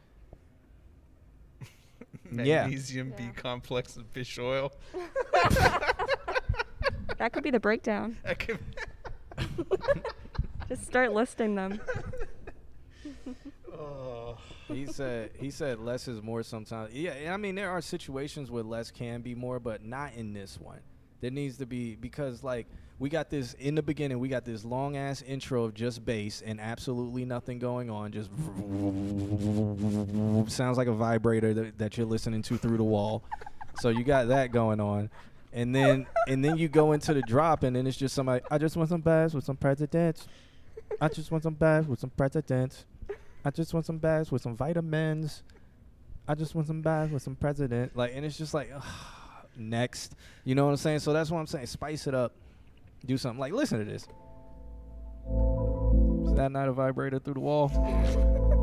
Magnesium B complex and fish oil. That could be the breakdown. Just start listing them. He said less is more sometimes. Yeah, I mean there are situations where less can be more, but not in this one. There needs to be, because like we got this in the beginning, we got this long ass intro of just bass and absolutely nothing going on, just sounds like a vibrator that you're listening to through the wall. So you got that going on. And then you go into the drop, and then it's just somebody. I just want some bags with some presidents. I just want some bags with some presidents. I just want some bags with some vitamins. I just want some bags with some president. Like, and it's just like, next. You know what I'm saying? So that's what I'm saying. Spice it up. Do something. Like, listen to this. Is that not a vibrator through the wall?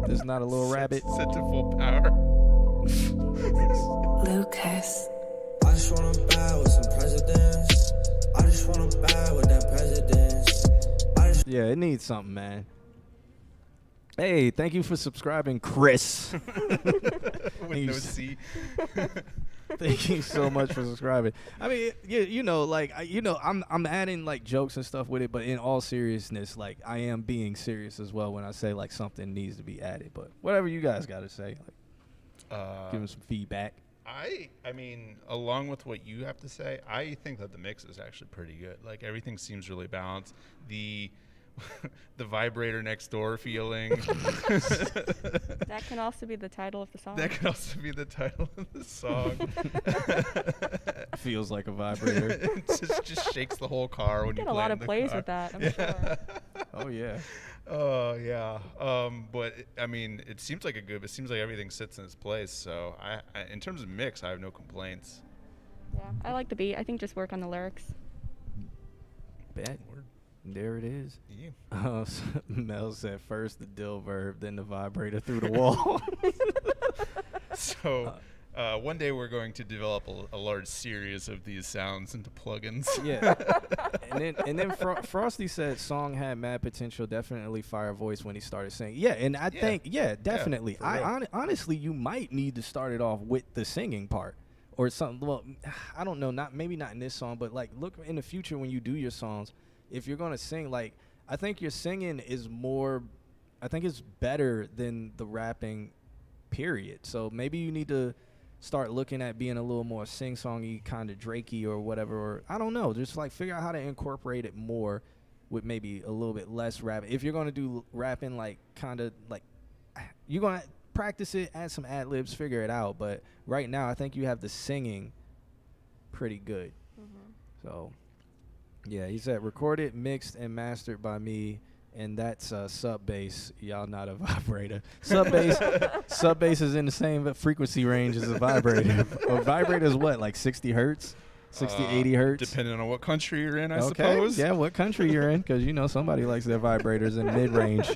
This is not a little rabbit. Set to full power. Lucas. I just wanna buy with some presidents. I just wanna buy with that presidents. Yeah, it needs something, man. Hey, thank you for subscribing, Chris. With no C. Thank you so much for subscribing. I mean, you know, like, I'm adding like jokes and stuff with it, but in all seriousness, like, I am being serious as well when I say like something needs to be added. But whatever you guys got to say, like, give them some feedback. I mean, along with what you have to say, I think that the mix is actually pretty good. Like, everything seems really balanced. The vibrator next door feeling. That can also be the title of the song. That can also be the title of the song. Feels like a vibrator. It just shakes the whole car when you play get a lot in of the plays car. with that, I'm sure. Oh yeah. Oh yeah. But I mean, it seems like it seems like everything sits in its place. So I in terms of mix, I have no complaints. Yeah, I like the beat. I think just work on the lyrics. Bet. There it is. Yeah. Mel said first the dill verb, then the vibrator through the wall. So one day we're going to develop a large series of these sounds into plugins. Yeah. and then Frosty said song had mad potential, definitely fire voice when he started singing. Yeah, and I think definitely. Honestly, you might need to start it off with the singing part or something. Well, I don't know, maybe not in this song, but like look in the future when you do your songs, if you're going to sing, like I think your singing is more, I think it's better than the rapping period. So maybe you need to start looking at being a little more sing-songy, kind of Drakey or whatever, or I don't know, just like figure out how to incorporate it more with maybe a little bit less rap. If you're gonna do rapping, like kind of like you're gonna practice it, add some ad libs, figure it out. But right now, I think you have the singing pretty good. So yeah, he said recorded, mixed, and mastered by me. And that's sub bass. Y'all not a vibrator. Sub bass is in the same frequency range as a vibrator. A vibrator is what, like 60 hertz, 60, 80 hertz? Depending on what country you're in, I Okay. suppose. Yeah, what country you're in? Because you know somebody likes their vibrators in mid range.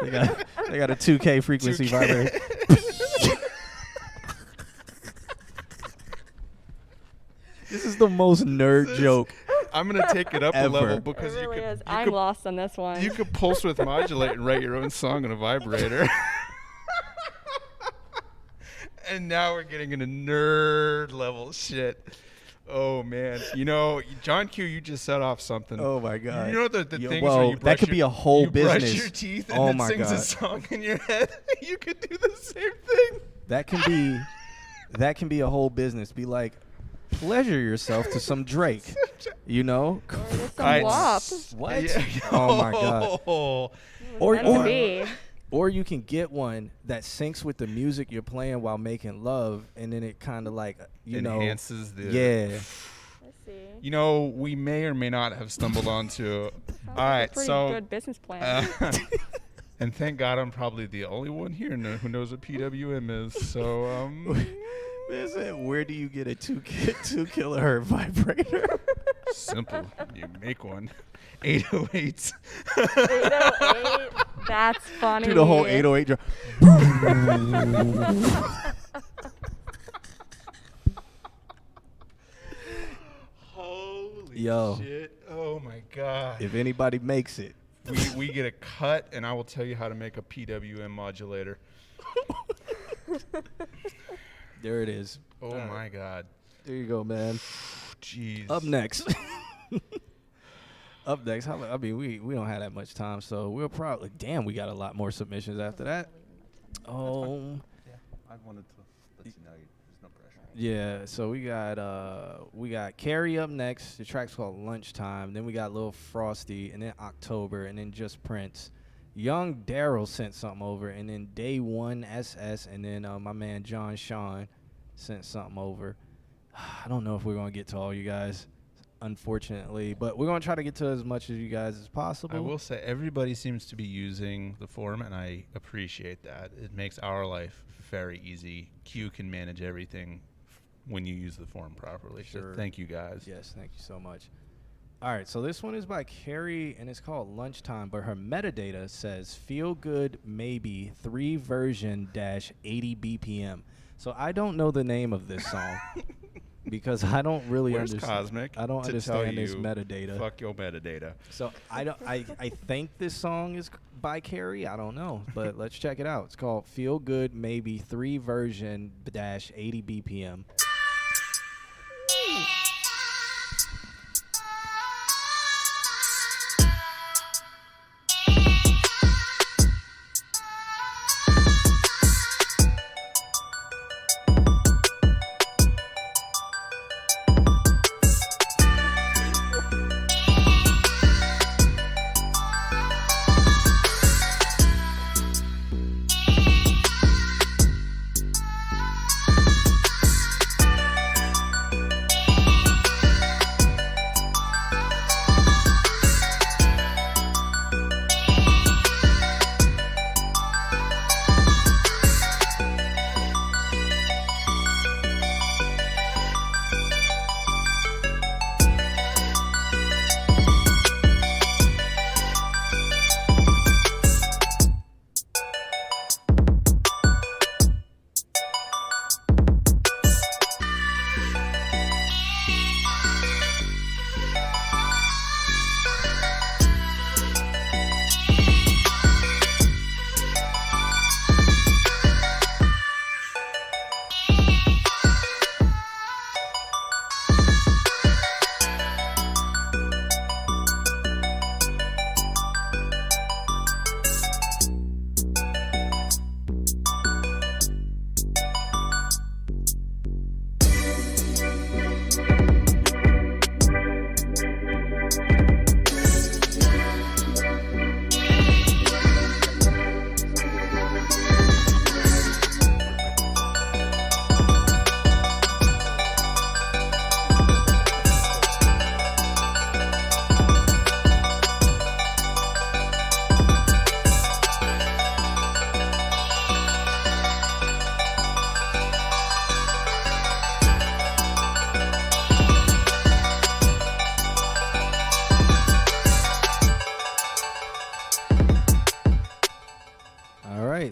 They got a 2K frequency 2K. vibrator. This is the most nerd joke. I'm gonna take it up a Ever. level because It really you could. is. I'm lost on this one. You could pulse width modulate and write your own song on a vibrator. And now we're getting into nerd level shit. Oh man, you know, John Q, you just set off something. Oh my god! You know the Yo, things whoa, where you brush that could be a whole you business. brush your teeth and Oh it my sings god! a song in your head. You could do the same thing. That can be a whole business. Be like, pleasure yourself to some Drake. You know? Some WAP. What? Yeah. Oh my god! Meant to be. Or you can get one that syncs with the music you're playing while making love, and then it kind of like Enhances the. Yeah. Let's see. You know, we may or may not have stumbled onto. All right, Pretty so. good business plan. And thank God I'm probably the only one here who knows what PWM is. So Listen, where do you get a 2 kilohertz vibrator? Simple. You make one. 808s. 808. That's funny. Do the whole 808 drum. Holy Yo. shit. Oh my God. If anybody makes it. We get a cut, and I will tell you how to make a PWM modulator. There it is. Oh my God. There you go, man. Jeez. Up next. Up next. I mean, we don't have that much time, so we'll probably. Damn, we got a lot more submissions after that. Oh. Yeah, I wanted to let you know there's no pressure. Yeah, so we got Carrie up next. The track's called Lunchtime. Then we got Lil Frosty, and then October, and then Just Prince. Young Daryl sent something over, and then Day One SS, and then my man John Sean sent something over. I don't know if we're gonna get to all you guys, unfortunately, but we're gonna try to get to as much of you guys as possible. I will say everybody seems to be using the forum, and I appreciate that. It makes our life very easy. Q can manage everything when you use the forum properly. Sure. So thank you guys. Yes, thank you so much. All right, so this one is by Carrie, and it's called Lunchtime, but her metadata says Feel Good Maybe 3 version -80 BPM. So I don't know the name of this song because I don't really Where's understand. Cosmic I don't to understand tell this you, metadata. Fuck your metadata. So I don't. I think this song is by Carrie. I don't know, but let's check it out. It's called Feel Good Maybe 3 version -80 BPM.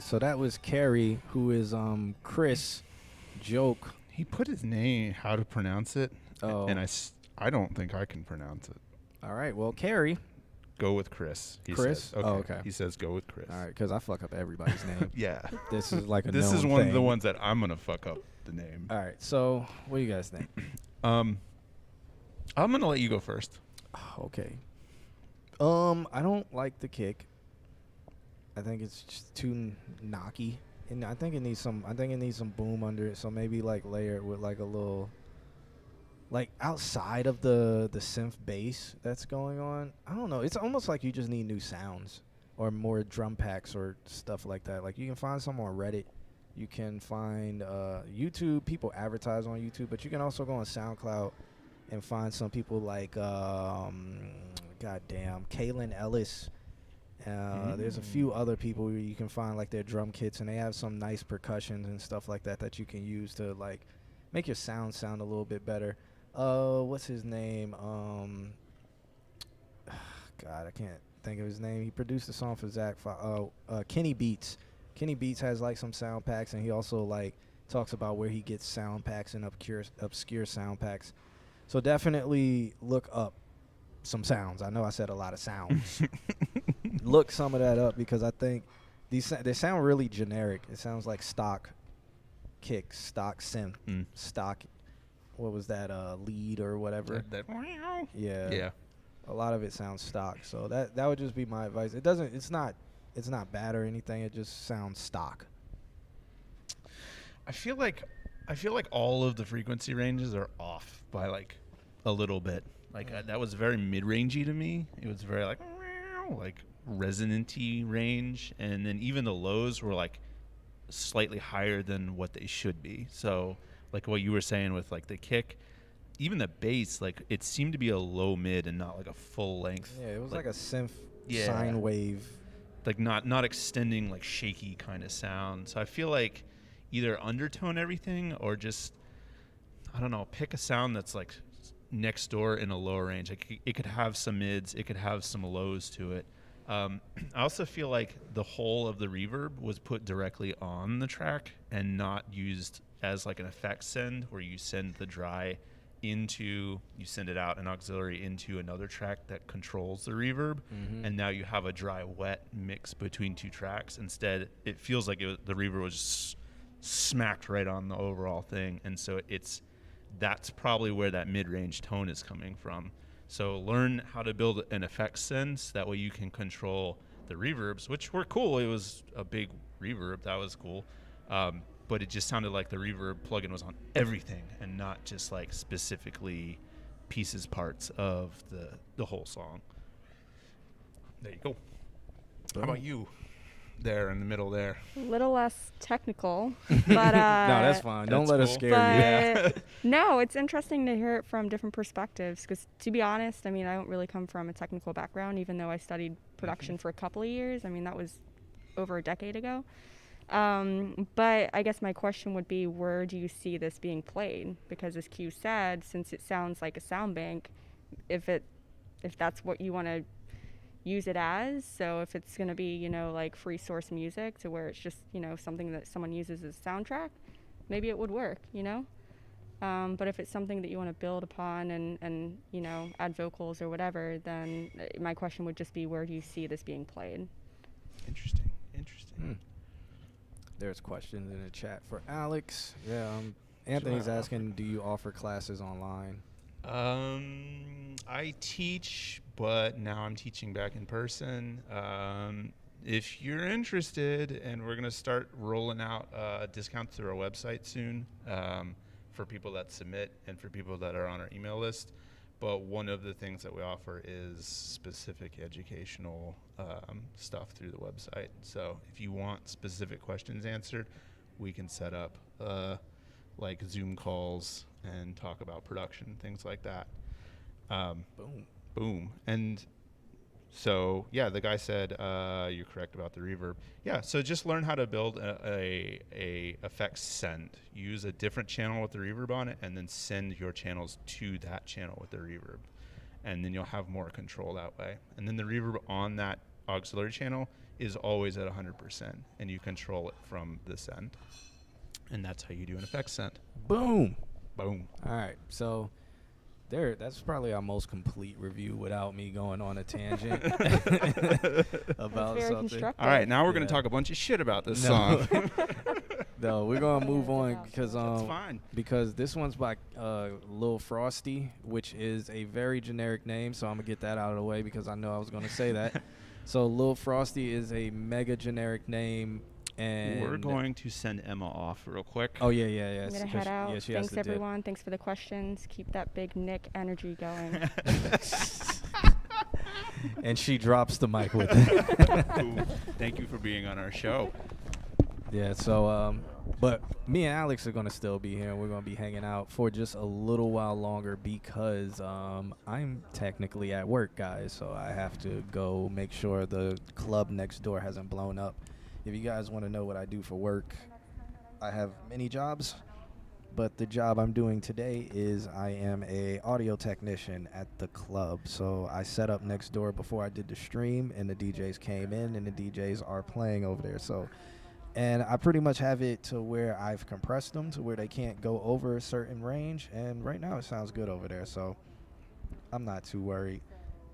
so that was Carrie, who is Chris Joke. He put his name, how to pronounce it, Oh. and I don't think I can pronounce it. All right, well, Carrie. Go with Chris. He Chris? Says. Okay. Oh, okay. He says go with Chris. All right, because I fuck up everybody's name. Yeah. This is like a This is known one of the thing. ones that I'm gonna fuck up the name. All right, so what do you guys think? I'm gonna let you go first. Okay. I don't like the kick. I think it's just too knocky, and I think it needs some. I think it needs some boom under it. So maybe like layer it with like a little, like outside of the synth bass that's going on. I don't know. It's almost like you just need new sounds or more drum packs or stuff like that. Like you can find some on Reddit. You can find YouTube. People advertise on YouTube, but you can also go on SoundCloud and find some people like goddamn Kaylin Ellis. There's a few other people where you can find like their drum kits, and they have some nice percussions and stuff like that that you can use to like make your sound a little bit better. What's his name? God, I can't think of his name. He produced a song for Zach. Kenny Beats. Kenny Beats has like some sound packs, and he also like talks about where he gets sound packs and obscure sound packs. So definitely look up some sounds. I know I said a lot of sounds. Look some of that up, because I think they sound really generic. It sounds like stock kick, stock synth, stock. What was that? Lead or whatever. Yeah. Yeah. A lot of it sounds stock. So that would just be my advice. It doesn't. It's not bad or anything. It just sounds stock. I feel like all of the frequency ranges are off by like a little bit. Like that was very mid-rangey to me. It was very like resonant-y range, and then even the lows were like slightly higher than what they should be. So like what you were saying with like the kick, even the bass, like it seemed to be a low mid and not like a full length. Yeah, it was like a synth sine wave. Like not extending like shaky kind of sound. So I feel like either undertone everything or just, I don't know, pick a sound that's like next door in a lower range. Like it could have some mids, it could have some lows to it. I also feel like the whole of the reverb was put directly on the track and not used as like an effect send, where you send the dry you send it out an auxiliary into another track that controls the reverb, and now you have a dry wet mix between two tracks. Instead, it feels like the reverb was just smacked right on the overall thing, and so that's probably where that mid-range tone is coming from. So learn how to build an effect sense, that way you can control the reverbs, which were cool. It was a big reverb, that was cool. But it just sounded like the reverb plugin was on everything and not just like specifically parts of the whole song. There you go. How about you? There in the middle there. A little less technical, but no, that's fine. Don't let us scare you. Yeah. No, it's interesting to hear it from different perspectives, because to be honest, I mean, I don't really come from a technical background, even though I studied production for a couple of years. I mean, that was over a decade ago. But I guess my question would be, where do you see this being played? Because as Q said, since it sounds like a sound bank, if that's what you want to use it as, so if it's going to be, you know, like free source music to where it's just, you know, something that someone uses as a soundtrack, maybe it would work, you know? But if it's something that you want to build upon and, you know, add vocals or whatever, then my question would just be, where do you see this being played? Interesting. There's questions in the chat for Alex. Yeah, Anthony's asking, do you offer classes online? I teach, but now I'm teaching back in person. If you're interested, and we're going to start rolling out discounts through our website soon for people that submit and for people that are on our email list. But one of the things that we offer is specific educational stuff through the website. So if you want specific questions answered, we can set up like Zoom calls and talk about production, things like that. Boom. And so, yeah, the guy said, you're correct about the reverb. Yeah, so just learn how to build a effects send. Use a different channel with the reverb on it, and then send your channels to that channel with the reverb. And then you'll have more control that way. And then the reverb on that auxiliary channel is always at 100%, and you control it from this end. And that's how you do an effects send. Boom. Boom. All right. So that's probably our most complete review without me going on a tangent about something. All right, now we're going to talk a bunch of shit about this song. No, we're going to move on because That's fine. Because this one's by Lil Frosty, which is a very generic name, so I'm going to get that out of the way because I know I was going to say that. So Lil Frosty is a mega generic name. And we're going to send Emma off real quick. Oh, yeah. I'm going to head out. Yeah, she Thanks, everyone. Thanks for the questions. Keep that big Nick energy going. And she drops the mic with it. Thank you for being on our show. Yeah, so, but me and Alex are going to still be here, and we're going to be hanging out for just a little while longer because I'm technically at work, guys, so I have to go make sure the club next door hasn't blown up. If you guys want to know what I do for work, I have many jobs, but the job I'm doing today is I am a audio technician at the club. So I set up next door before I did the stream, and the DJs came in, and the DJs are playing over there. So, and I pretty much have it to where I've compressed them to where they can't go over a certain range, and right now it sounds good over there, so I'm not too worried.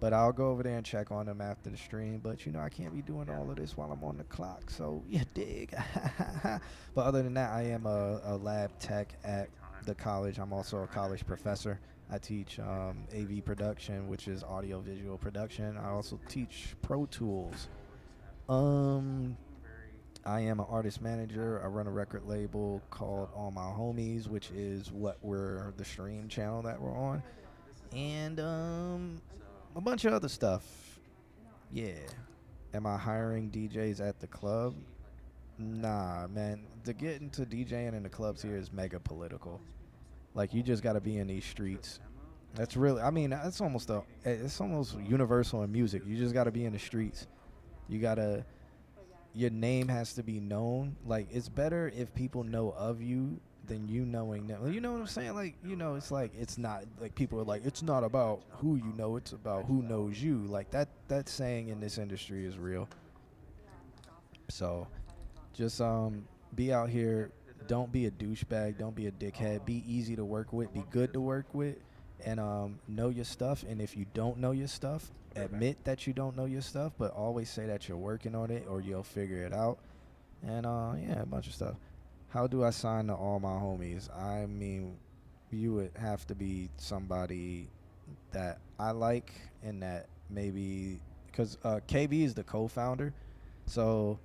But I'll go over there and check on them after the stream. But, you know, I can't be doing all of this while I'm on the clock. So, you dig. But other than that, I am a lab tech at the college. I'm also a college professor. I teach AV production, which is audio-visual production. I also teach Pro Tools. I am an artist manager. I run a record label called All My Homies, which is the stream channel that we're on. And a bunch of other stuff. Yeah. Am I hiring DJs at the club? Nah, man. To get into DJing in the clubs here is mega political. Like, you just got to be in these streets. That's really, I mean, it's almost universal in music. You just got to be in the streets. You got to, your name has to be known. Like, it's better if people know of you than you knowing them. You know what I'm saying? Like, you know, it's like, it's not, like, people are like, it's not about who you know, it's about who knows you. Like, that saying in this industry is real. So, just be out here. Don't be a douchebag. Don't be a dickhead. Be easy to work with. Be good to work with. And know your stuff. And if you don't know your stuff, admit that you don't know your stuff, but always say that you're working on it or you'll figure it out. And, yeah, a bunch of stuff. How do I sign to All My Homies? I mean, you would have to be somebody that I like and that maybe, because KB is the co-founder. So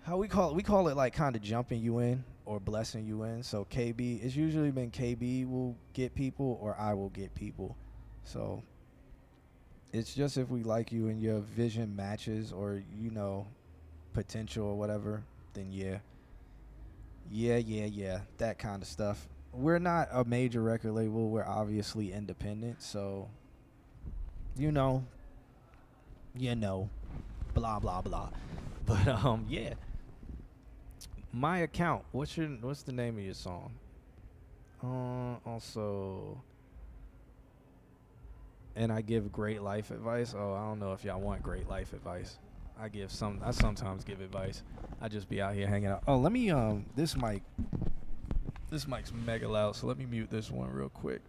how we call it like kind of jumping you in or blessing you in. So KB, it's usually been KB will get people or I will get people. So it's just if we like you and your vision matches or, you know, potential or whatever, then yeah. Yeah, that kind of stuff. We're not a major record label. We're obviously independent, so, you know, blah, blah, blah. But, yeah. My account, what's the name of your song? Also, and I give great life advice. Oh, I don't know if y'all want great life advice. I sometimes give advice. I just be out here hanging out. Oh, let me this mic's mega loud, so let me mute this one real quick.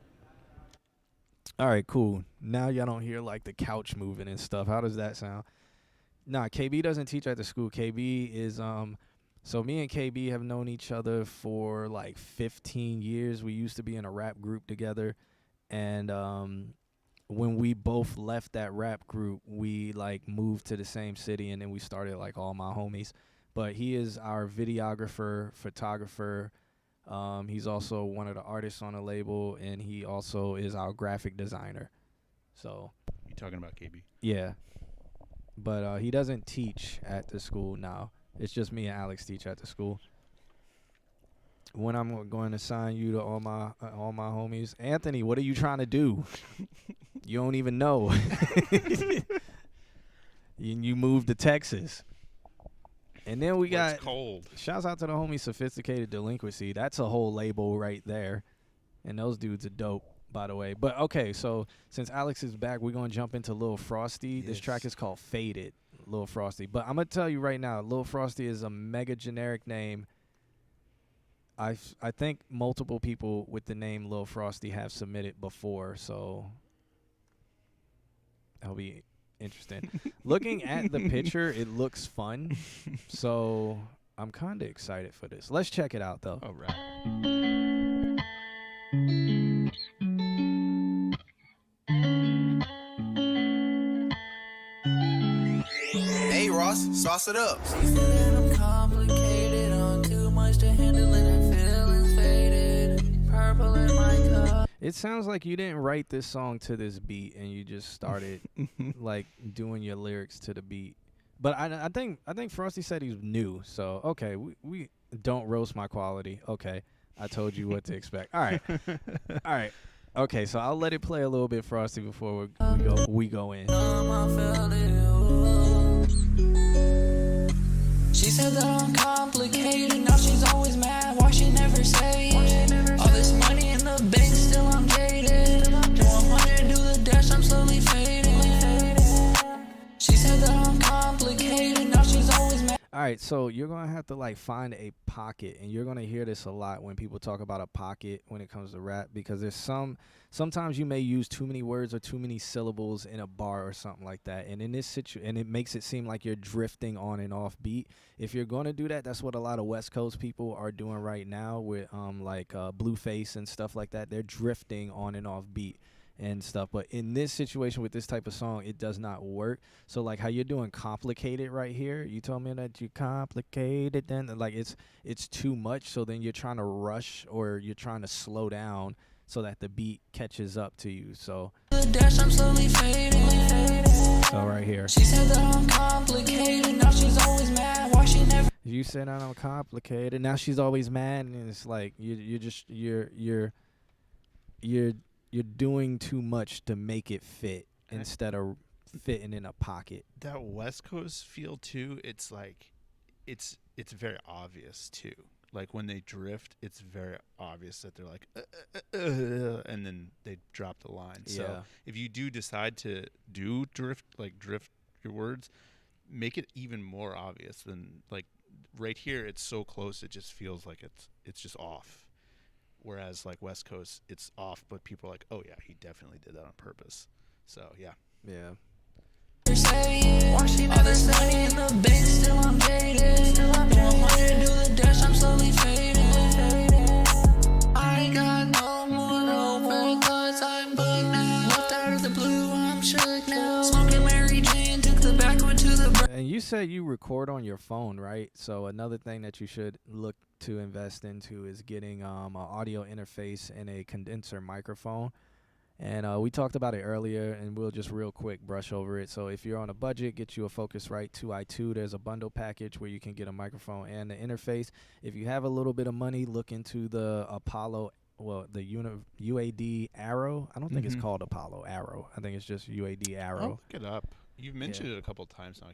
All right, cool. Now y'all don't hear like the couch moving and stuff. How does that sound? Nah, KB doesn't teach at the school. KB is so me and KB have known each other for like 15 years. We used to be in a rap group together, and when we both left that rap group, we like moved to the same city, and then we started like All My Homies. But he is our videographer, photographer. He's also one of the artists on the label, and he also is our graphic designer. So You talking about KB? Yeah, but he doesn't teach at the school now. It's just me and Alex teach at the school. When I'm going to sign you to all my homies, Anthony, what are you trying to do? You don't even know. You moved to Texas. And then we got cold. Shouts out to the homie Sophisticated Delinquency. That's a whole label right there. And those dudes are dope. by the way. But okay, so since Alex is back, we're gonna jump into Lil Frosty. This track is called Faded, Lil Frosty. But I'm gonna tell you right now, Lil Frosty is a mega generic name. I think multiple people with the name Lil Frosty have submitted before, so that'll be interesting. Looking at the picture, it looks fun, so I'm kind of excited for this. Let's check it out, though. All right. Hey Ross, sauce it up. She said that I'm complicated, on too much to handle and feelings faded. Purple in my cup. It sounds like you didn't write this song to this beat and you just started like doing your lyrics to the beat. But I think Frosty said he's new, so okay, we don't roast my quality. Okay, I told you what to expect. All right, all right. Okay, so I'll let it play a little bit, Frosty, before we go in. She said that I'm complicated, now she's always mad, why she never say it? All this money in the bank, still I'm jaded. Do 100, do the dash, I'm slowly fading. She said that I'm complicated, now she's always mad. All right, so you're going to have to like find a pocket, and you're going to hear this a lot when people talk about a pocket when it comes to rap, because there's sometimes you may use too many words or too many syllables in a bar or something like that, and in this situation, and it makes it seem like you're drifting on and off beat. If you're going to do that, that's what a lot of West Coast people are doing right now with Blueface and stuff like that. They're drifting on and off beat and stuff, but in this situation with this type of song, it does not work. So like how you're doing complicated right here, you told me that you complicated, then like it's too much, so then you're trying to rush or you're trying to slow down so that the beat catches up to you. So Dash, I'm slowly fading. So right here, She said that I'm complicated, now she's always mad, why she never. you said I'm complicated, now she's always mad, and it's like you're doing too much to make it fit instead of fitting in a pocket. That West Coast feel too, it's like it's very obvious too. Like when they drift, it's very obvious that they're like and then they drop the line. So Yeah. if you do decide to do drift your words, make it even more obvious than like right here it's so close it just feels like it's just off. Whereas like West Coast, it's off, but people are like, oh yeah, he definitely did that on purpose. So yeah. Yeah. Why she never say in the bank, still I'm jaded. Do 100, do the dash, I'm slowly fading. I ain't got no more over, cause I'm bugged now. Left out of the blue, I'm shook now. Smoking Mary Jane, took the backwood to the And you said you record on your phone, right? So another thing that you should look to invest into is getting an audio interface and a condenser microphone. And we talked about it earlier, and we'll just real quick brush over it. So if you're on a budget, get you a Focusrite 2i2. There's a bundle package where you can get a microphone and the interface. If you have a little bit of money, look into the Apollo, the UAD Arrow. I don't think it's called Apollo Arrow. I think it's just UAD Arrow. I'll look it up. You've mentioned it a couple of times now.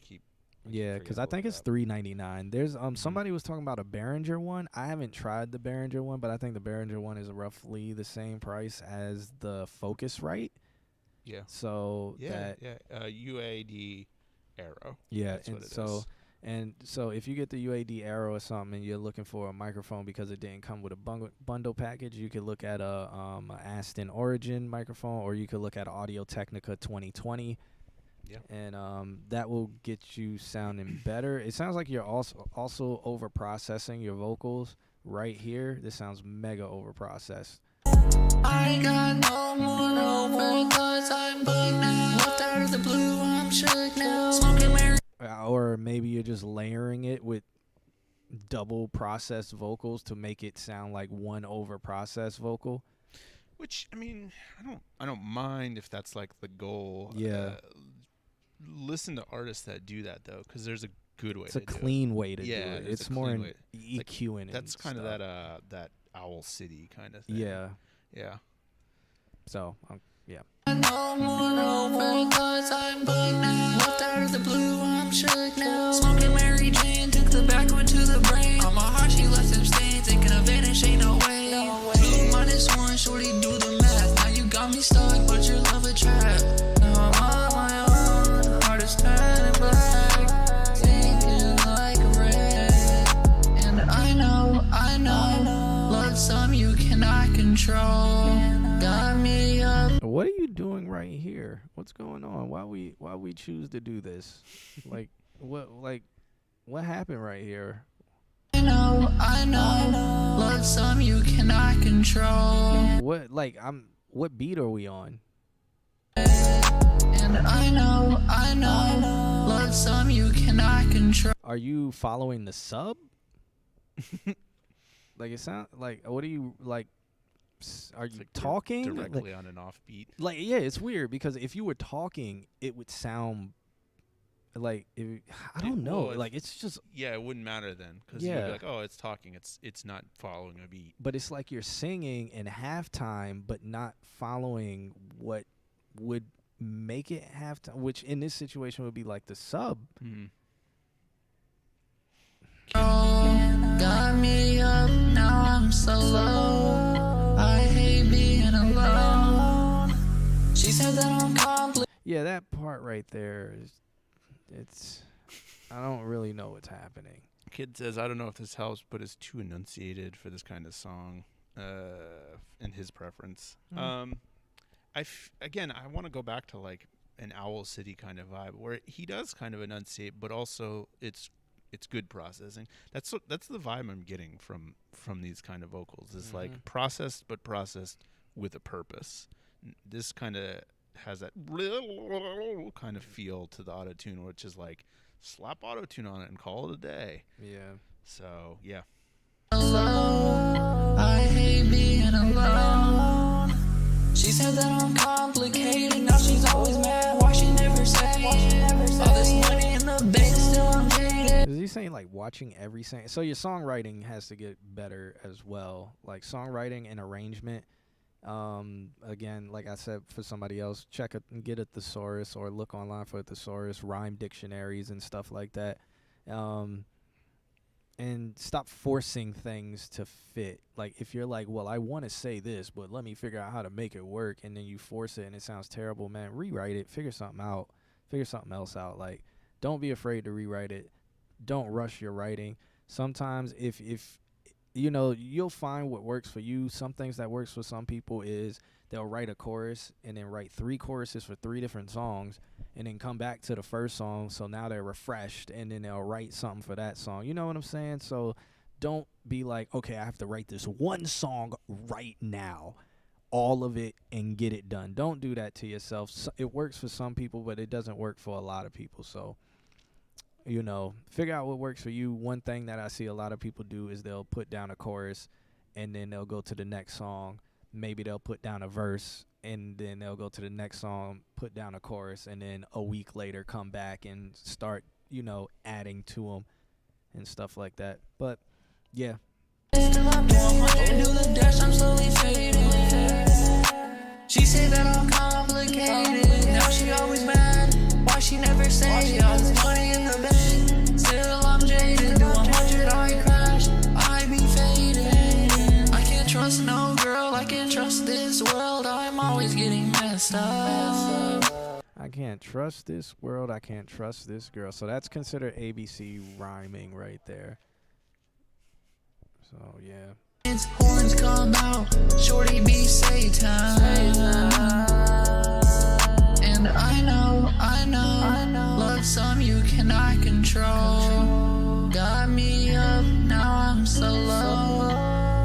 Yeah, because I think it's $3.99. There's somebody was talking about a Behringer one. I haven't tried the Behringer one, but I think the Behringer one is roughly the same price as the Focusrite. Yeah. So UAD Arrow. Yeah, That's and what it so is. and so if you get the UAD Arrow or something, and you're looking for a microphone because it didn't come with a bundle package, you could look at a Aston Origin microphone, or you could look at an Audio Technica 2020. Yeah. And that will get you sounding better. It sounds like you're also over processing your vocals right here. This sounds mega over processed. I ain't got no more over, cause I'm bugged now. Left out of the blue, I'm shook now. Smoking Mary. Or maybe you're just layering it with double processed vocals to make it sound like one over processed vocal. Which, I mean, I don't mind if that's like the goal. Yeah. Listen to artists that do that though, because there's a good way. It's a to do clean it. way to do Yeah, it. there's It's a more clean in way. EQing and That's kind of stuff. that Owl City kind of thing. Yeah. Yeah. So yeah. No more over, cause I'm bugged now. Left out of the blue, I'm shook now. Smoking Mary Jane, took the backwood to the brain. On my heart, she left them stains, thinking of vanish, ain't no way. 2 minus 1, shorty, do the math. Now you got right here? What's going on? Why we choose to do this? What happened right here? I know, love some you cannot control. What beat are we on? And I know, love some you cannot control. Are you following the sub? Like it sound like, what are you like? Are you talking directly on an off beat? Like, yeah, it's weird because if you were talking, it would sound like I don't know. Well, like it's just it wouldn't matter then because Yeah. you'd be like, oh, it's talking. It's not following a beat. but it's like you're singing in halftime, but not following what would make it halftime, which in this situation would be like the sub. Got me up, now I'm so low. I hate being alone. She said that I'm complicated. Yeah, that part right there it's I don't really know what's happening. Kid says, I don't know if this helps, but it's too enunciated for this kind of song, in his preference. Again, I want to go back to like an Owl City kind of vibe where he does kind of enunciate, but also it's good processing. That's the vibe I'm getting from these kind of vocals. It's like processed, but processed with a purpose. This kind of has that kind of feel to the auto-tune, which is like slap auto-tune on it and call it a day. Yeah. So, yeah. I hate being alone. She said that I'm complicated. Now she's always mad. Why she never say it? All this money in the bank, still I'm jaded. Is he saying like watching every sing? So your songwriting has to get better as well. Like songwriting and arrangement. Again, like I said, for somebody else, check it and get a thesaurus or look online for a thesaurus, rhyme dictionaries and stuff like that. And stop forcing things to fit. Like if you're like, well, I want to say this, but let me figure out how to make it work, and then you force it and it sounds terrible, man, rewrite it, figure something out, figure something else out. Like, don't be afraid to rewrite it. Don't rush your writing. Sometimes if you know, you'll find what works for you. Some things that works for some people is they'll write a chorus and then write 3 choruses for 3 different songs and then come back to the first song. So now they're refreshed and then they'll write something for that song. You know what I'm saying? So don't be like, okay, I have to write this one song right now, all of it, and get it done. Don't do that to yourself. It works for some people, but it doesn't work for a lot of people. So, you know, figure out what works for you. One thing that I see a lot of people do is they'll put down a chorus and then they'll go to the next song. Maybe they'll put down a verse and then they'll go to the next song, put down a chorus, and then a week later come back and start, you know, adding to them and stuff like that. But, yeah. She said that I'm complicated. Now she always mad. Why she never say all this money in the bank? Still I'm jaded. Do 100 I crash. I be faded. I can't trust no girl. I can't trust this world. I'm always getting messed up. I can't trust this world. I can't trust this girl. So that's considered ABC rhyming right there. So, yeah. Its horns come out. Shorty be Satan. And I know, love some you cannot control. Got me up, now I'm so low.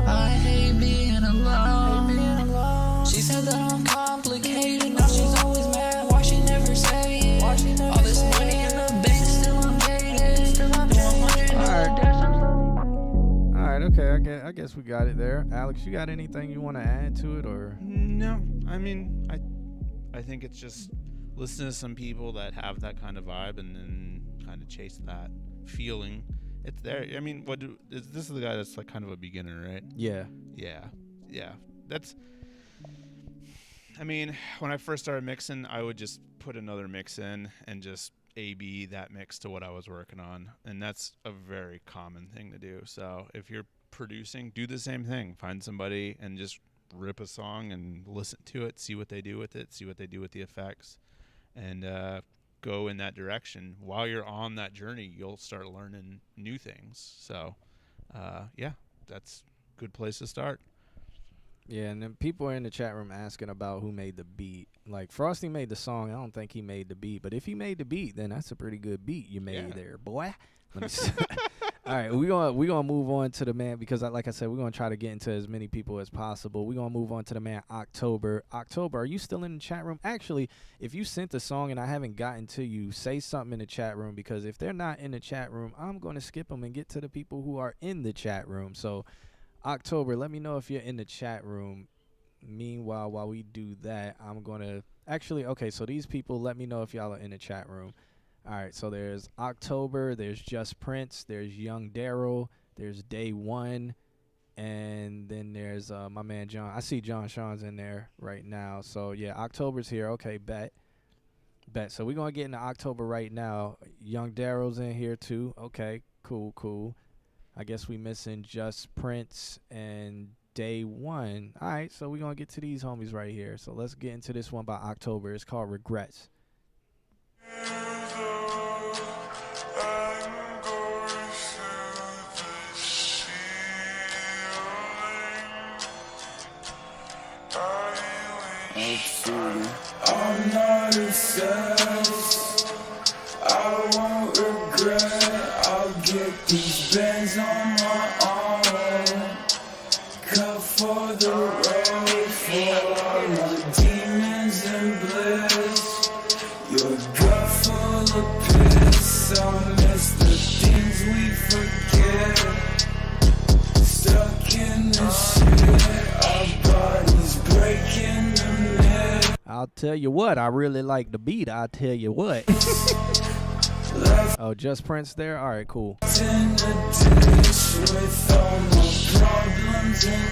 I hate being alone. She said that I'm complicated, now she's always mad. Why she never say it? All this money in the bank, still I'm jaded. Alright, okay, I guess we got it there. Alex, you got anything you want to add to it, or? No, I mean, I think it's just listen to some people that have that kind of vibe and then kind of chase that feeling. It's there. I mean, this is the guy that's like kind of a beginner, right? Yeah. Yeah. That's. I mean, when I first started mixing, I would just put another mix in and just A/B that mix to what I was working on, and that's a very common thing to do. So if you're producing, do the same thing. Find somebody and just rip a song and listen to it, see what they do with it, see what they do with the effects, and go in that direction. While you're on that journey, you'll start learning new things. So, yeah, that's a good place to start. Yeah, and then people are in the chat room asking about who made the beat. Like Frosty made the song. I don't think he made the beat, but if he made the beat, then that's a pretty good beat you made there, boy. Let me see. All right, we gonna move on to the man because, like I said, we're gonna try to get into as many people as possible. We're gonna move on to the man October. October, are you still in the chat room? Actually, if you sent the song and I haven't gotten to you, say something in the chat room because if they're not in the chat room, I'm gonna skip them and get to the people who are in the chat room. So, October, let me know if you're in the chat room. Meanwhile, while we do that, I'm gonna okay, so these people, let me know if y'all are in the chat room. All right, so there's October, there's Just Prince, there's Young Daryl, there's Day One, and then there's my man John. I see John Sean's in there right now. So yeah, October's here. Okay, bet. So we're gonna get into October right now. Young Daryl's in here too. Okay, cool. I guess we missing Just Prince and Day One. All right, so we're gonna get to these homies right here. So let's get into this one by October. It's called Regrets. I'm not obsessed. I won't regret. I'll get these bands on my own. Cut for the road for all my demons and bliss. Your gut full of piss. I'll miss the things we forget. Stuck in the shit. Our bodies breaking the net. I'll tell you what, I really like the beat. I'll tell you what. Oh, Just Prince there? All right, cool. In the dish with all my problems and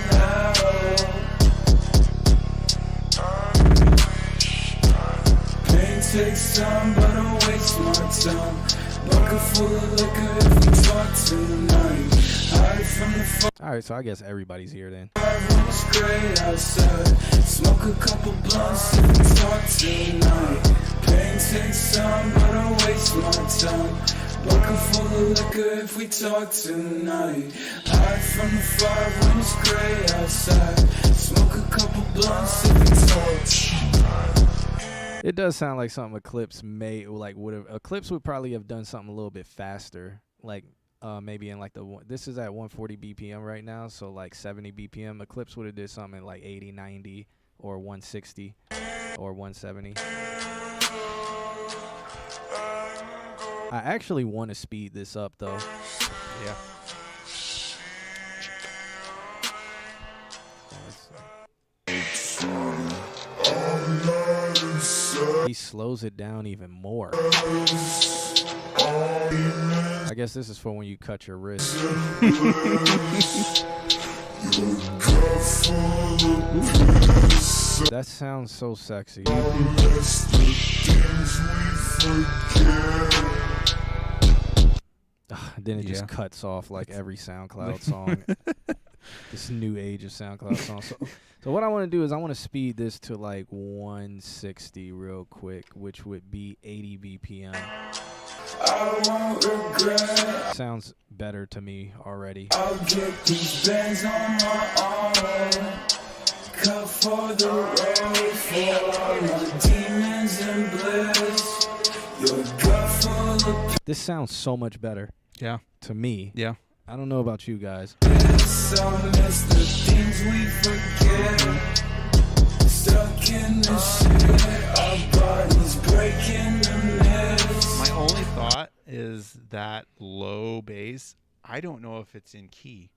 pain takes time, but I waste my time. Bucket full of liquor if we talk tonight. Hide from the all right, so I guess everybody's here then. It's great outside. Smoke a couple blunts if we talk tonight. Pain takes time, but I waste my time. Bucket full of liquor if we talk tonight. Hide from the fire when it's gray outside. Smoke a couple blunts if we talk tonight. It does sound like something Eclipse may would have. Eclipse would probably have done something a little bit faster, like maybe in like this is at 140 BPM right now, so like 70 BPM. Eclipse would have did something like 80, 90, or 160, or 170. I actually want to speed this up though. Yeah. He slows it down even more. I guess this is for when you cut your wrist. That sounds so sexy. Then it just cuts off like every SoundCloud song. This new age of SoundCloud songs. So what I want to do is I want to speed this to like 160 real quick, which would be 80 BPM. I won't regret. Sounds better to me already. I'll get these bands on my own. Cut for the road for all my demons and bliss. Your gut full of this sounds so much better. Yeah. To me. Yeah. I don't know about you guys. I'll miss the things we forget. Stuck in the shit. Our bodies breaking the mess. My only thought is that low bass, I don't know if it's in key.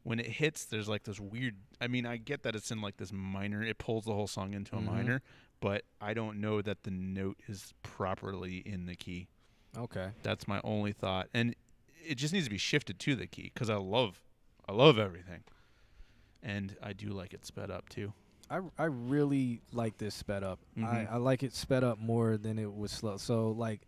When it hits, there's like this weird, I mean, I get that it's in like this minor, it pulls the whole song into a minor, but I don't know that the note is properly in the key. Okay. That's my only thought. And it just needs to be shifted to the key because I love everything. And I do like it sped up too. I really like this sped up. I like it sped up more than it was slow. So like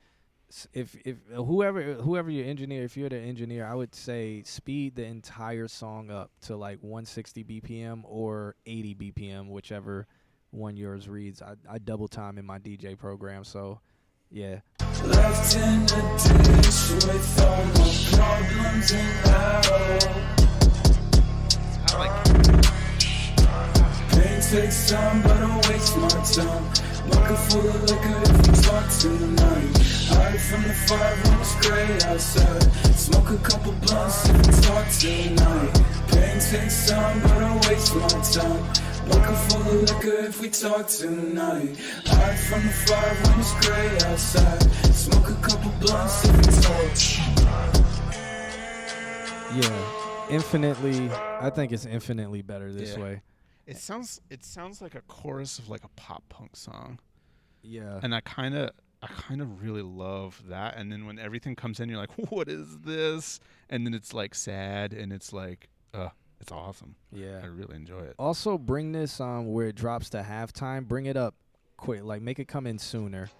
if whoever your engineer, if you're the engineer, I would say speed the entire song up to like 160 BPM or 80 BPM, whichever one yours reads. I double time in my DJ program, so yeah. Left in the ditch with all my problems and pain takes time, but I waste my time. Bucket full of liquor if we talk tonight. Hide from the fire when it's gray outside. Smoke a couple blunts if we talk tonight. Pain takes time, but don't waste my time. Bucket full of liquor if we talk tonight. Hide from the fire when it's gray outside. Smoke a couple blunts if we talk tonight. Yeah, infinitely. I think it's infinitely better this Yeah. way. It sounds like a chorus of like a pop punk song. Yeah. And I kind of really love that. And then when everything comes in, you're like, what is this? And then it's like sad, and it's like, it's awesome. Yeah. I really enjoy it. Also, bring this where it drops to halftime. Bring it up quick. Like, make it come in sooner.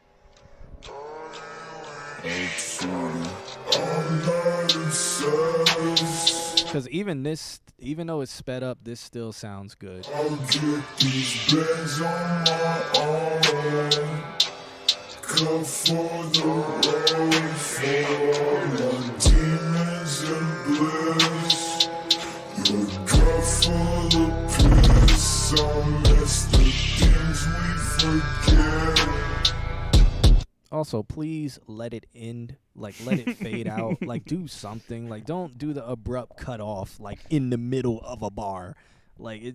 Because even though it's sped up, this still sounds good. I'll get these bands on my arm. Come for the road for all the demons and bliss. Your gut full of piss. I'll miss the things we forget. Also, please let it end. Like, let it fade out. Like, do something. Like, don't do the abrupt cut off, like, in the middle of a bar. Like,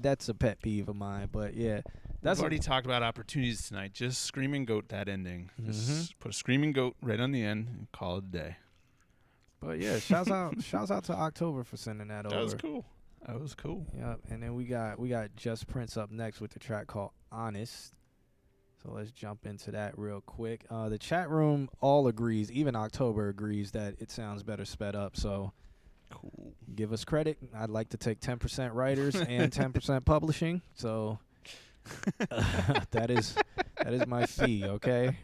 that's a pet peeve of mine. But, yeah. We've already talked about opportunities tonight. Just screaming goat that ending. Just put a screaming goat right on the end and call it a day. But, yeah, shouts out to October for sending that over. That was cool. That was cool. Yep. And then we got Just Prince up next with the track called Honest. So let's jump into that real quick. The chat room all agrees, even October agrees, that it sounds better sped up. So cool. Give us credit. I'd like to take 10% writers and 10% publishing. So that is my fee, okay?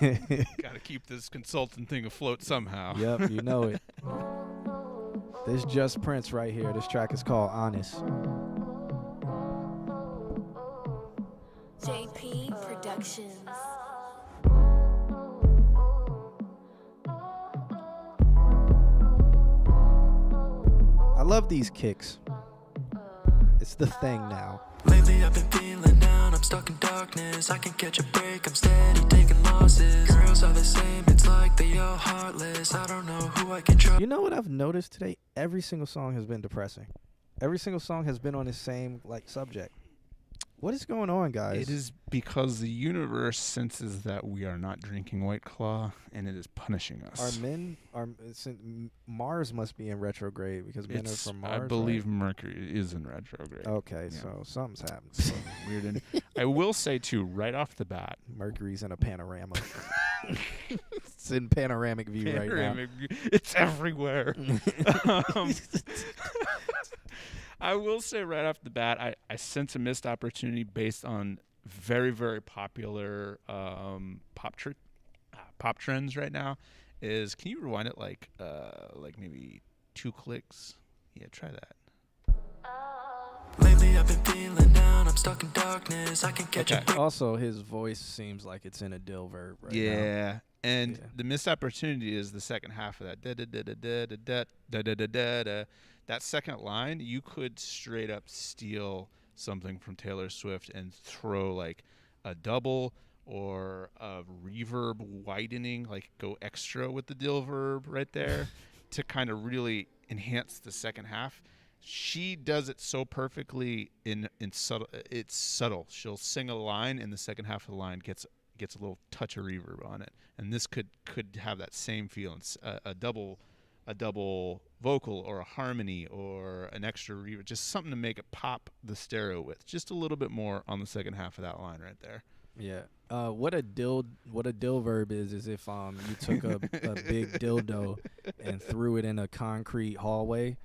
Got to keep this consultant thing afloat somehow. Yep, you know it. This Just Prince right here. This track is called Honest. JP Productions. I love these kicks. It's the thing now. Lately I've been feeling down, I'm stuck in darkness. I can catch a break, I'm steady taking losses. Girls are the same, it's like they all heartless. I don't know who I can trust. You know what I've noticed today? Every single song has been depressing. Every single song has been on the same subject. What is going on, guys? It is because the universe senses that we are not drinking White Claw, and it is punishing us. Mars must be in retrograde because men are from Mars. I believe Mercury is in retrograde. Okay, Yeah. so something's happened. Weird. I will say too, right off the bat, Mercury's in a panorama. It's in panoramic view right now. View. It's everywhere. I will say right off the bat, I sense a missed opportunity based on very, very popular pop trends right now. Can you rewind it like maybe 2 clicks? Yeah, try that. Lately I've been feeling down, I'm stuck in darkness. I can catch a break. Also, his voice seems like it's in a dill verb right now. Yeah. And the missed opportunity is the second half of that. That second line, you could straight up steal something from Taylor Swift and throw like a double or a reverb widening, like go extra with the dill verb right there to kind of really enhance the second half. She does it so perfectly in subtle. It's subtle. She'll sing a line and the second half of the line gets a little touch of reverb on it, and this could have that same feel. It's a double vocal or a harmony or an extra reverb, just something to make it pop the stereo with just a little bit more on the second half of that line right there. Yeah. What a dill verb is if you took a big dildo and threw it in a concrete hallway,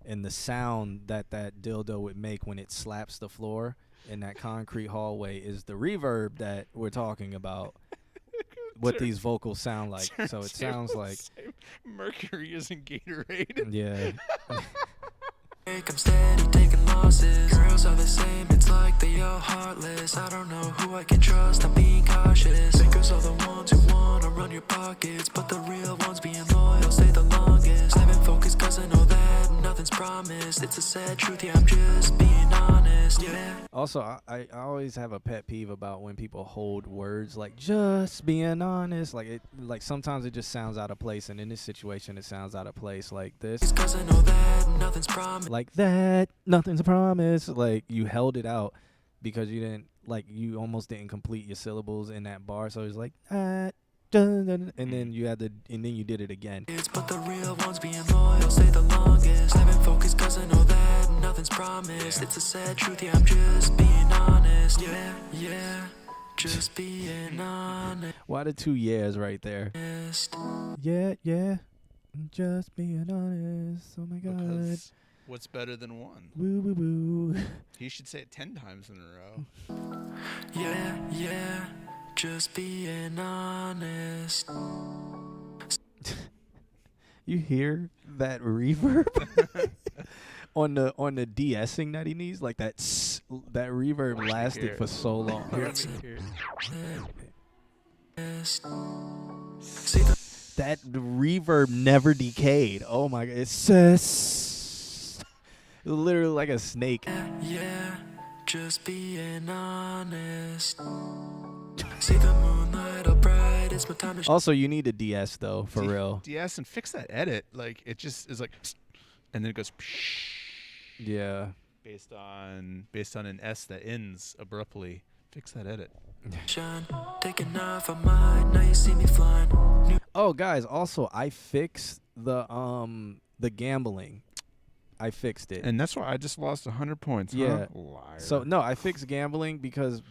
and the sound that dildo would make when it slaps the floor in that concrete hallway is the reverb that we're talking about. What these vocals sound like. So it sounds like Mercury isn't Gatorade. Yeah. I'm steady taking losses. Girls are the same, it's like they all heartless. I don't know who I can trust, I'm being cautious. Fakers are the ones who wanna run your pockets, but the real ones being loyal stay the longest. I've been focused cause I know that nothing's promised. It's a sad truth, yeah, I'm just being honest. Yeah. Also, I always have a pet peeve about when people hold words like just being honest. Like sometimes it just sounds out of place, and in this situation it sounds out of place like this. 'Cause I know that nothing's promised. Like that, nothing's a promise. Like you held it out because you almost didn't complete your syllables in that bar. So it's like and then you did it again. But the real ones being loyal stay the longest. I've been focused 'cause I know that nothing's promised. It's a sad truth, yeah, I'm just being honest. Yeah, just being honest. Why the 2 years right there? Yeah, just being honest. Oh my God. Because what's better than one? Woo woo woo. He should say it 10 times in a row. Yeah, just being honest. You hear that reverb on the de-essing that he needs? Like that reverb lasted for so long. That reverb never decayed. Oh my God, it's literally like a snake. Yeah, just being honest. See the moonlight all bright, it's my time to Also, you need a DS though, for real. DS and fix that edit. Like it just is like, and then it goes. Yeah. Based on an S that ends abruptly. Fix that edit. taking off of mine, now you see me flying. Oh, guys, also I fixed the gambling. I fixed it. And that's why I just lost 100 points. Yeah. Huh? Liar. So no, I fixed gambling because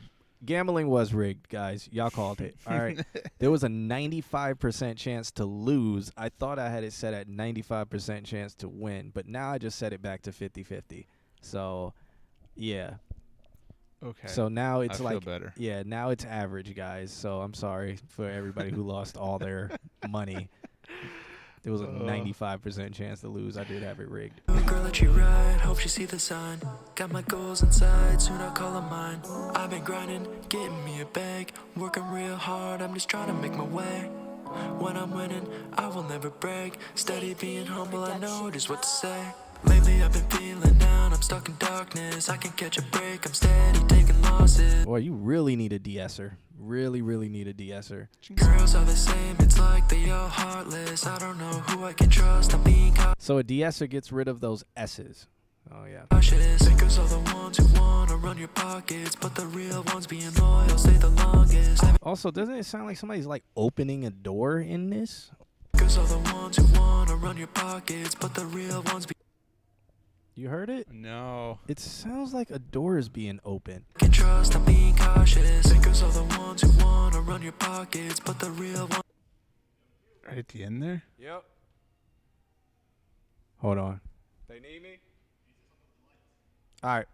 gambling was rigged, guys. Y'all called it. All right. There was a 95% chance to lose. I thought I had it set at 95% chance to win, but now I just set it back to 50-50. So, yeah. Okay. So now it's I feel better. Yeah, now it's average, guys. So I'm sorry for everybody who lost all their money. There was a 95% chance to lose. I did have it rigged. Girl that you ride, hope she see the sign. Got my goals inside, soon I'll call them mine. I've been grinding, getting me a bag. Working real hard, I'm just trying to make my way. When I'm winning, I will never brag. Steady being humble, I know just what to say. Lately I've been feeling down, I'm stuck in darkness. I can catch a break, I'm steady taking losses. Boy, you really need a de-esser. Really, really need a de-esser. Girls are the same, it's like they all heartless. I don't know who I can trust, I'm being So a de-esser gets rid of those S's. Oh, yeah. cautious. Because all the ones who wanna run your pockets, but the real ones being loyal stay the longest. Also, doesn't it sound like somebody's like opening a door in this? Because all the ones who wanna run your pockets, but the real ones be You heard it? No. It sounds like a door is being opened. can trust, I'm being cautious. Because all the ones who wanna run your pockets, but the real ones. Right at the end there? Yep. Hold on. They need me? All right.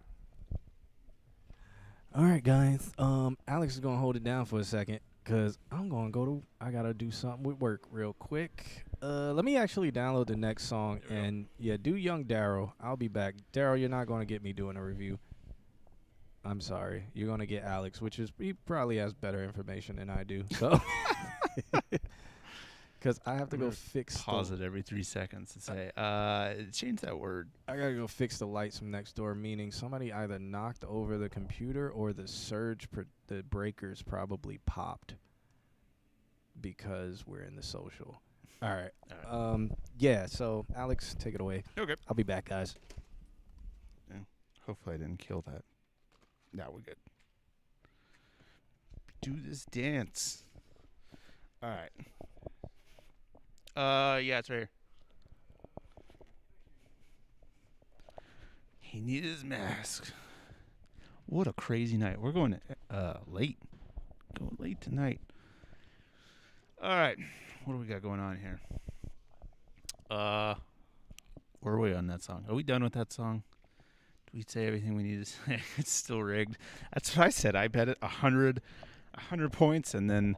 All right, guys. Alex is going to hold it down for a second because I'm going to I got to do something with work real quick. Let me actually download the next song and, yeah, do Young Daryl. I'll be back. Daryl, you're not going to get me doing a review. I'm sorry. You're going to get Alex, he probably has better information than I do. So, because I have to go fix Pause it every 3 seconds and say, change that word. I gotta go fix the lights from next door, meaning somebody either knocked over the computer or the the breakers probably popped because we're in the social. All right. Yeah, so Alex, take it away. Okay. I'll be back, guys. Yeah. Hopefully I didn't kill that. Now we're good. Do this dance. All right. Yeah, it's right here. He needed his mask. What a crazy night. We're going late. Going late tonight. All right. What do we got going on here? Where are we on that song? Are we done with that song? Did we say everything we need to say? It's still rigged. That's what I said. I bet it 100 points and then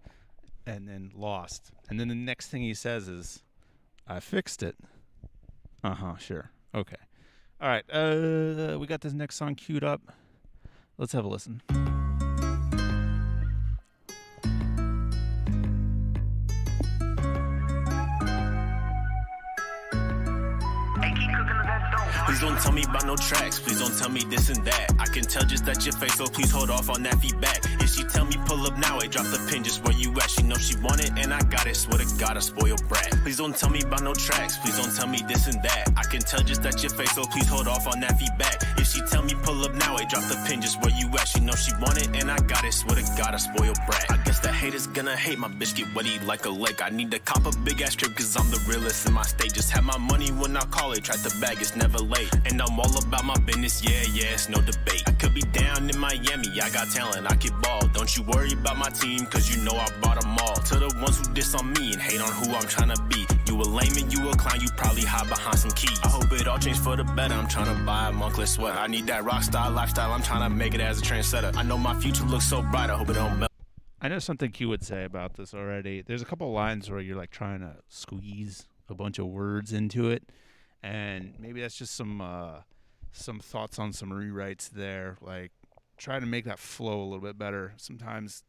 lost. And then the next thing he says is, I fixed it. Sure. Okay. All right. We got this next song queued up. Let's have a listen. Please don't tell me about no tracks. Please don't tell me this and that. I can tell just that your face, so please hold off on that feedback. If she tell me pull up now, I drop the pin just where you at. She know she want it and I got it. Swear to God, a spoiled brat. Please don't tell me about no tracks. Please don't tell me this and that. I can tell just that your face, so please hold off on that feedback. If she tell me pull up now, I drop the pin just where you at. She know she want it and I got it. Swear to God, a spoiled brat. I guess the haters gonna hate my bitch get wetty like a lake. I need to cop a big ass trip cause I'm the realest in my state. Just have my money when I call it. Try to bag, it's never late. And I'm all about my business, yeah, it's no debate. I could be down in Miami, I got talent, I can ball. Don't you worry about my team, cause you know I brought them all. To the ones who diss on me and hate on who I'm trying to be. You a lame and you a clown, you probably hide behind some keys. I hope it all changed for the better, I'm trying to buy a monkless sweater. I need that rock style lifestyle, I'm trying to make it as a trendsetter. I know my future looks so bright, I hope it don't melt. I know something Q would say about this already. There's a couple lines where you're like trying to squeeze a bunch of words into it, and maybe that's just some thoughts on some rewrites there. Like try to make that flow a little bit better. Sometimes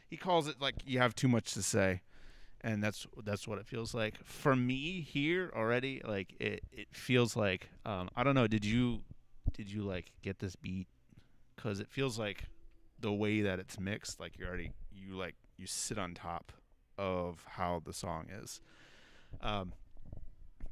he calls it like you have too much to say, and that's what it feels like for me here already. Like it feels like I don't know. Did you like get this beat? Because it feels like the way that it's mixed, like you sit on top of how the song is.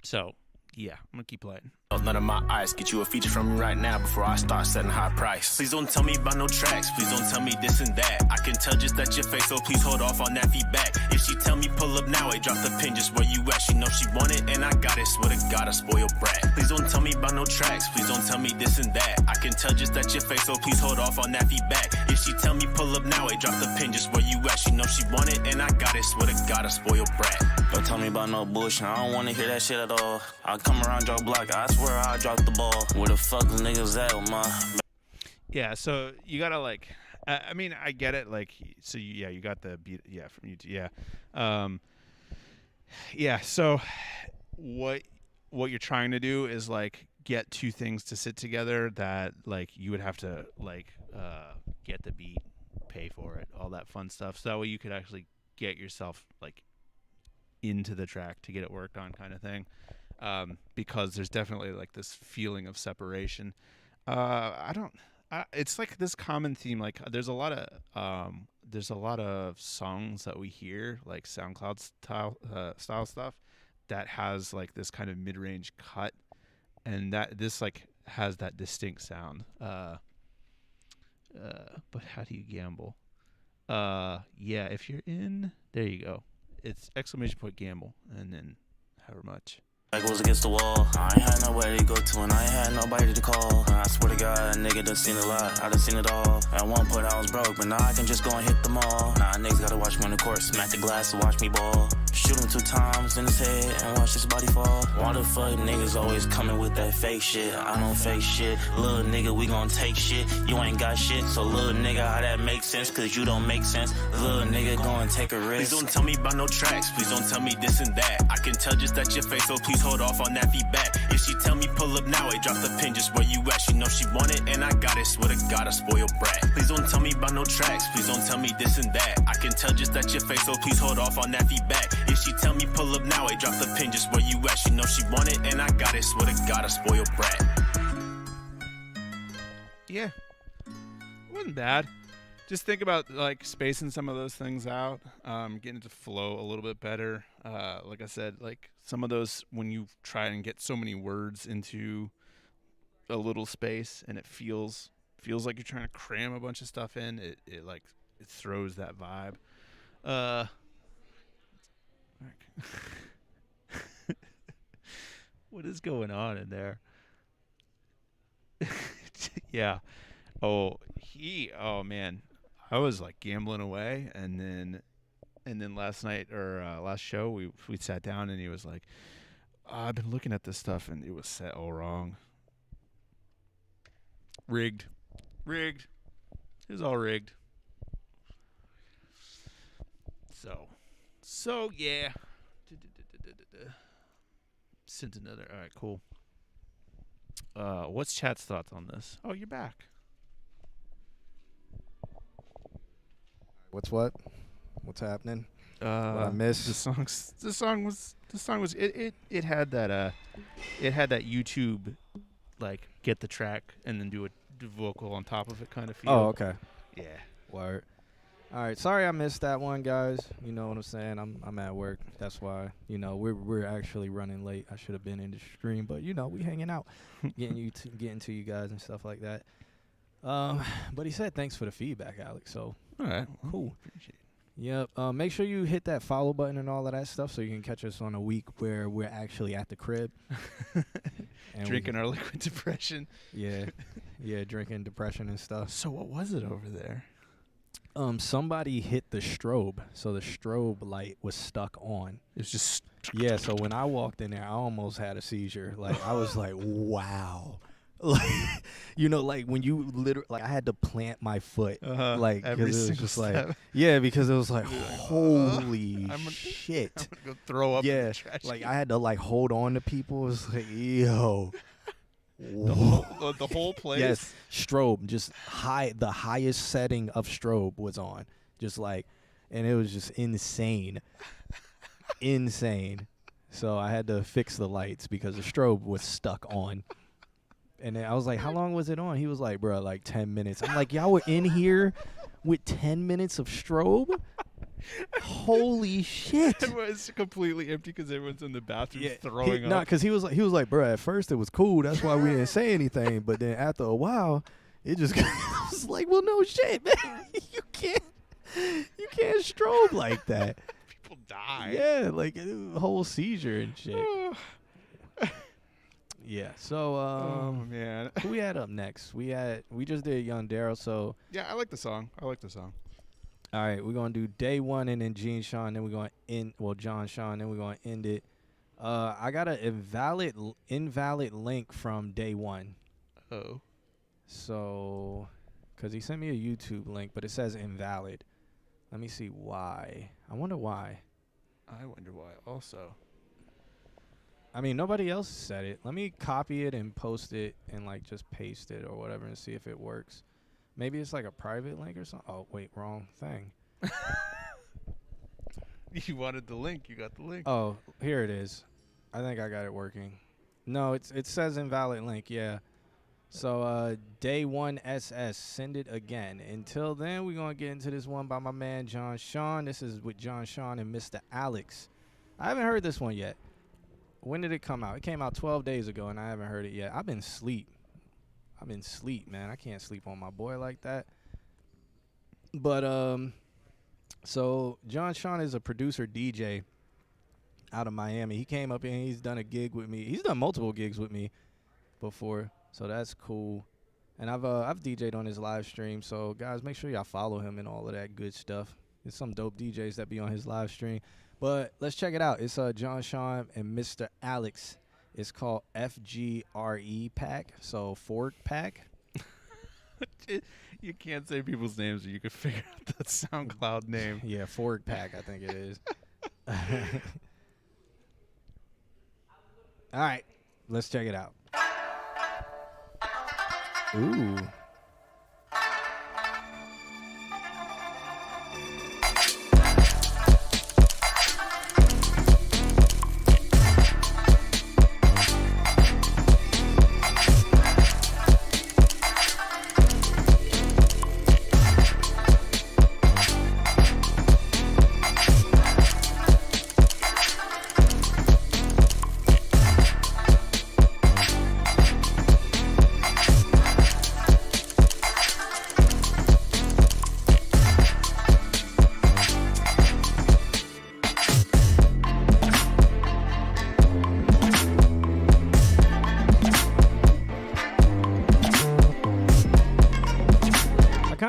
So yeah, I'm gonna keep playing. None of my eyes get you a feature from me right now before I start setting high price. Please don't tell me about no tracks. Please don't tell me this and that. I can tell just that your face, so please hold off on that feedback. If she tell me pull up now, I drop the pin just where you at. She know she want it and I got it. Swear to God, a spoiled brat. Please don't tell me about no tracks. Please don't tell me this and that. I can tell just that your face, so please hold off on that feedback. If she tell me pull up now, I drop the pin just where you at. She know she want it and I got it. Swear to God, a spoiled brat. Don't tell me about no bullshit, I don't wanna hear that shit at all. I come around your block, I swear I drop the ball. Where the fuck the niggas at with my... Yeah, so you gotta like, I mean, I get it. Like, so you got the beat, yeah, from YouTube, yeah. Yeah, so what you're trying to do is like get two things to sit together that like you would have to like get the beat, pay for it, all that fun stuff. So that way you could actually get yourself like into the track to get it worked on, kind of thing. Because there's definitely like this feeling of separation. It's like this common theme. Like there's a lot of songs that we hear, like SoundCloud style stuff, that has like this kind of mid-range cut, and that this like has that distinct sound. But how do you gamble? Yeah, if you're in, there you go. It's ! Gamble, and then however much. Back was against the wall. I ain't had nowhere to go to and I ain't had nobody to call. I swear to God, nigga done seen a lot. I done seen it all. At one point I was broke, but now I can just go and hit them all. Nah, niggas gotta watch me on the court. Smack the glass to watch me ball. Shoot him 2 times in his head and watch his body fall. Why the fuck niggas always coming with that fake shit? I don't fake shit. Little nigga, we gon' take shit. You ain't got shit, so little nigga, how that make sense? Cause you don't make sense. Little nigga, go and take a risk. Please don't tell me about no tracks. Please don't tell me this and that. I can tell just that your face, so please hold off on that feedback. If she tell me pull up now, I drop the pin just where you at. She know she want it and I got it. Swear to God, a spoiled brat. Please don't tell me about no tracks. Please don't tell me this and that. I can tell just that your face, so please hold off on that feedback. If she tell me pull up now, I drop the pin just where you at. She know she want it and I got it. Swear to God, a spoiled brat. Yeah, it wasn't bad. Just think about like spacing some of those things out, getting it to flow a little bit better. Like I said, like some of those, when you try and get so many words into a little space and it feels like you're trying to cram a bunch of stuff in, it throws that vibe. What is going on in there? Yeah. Oh man. I was like gambling away, and then last night or last show we sat down and he was like, I've been looking at this stuff and it was set all wrong. Rigged. It was all rigged. So yeah. Sent another. All right, cool. What's chat's thoughts on this? Oh, you're back. What's what? What's happening? I missed. The song was it had that YouTube like get the track and then do a vocal on top of it kind of feel. Oh, okay. Yeah. Word. All right. Sorry I missed that one, guys. You know what I'm saying? I'm at work. That's why. You know, we're actually running late. I should have been in the stream, but you know, we hanging out, getting to you guys and stuff like that. But he said thanks for the feedback, Alex. So all right, cool. Appreciate it. Yep. Make sure you hit that follow button and all of that stuff so you can catch us on a week where we're actually at the crib. And drinking our liquid depression. Yeah. Yeah, drinking depression and stuff. So what was it over there? Somebody hit the strobe, so the strobe light was stuck on. It was just yeah. So when I walked in there, I almost had a seizure. Like I was like, wow. Like, you know, like when you literally, like I had to plant my foot, like every because it was single just step. like, yeah, because it was like, holy shit. I'm gonna go throw up. Yeah, in the trash like can. I had to like hold on to people. It was like, yo. the whole place. Yes, strobe, just the highest setting of strobe was on, just like, and it was just insane, insane. So I had to fix the lights because the strobe was stuck on. And then I was like, how long was it on? He was like, bro, like 10 minutes. I'm like, y'all were in here with 10 minutes of strobe? Holy shit. It was completely empty because everyone's in the bathroom throwing up. No, because he was like, bro, at first it was cool. That's why we didn't say anything. But then after a while, it just was like, well, no shit, man. You can't strobe like that. People die. Yeah, like a whole seizure and shit. Yeah, so oh man, who we had up next? We just did Young Daryl, so yeah, I like the song. All right, we're gonna do Day One and then Gene Sean, then we're gonna end John Sean, then we're gonna end it. I got an invalid link from Day One. Oh. So, cause he sent me a YouTube link, but it says invalid. Let me see why. I wonder why. I wonder why also. I mean, nobody else said it. Let me copy it and post it and like just paste it or whatever and see if it works. Maybe it's like a private link or something. Oh, wait, wrong thing. You wanted the link. You got the link. Oh, here it is. I think I got it working. No, it says invalid link. Yeah. So Day One SS, send it again. Until then, we're going to get into this one by my man John Sean. This is with John Sean and Mr. Alex. I haven't heard this one yet. When did it come out? It came out 12 days ago, and I haven't heard it yet. I've been asleep, man. I can't sleep on my boy like that. But, so John Sean is a producer DJ out of Miami. He came up here, and he's done a gig with me. He's done multiple gigs with me before, so that's cool. And I've DJ'd on his live stream, so guys, make sure y'all follow him and all of that good stuff. There's some dope DJs that be on his live stream. But let's check it out. It's John Sean and Mr. Alex. It's called FGRE Pack, so Fork Pack. You can't say people's names, or you could figure out the SoundCloud name. Yeah, Fork Pack, I think it is. All right, let's check it out. Ooh.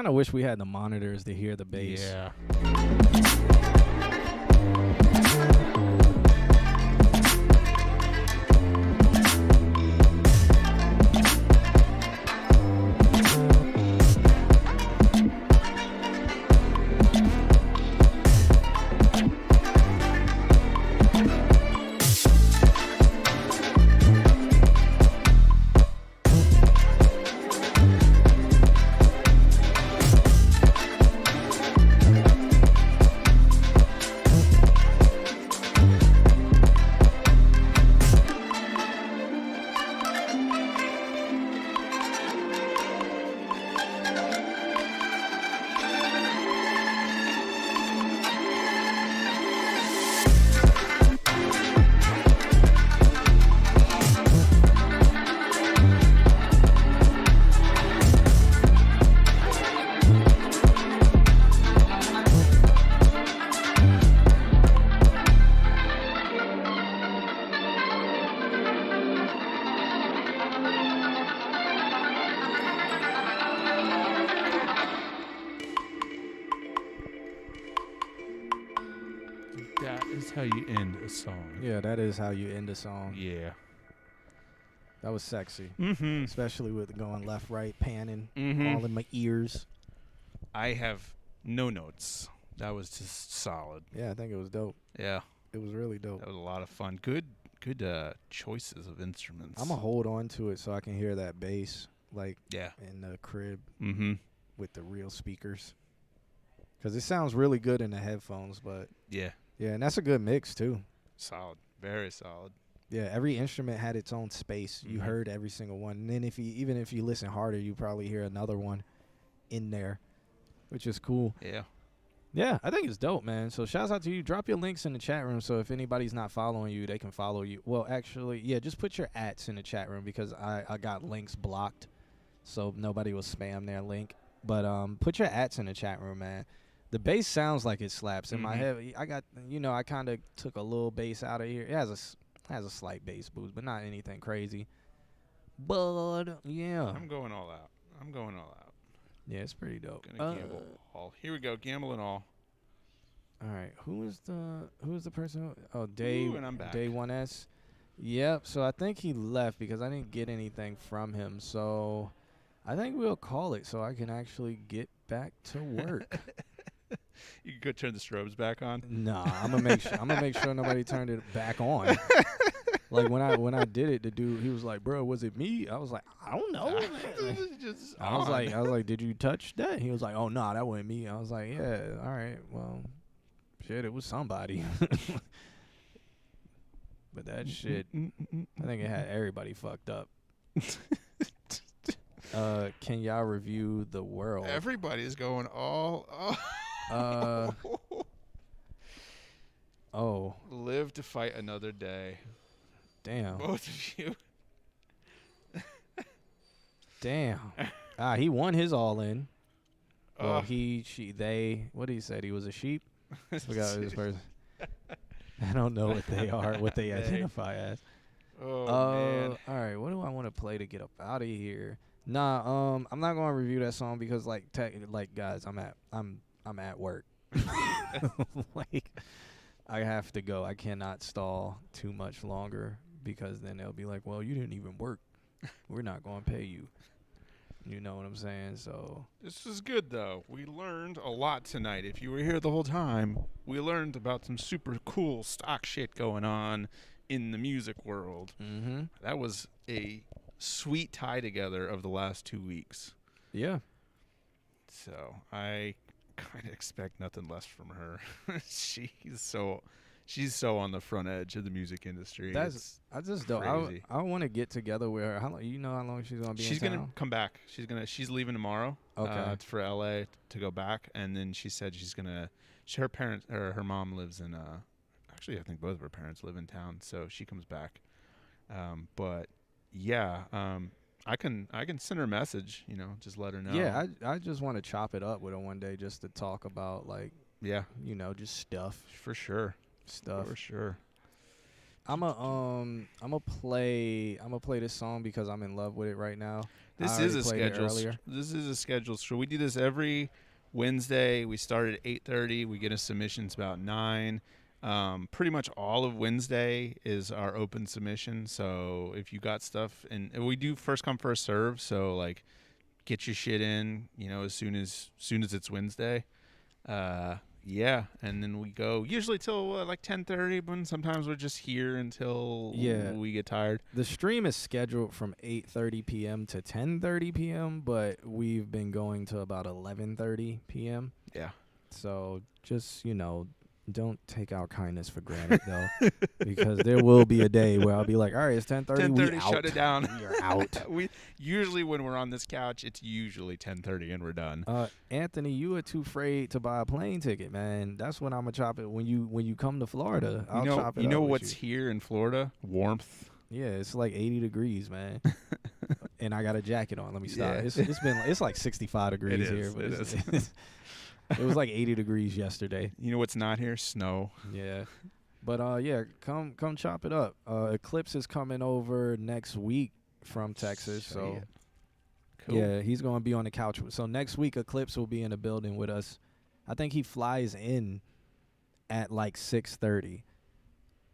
I wish we had the monitors to hear the bass. Yeah. That is how you end a song. Yeah, that is how you end a song. Yeah. That was sexy. Mm-hmm. Especially with going left, right, panning, Mhm. all in my ears. I have no notes. That was just solid. Yeah, I think it was dope. Yeah. It was really dope. That was a lot of fun. Good choices of instruments. I'm going to hold on to it so I can hear that bass, like Yeah. in the crib Mm-hmm. with the real speakers. Because it sounds really good in the headphones, but Yeah. yeah, and that's a good mix too. Solid. Very solid. Yeah, every instrument had its own space. You Mhm. heard every single one. And then even if you listen harder, you probably hear another one in there, which is cool. Yeah. Yeah, I think it's dope, man. So shouts out to you. Drop your links in the chat room so if anybody's not following you, they can follow you. Well, actually, yeah, just put your @ in the chat room because I got links blocked so nobody will spam their link. But put your @ in the chat room, man. The bass sounds like it slaps. In my head, I got, I kind of took a little bass out of here. It has a slight bass boost, but not anything crazy. But, yeah. I'm going all out. Yeah, it's pretty dope. Gonna gamble all. Here we go. Gamble and all. All right, who's the person? Oh, Day and I'm back. Day 1S. Yep. So I think he left because I didn't get anything from him. So I think we'll call it so I can actually get back to work. You can go turn the strobes back on. Nah, I'm gonna make sure nobody turned it back on. Like when I did it, the dude he was like, "Bro, was it me?" I was like, "I don't know." Just I was like, "Did you touch that?" He was like, "Oh no, that wasn't me." I was like, "Yeah, all right, well, shit, it was somebody." But that shit, I think it had everybody fucked up. Can y'all review The World? Everybody's going all. Oh. Live to fight another day. Damn. Both of you. Damn. He won his all in. Well, he, she, they. What did he say? He was a sheep. Forgot this person. I don't know what they are. What they identify as. Oh man. All right. What do I want to play to get up out of here? Nah. I'm not gonna review that song because guys, I'm at work. Like, I have to go. I cannot stall too much longer because then they'll be like, well, you didn't even work. We're not going to pay you. You know what I'm saying? So This is good, though. We learned a lot tonight. If you were here the whole time, we learned about some super cool stock shit going on in the music world. Mm-hmm. That was a sweet tie together of the last 2 weeks. Yeah. So I kind of expect nothing less from her. She's so on the front edge of the music industry. I just don't. crazy. I want to get together with her. How long? You know how long she's gonna be? She's in town? gonna come back. She's leaving tomorrow. Okay. For LA to go back, and then she said she's gonna. Her parents or her mom lives in. Actually, I think both of her parents live in town, so she comes back. But yeah, I can send her a message. Just let her know. Yeah, I just want to chop it up with her one day just to talk about just stuff. For sure. Stuff. For sure. I'm a play this song because I'm in love with it right now. This I is a already played it schedule. earlier. This is a schedule. So we do this every Wednesday. We start at 8:30. We get a submissions about 9. Pretty much all of Wednesday is our open submission. So if you got stuff, and we do first come first serve. So like, get your shit in. As soon as it's Wednesday. Yeah, and then we go usually till like 10:30, but sometimes we're just here until we get tired. The stream is scheduled from 8:30 p.m. to 10:30 p.m., but we've been going to about 11:30 p.m. Yeah. So just, don't take our kindness for granted, though, because there will be a day where I'll be like, all right, it's 10:30, 10:30, we out. shut it down. We're out. We usually, when we're on this couch, it's usually 10:30 and we're done. Anthony, you are too afraid to buy a plane ticket, man. That's when I'm gonna chop it. When you come to Florida, I'll chop it. You know up what's with you. here in Florida? Warmth. Yeah, it's like 80 degrees, man. And I got a jacket on. Let me stop. Yeah. It's like 65 degrees here, but it was like 80 degrees yesterday. You know what's not here? Snow. Yeah. But come chop it up. Eclipse is coming over next week from Texas, so cool. Yeah, he's going to be on the couch. So next week Eclipse will be in the building with us. I think he flies in at like 6:30.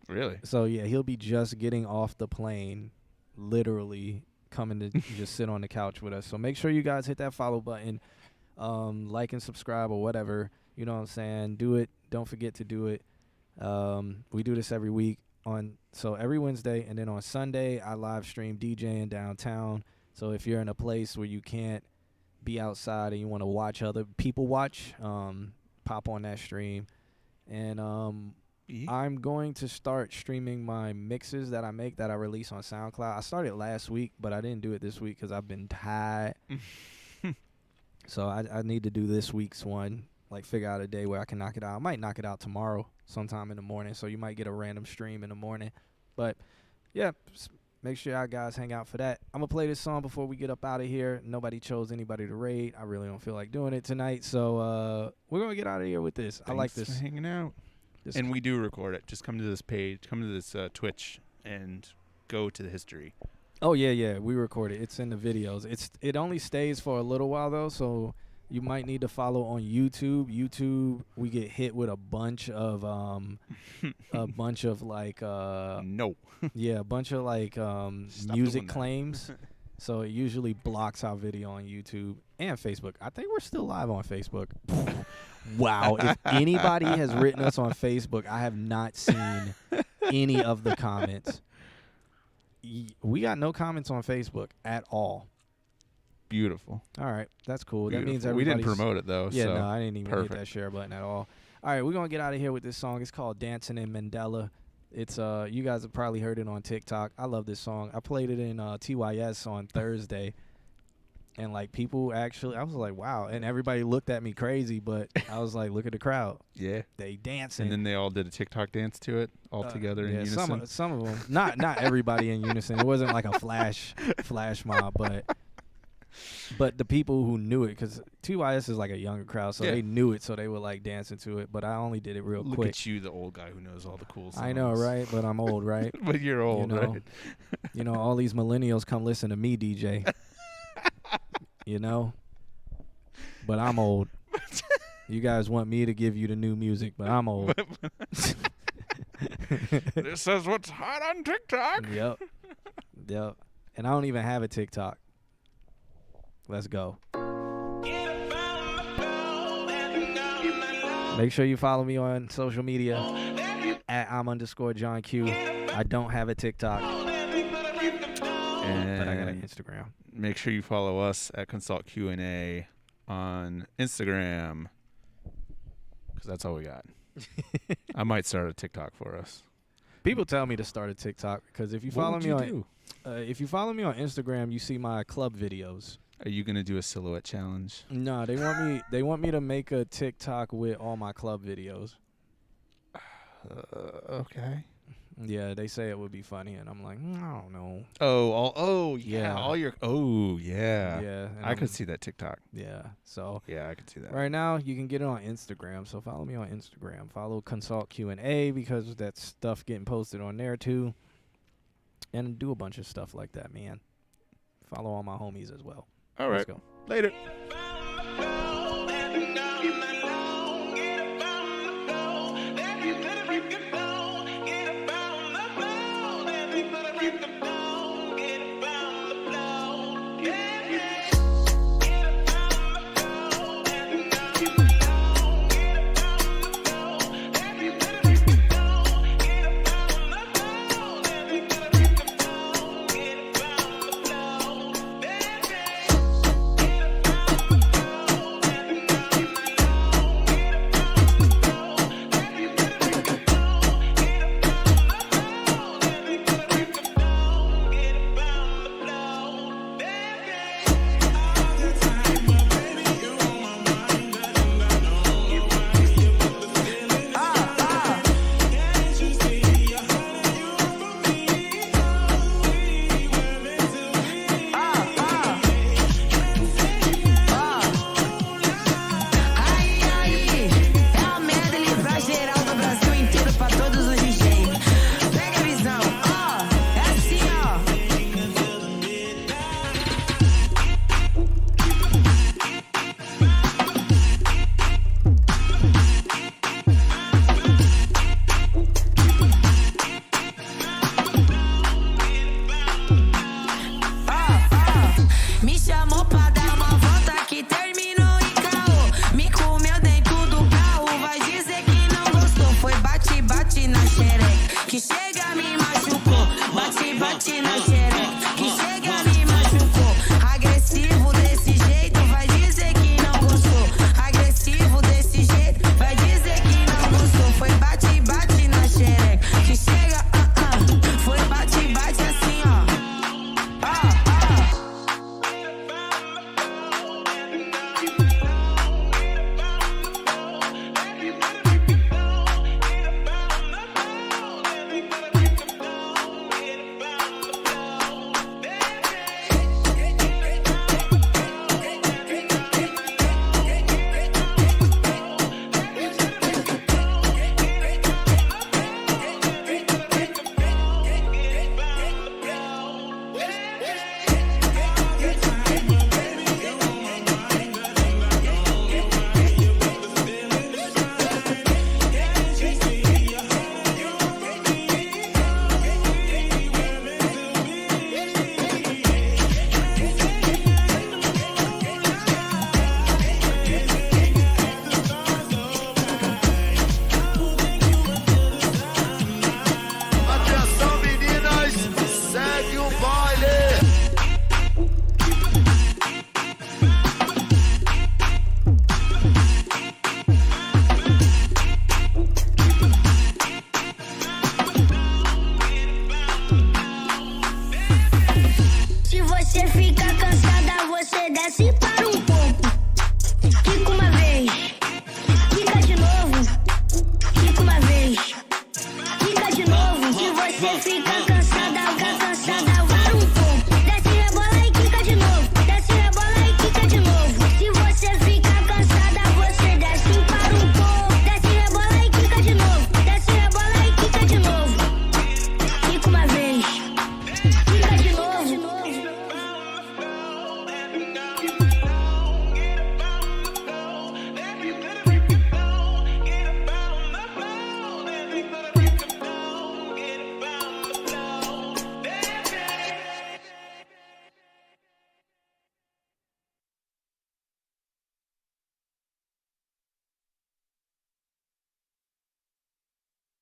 Really? So yeah, he'll be just getting off the plane, literally coming to just sit on the couch with us. So make sure you guys hit that follow button, like and subscribe or whatever. You know what I'm saying? Do it. Don't forget to do it. We do this every week so every Wednesday, and then on Sunday I live stream DJing downtown. So if you're in a place where you can't be outside and you want to watch other people watch, pop on that stream. And I'm going to start streaming my mixes that I make that I release on SoundCloud. I started last week, but I didn't do it this week because I've been tired. So I need to do this week's one, like figure out a day where I can knock it out. I might knock it out tomorrow sometime in the morning, so you might get a random stream in the morning. But yeah, make sure y'all guys hang out for that. I'm going to play this song before we get up out of here. Nobody chose anybody to raid. I really don't feel like doing it tonight, so we're going to get out of here with this. I like this. Thanks for hanging out. And we do record it. Just come to this page, come to this Twitch, and go to the history. Oh, yeah, we record it. It's in the videos. It only stays for a little while, though, so you might need to follow on YouTube. YouTube, we get hit with a bunch of like no. Yeah, a bunch of like music claims. So it usually blocks our video on YouTube and Facebook. I think we're still live on Facebook. Wow. If anybody has written us on Facebook, I have not seen any of the comments. We got no comments on Facebook at all. Beautiful. All right. That's cool. Beautiful. That means we didn't everybody's... promote it, though. Yeah, so no, I didn't even perfect. hit that share button at all. All right, we're going to get out of here with this song. It's called Dancing in Mandela. It's you guys have probably heard it on TikTok. I love this song. I played it in TYS on Thursday. And, like, people actually, I was like, wow. And everybody looked at me crazy, but I was like, look at the crowd. Yeah. They dancing. And then they all did a TikTok dance to it all together in unison. Some of them. Not everybody in unison. It wasn't like a flash mob, but the people who knew it, because TYS is like a younger crowd, so they knew it, so they were like dancing to it. But I only did it real quick. Look at you, the old guy who knows all the cool songs. I know, right? But I'm old, right? But you're old, right? You know, all these millennials come listen to me, DJ. You know? But I'm old. You guys want me to give you the new music, but I'm old. This is what's hot on TikTok. Yep. And I don't even have a TikTok. Let's go. Make sure you follow me on social media at I'm_John Q. I don't have a TikTok. And but I got an Instagram. Make sure you follow us at Consult Q&A on Instagram, because that's all we got. I might start a TikTok for us. People tell me to start a TikTok because if you follow me on Instagram, you see my club videos. Are you gonna do a silhouette challenge? No, they want me to make a TikTok with all my club videos. Okay. Yeah, they say it would be funny, and I'm like, I don't know. Yeah. I could see that TikTok. Yeah, so yeah, I could see that. Right now, you can get it on Instagram, so follow me on Instagram. Follow Consult Q&A because that stuff getting posted on there too, and do a bunch of stuff like that, man. Follow all my homies as well. All right, let's go. Later. bate na xereca. Que chega me machucou. Bate, bate na xereca. Que chega me machucou. Agressivo desse jeito, vai dizer que não gostou. Agressivo desse jeito, vai dizer que não gostou. Foi bate, bate na xereca. Que chega, foi bate, bate assim, ó. Atenção, meninas, segue o baile. Se você ficar cansada, você desce para um pouco. Quica uma vez, quica de novo. Quica uma vez, quica de novo. Se você ficar